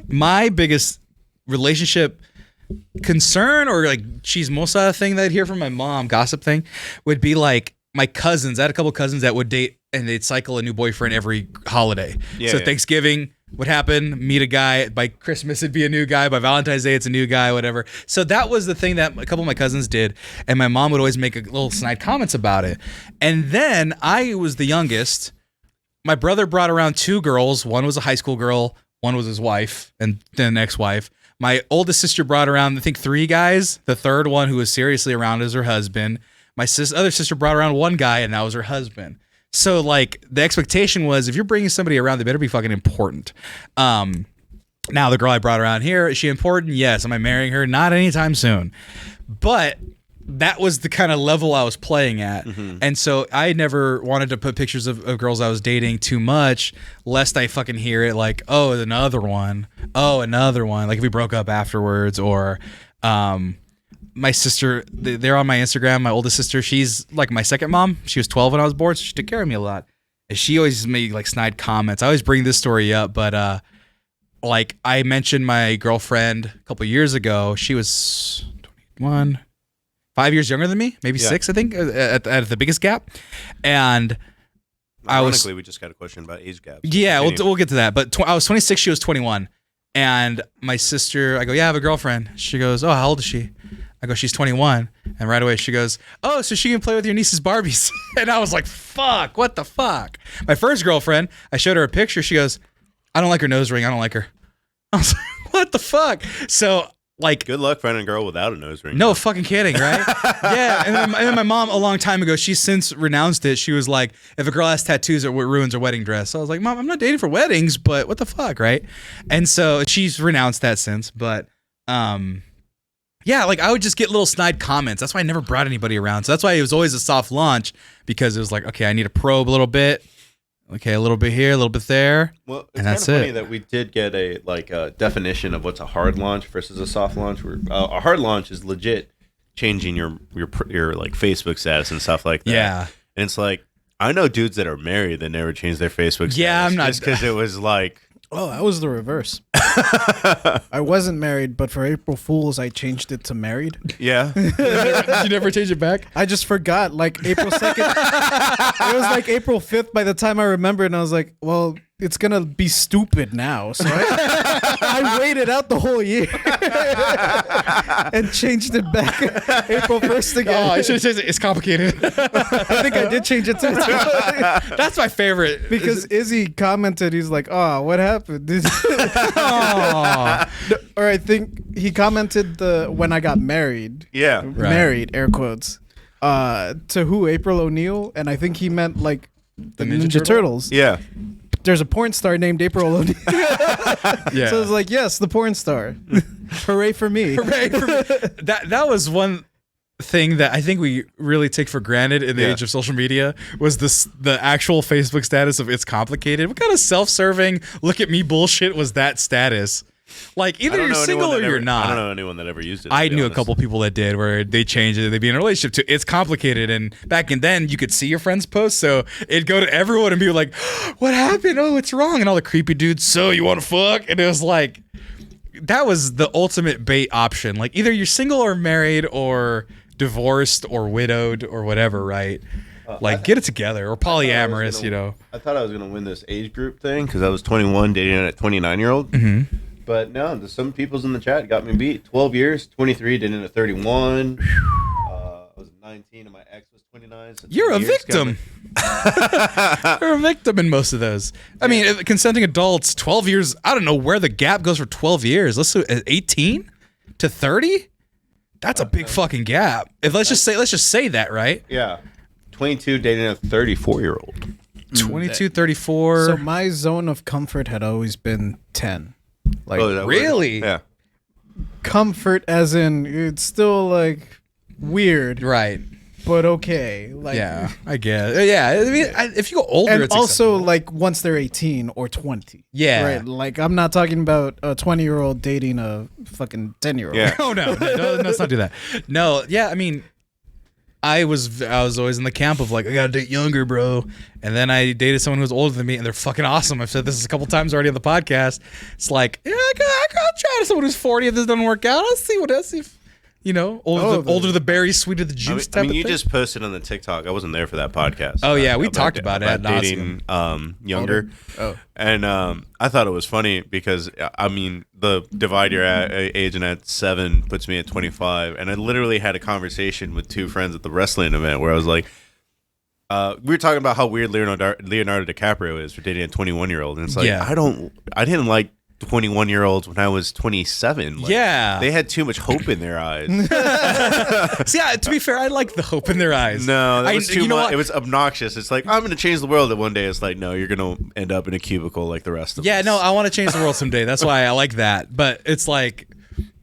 my biggest relationship concern or like chismosa thing that I'd hear from my mom, gossip thing, would be like my cousins. I had a couple cousins that would date and they'd cycle a new boyfriend every holiday. Thanksgiving would happen, meet a guy. By Christmas, it'd be a new guy. By Valentine's Day, it's a new guy, whatever. So that was the thing that a couple of my cousins did. And my mom would always make a little snide comments about it. And then I was the youngest. My brother brought around 2 girls. One was a high school girl. One was his wife and then an ex-wife. My oldest sister brought around, I think, 3 guys. The third one who was seriously around is her husband. My other sister brought around 1 guy, and that was her husband. So, like, the expectation was if you're bringing somebody around, they better be fucking important. Now, the girl I brought around here, is she important? Yes. Am I marrying her? Not anytime soon. But that was the kind of level I was playing at. Mm-hmm. And so I never wanted to put pictures of girls I was dating too much, lest I fucking hear it like, oh, another one. Oh, another one. Like if we broke up afterwards or... my sister, they're on my Instagram. My oldest sister, she's like my second mom. She was 12 when I was born, so she took care of me a lot. And she always made like snide comments. I always bring this story up, but like I mentioned my girlfriend a couple years ago. She was 21, 5 years younger than me, maybe 6, I think, at the biggest gap. And ironically, we just got a question about age gaps. Yeah, we'll get to that. But I was 26, she was 21. And my sister, I go, yeah, I have a girlfriend. She goes, oh, how old is she? I go, she's 21. And right away she goes, oh, so she can play with your niece's Barbies. And I was like, fuck, what the fuck? My first girlfriend, I showed her a picture. She goes, I don't like her nose ring. I don't like her. I was like, what the fuck? So, like, good luck finding a girl without a nose ring. No fucking kidding, right? Yeah. And then my mom, a long time ago, she's since renounced it. She was like, if a girl has tattoos, it ruins her wedding dress. So I was like, Mom, I'm not dating for weddings, but what the fuck, right? And so she's renounced that since. But yeah, like I would just get little snide comments. That's why I never brought anybody around. So that's why it was always a soft launch, because it was like, okay, I need to probe a little bit. Okay, a little bit here, a little bit there. Well, it's and kind that's of funny it. that we did get a definition of what's a hard launch versus a soft launch. Where a hard launch is legit changing your like Facebook status and stuff like that. Yeah, and it's like I know dudes that are married that never change their Facebook status. Yeah, I'm not, just because it was like. Oh, that was the reverse. I wasn't married, but for April Fools, I changed it to married. Yeah. Did you never change it back? I just forgot. Like April 2nd. It was like April 5th by the time I remembered, and I was like, well, it's going to be stupid now. So I waited out the whole year and changed it back April 1st again. Oh, I should have changed it. It's complicated. I think I did change it too. That's my favorite. Because Izzy commented, he's like, oh, what happened? Or I think he commented when I got married. Yeah. Right. Married, air quotes. To who? April O'Neil? And I think he meant like the Ninja Turtles. Yeah. There's a porn star named April O'Neil. Yeah. So it's like, yes, the porn star. Hooray for me. Hooray for me. That was one thing that I think we really take for granted in the age of social media was the actual Facebook status of it's complicated. What kind of self-serving look at me bullshit was that status? Like either you're single or you're not. I don't know anyone that ever used it. I knew a couple people that did, where they changed it. They'd be in a relationship to it's complicated. And back in then, you could see your friends' posts, so it'd go to everyone and be like, "What happened? Oh, it's wrong." And all the creepy dudes, so you want to fuck? And it was like, that was the ultimate bait option. Like either you're single or married or divorced or widowed or whatever, right? Like get it together or polyamorous, you know. I thought I was gonna win this age group thing because I was 21 dating a 29-year-old. Mm-hmm. But no, some people's in the chat got me beat. 12 years, 23, dating a 31. I was 19 and my ex was 29. So You're a victim. You're a victim in most of those. I mean, consenting adults, 12 years. I don't know where the gap goes for 12 years. Let's do 18 to 30. That's a big fucking gap. Let's just say that, right? Yeah. 22 dating a 34-year-old. 22, 34. So my zone of comfort had always been 10. Like really? Yeah. Comfort as in it's still like weird, Right. but okay. Like Yeah, I guess. Yeah, I mean, if you go older, and it's also acceptable. like once they're 18 or 20. Yeah. Right. Like I'm not talking about a 20-year-old dating a fucking 10-year-old. Yeah. Oh no, let's not do that. No, yeah, I mean, I was always in the camp of like, I gotta date younger, bro. And then I dated someone who was older than me, and they're fucking awesome. I've said this a couple times already on the podcast. It's like, yeah, I'll try to someone who's 40 if this doesn't work out. I'll see what else. If you know, older the berry, sweeter the juice. I mean type you of thing. just posted on the TikTok. I wasn't there for that podcast. Oh yeah, we talked about it ad dating younger. Oh. And I thought it was funny because I mean the divide your age and at 7 puts me at 25, and I literally had a conversation with two friends at the wrestling event where I was like, we were talking about how weird Leonardo DiCaprio is for dating a 21-year-old, and it's like I didn't like 21-year-olds when I was 27. Like, yeah, they had too much hope in their eyes. See, to be fair, I like the hope in their eyes. No, that was too much. What? It was obnoxious. It's like, I'm going to change the world. And one day it's like, no, you're going to end up in a cubicle like the rest of us. Yeah, no, I want to change the world someday. That's why I like that. But it's like,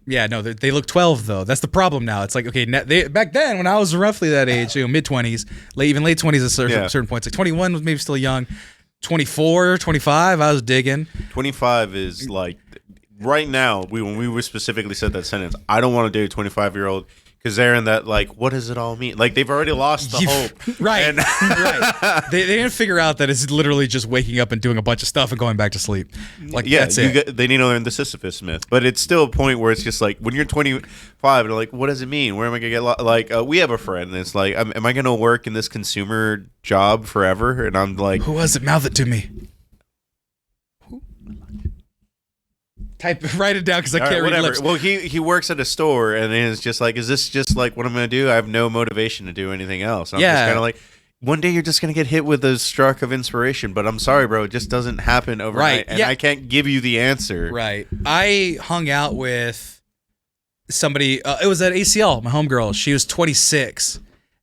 yeah, no, they look 12 though. That's the problem now. It's like, okay, back then when I was roughly that age, mid 20s, even late 20s at certain points. Like 21 was maybe still young. 24, 25, I was digging. 25 is like, right now, when we were specifically said that sentence, I don't want to date a 25-year-old because they're in that like, what does it all mean? Like they've already lost the hope, right? And- Right. They didn't figure out that it's literally just waking up and doing a bunch of stuff and going back to sleep. Like that's it. They need to learn the Sisyphus myth, but it's still a point where it's just like when you're 25 and like, what does it mean? Where am I gonna get? Like, we have a friend, and it's like, am I gonna work in this consumer job forever? And I'm like, who was it? Mouth it to me. Write it down because I can't read lips. Well, he works at a store, and it's just like, is this just like what I'm gonna do? I have no motivation to do anything else. I'm just kind of like, one day you're just gonna get hit with a stroke of inspiration, but I'm sorry, bro, it just doesn't happen overnight, and I can't give you the answer. Right. I hung out with somebody. It was at ACL, my homegirl. She was 26,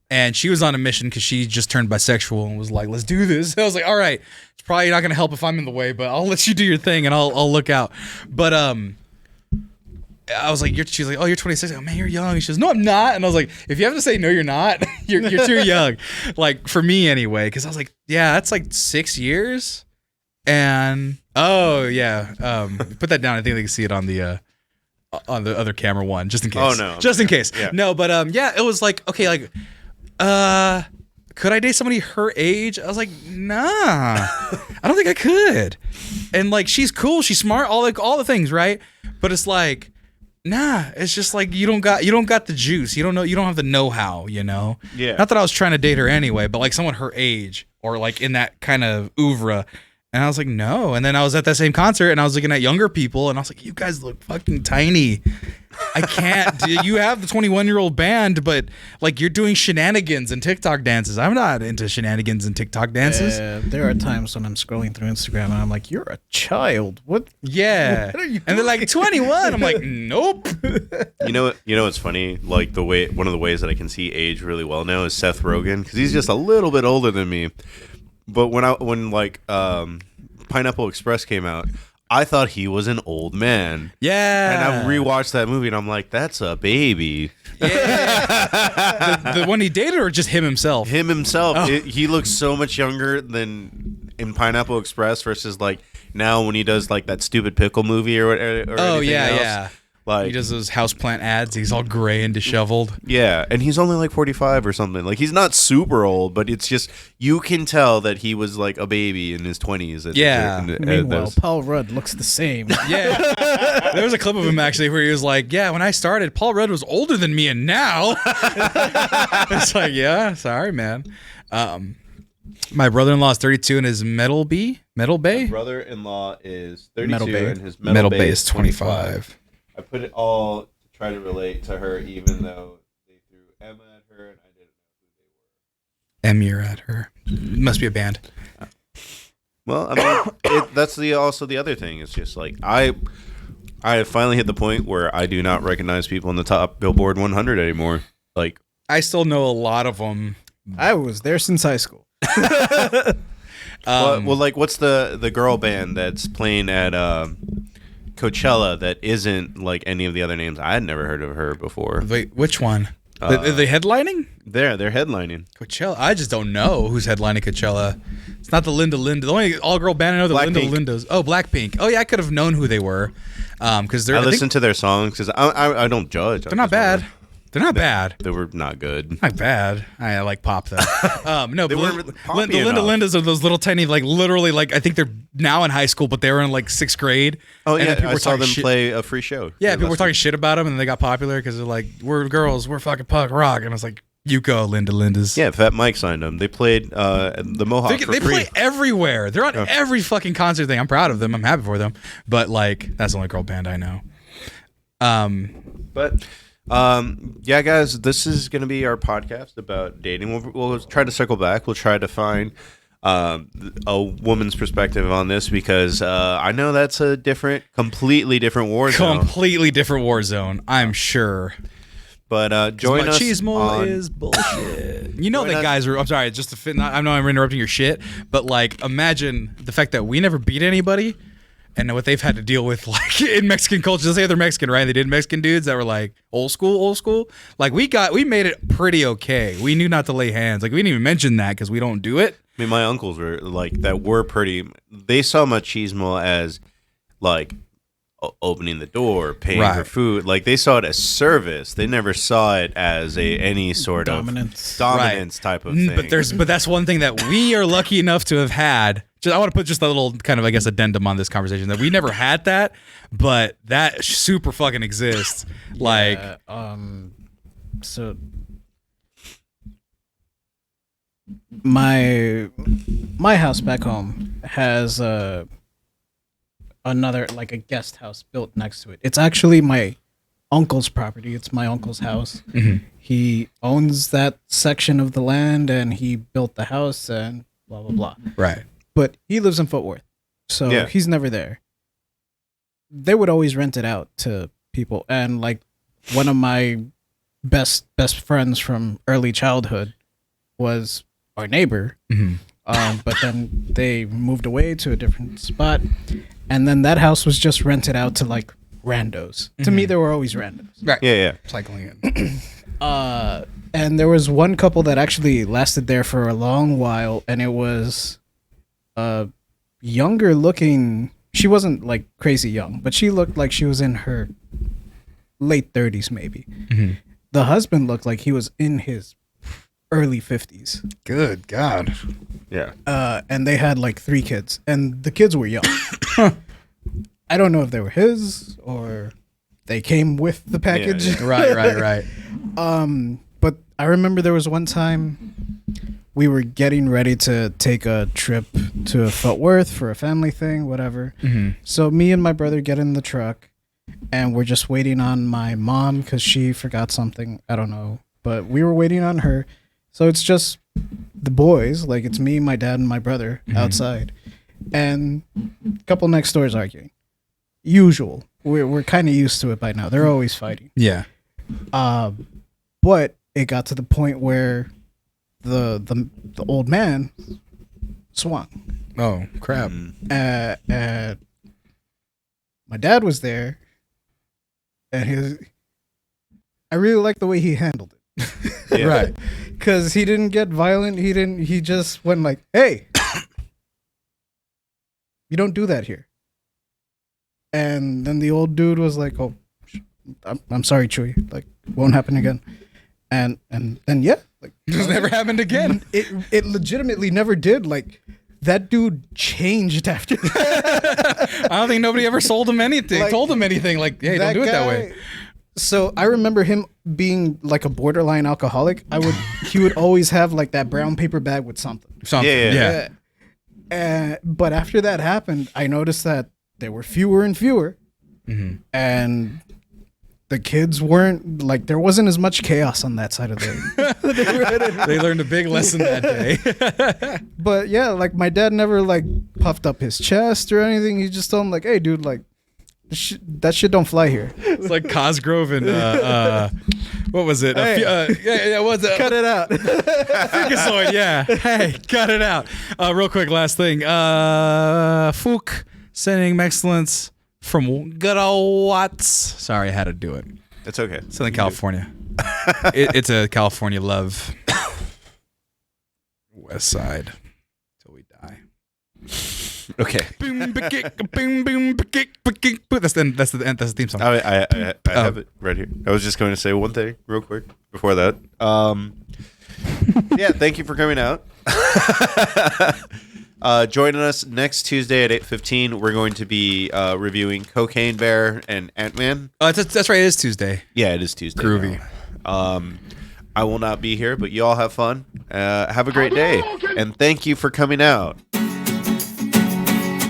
and she was on a mission because she just turned bisexual and was like, "Let's do this." I was like, "All right." It's probably not gonna help if I'm in the way, but I'll let you do your thing and I'll look out. But I was like, she's like, "Oh, you're 26." I go, "Man, you're young." She goes, "No, I'm not." And I was like, "If you have to say no, you're not. you're too young." Like for me anyway, because I was like, "Yeah, that's like 6 years." And put that down. I think they can see it on the other camera one, just in case. Oh no, just in case. Yeah. No, but it was like, okay, like could I date somebody her age? I was like, nah, I don't think I could. And like, she's cool, she's smart, all the things, right? But it's like, nah, it's just like you don't got the juice. You don't have the know-how, you know? Yeah. Not that I was trying to date her anyway, but like someone her age or like in that kind of oeuvre. And I was like, no. And then I was at that same concert and I was looking at younger people and I was like, you guys look fucking tiny. I can't. You have the 21-year-old band, but like you're doing shenanigans and TikTok dances. I'm not into shenanigans and TikTok dances. There are times when I'm scrolling through Instagram and I'm like, you're a child. What? Yeah. What are you and they're like 21. I'm like, nope. You know what's funny? Like one of the ways that I can see age really well now is Seth Rogen, because he's just a little bit older than me. But when Pineapple Express came out, I thought he was an old man. Yeah. And I rewatched that movie and I'm like, that's a baby. Yeah. the one he dated or just him himself? Him himself. Oh. He looks so much younger than in Pineapple Express versus like now when he does like that stupid pickle movie or anything else. Yeah. Like, he does those houseplant ads. He's all gray and disheveled. Yeah, and he's only like 45 or something. Like, he's not super old, but it's just, you can tell that he was like a baby in his 20s. Meanwhile, Paul Rudd looks the same. Yeah. There was a clip of him actually where he was like, yeah, when I started, Paul Rudd was older than me, and now. It's like, yeah, sorry, man. My brother-in-law is 32 and his Metal Bay? My brother-in-law is 32 and his Metal Bay is 25. I put it all to try to relate to her, even though they threw Emma at her and I didn't know who they were. Emir at her. Must be a band. Well, I mean, that's also the other thing. It's just like I have finally hit the point where I do not recognize people in the top Billboard 100 anymore. Like, I still know a lot of them. I was there since high school. well, like, what's the girl band that's playing at Coachella that isn't like any of the other names? I had never heard of her before. Wait, which one? Are they headlining? They're headlining Coachella. I just don't know who's headlining Coachella. It's not the Linda. The only all-girl band I know, the Lindas. Oh, Blackpink. Oh yeah, I could have known who they were. Because I listen to their songs because I don't judge. They're not bad. They're not bad. They were not good. Not bad. I like pop though. No, they weren't the poppy Linda enough. Lindas are those little tiny, like literally, like I think they're now in high school, but they were in like 6th grade. Oh and yeah, people I were saw talking them shit. play a free show. Yeah, people were talking shit about them, and they got popular because they're like, we're girls, we're fucking punk rock, and I was like, you go, Linda Lindas. Yeah, Fat Mike signed them. They played the Mohawk for They free. play everywhere. They're on every fucking concert thing. I'm proud of them. I'm happy for them. But like, that's the only girl band I know. But yeah, guys, this is going to be our podcast about dating. We'll try to circle back. We'll try to find a woman's perspective on this because I know that's a completely different war zone. Completely different war zone, I'm sure. But join us Machismo is bullshit. You know that guys are. I'm sorry, just to fit. I know I'm interrupting your shit, but like, imagine the fact that we never beat anybody, and what they've had to deal with, like in Mexican culture. Let's say they're Mexican, right? They did Mexican dudes that were like old school. Like we made it pretty okay. We knew not to lay hands. Like we didn't even mention that because we don't do it. I mean, my uncles were like that. Were pretty. They saw machismo as like opening the door, paying for food. Like they saw it as service. They never saw it as any sort Dominance. of dominance type of thing. But that's one thing that we are lucky enough to have had. I want to put just a little kind of, I guess, addendum on this conversation that we never had that, but that super fucking exists. Like, so my house back home has another, like, a guest house built next to it. It's actually my uncle's property. It's my uncle's house. Mm-hmm. He owns that section of the land, and he built the house and blah blah blah. right. But he lives in Fort Worth, so he's never there. They would always rent it out to people, and like one of my best friends from early childhood was our neighbor. Mm-hmm. But then they moved away to a different spot, and then that house was just rented out to like randos. To me, there were always randos. Right. Yeah. Cycling in. And there was one couple that actually lasted there for a long while, and it was younger looking. She wasn't like crazy young, but she looked like she was in her late 30s maybe. Mm-hmm. The husband looked like he was in his early 50s. Good God. Yeah. And they had like 3 kids, and the kids were young. I don't know if they were his or they came with the package. Yeah. Right. But I remember there was one time we were getting ready to take a trip to Fort Worth for a family thing, whatever. Mm-hmm. So me and my brother get in the truck, and we're just waiting on my mom because she forgot something. I don't know. But we were waiting on her. So it's just the boys, like it's me, my dad, and my brother outside. And a couple next doors arguing. Usual. We're kind of used to it by now. They're always fighting. Yeah. But it got to the point where the old man swung. Oh, crap. My dad was there, and I really like the way he handled it. Yeah. Right. Because he didn't get violent. He just went like, hey, you don't do that here. And then the old dude was like, oh, I'm sorry, Chewy. Like, won't happen again. And yeah, like This never happened again. it legitimately never did. Like, that dude changed after that. I don't think nobody ever sold him anything, Like, told him anything. Like, hey, don't do it that way. So I remember him being like a borderline alcoholic. He would always have like that brown paper bag with something. Yeah. But after that happened, I noticed that there were fewer and fewer, and the kids weren't like, there wasn't as much chaos on that side of the. They learned a big lesson that day. But yeah, like my dad never like puffed up his chest or anything. He just told him like, hey, dude, like that shit don't fly here. It's like Cosgrove and what was it? Hey. What's it? Cut it out. Freakazoid, yeah. Hey, cut it out. Real quick, last thing. Fook sending excellence from good old Watts. Sorry, I had to do it. It's okay. Southern California. It's a California love. West Side. Till we die. Okay. That's the theme song. I have it right here. I was just going to say one thing real quick before that. Yeah, thank you for coming out. Joining us next Tuesday at 8:15. We're going to be reviewing Cocaine Bear and Ant-Man. That's right. It is Tuesday. Yeah, it is Tuesday. Groovy. I will not be here, but you all have fun. Have a great day, and thank you for coming out.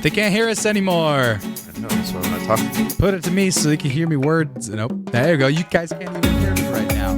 They can't hear us anymore. I know, that's why I'm not talking. Put it to me so they can hear me words. Nope. There you go. You guys can't even hear me right now.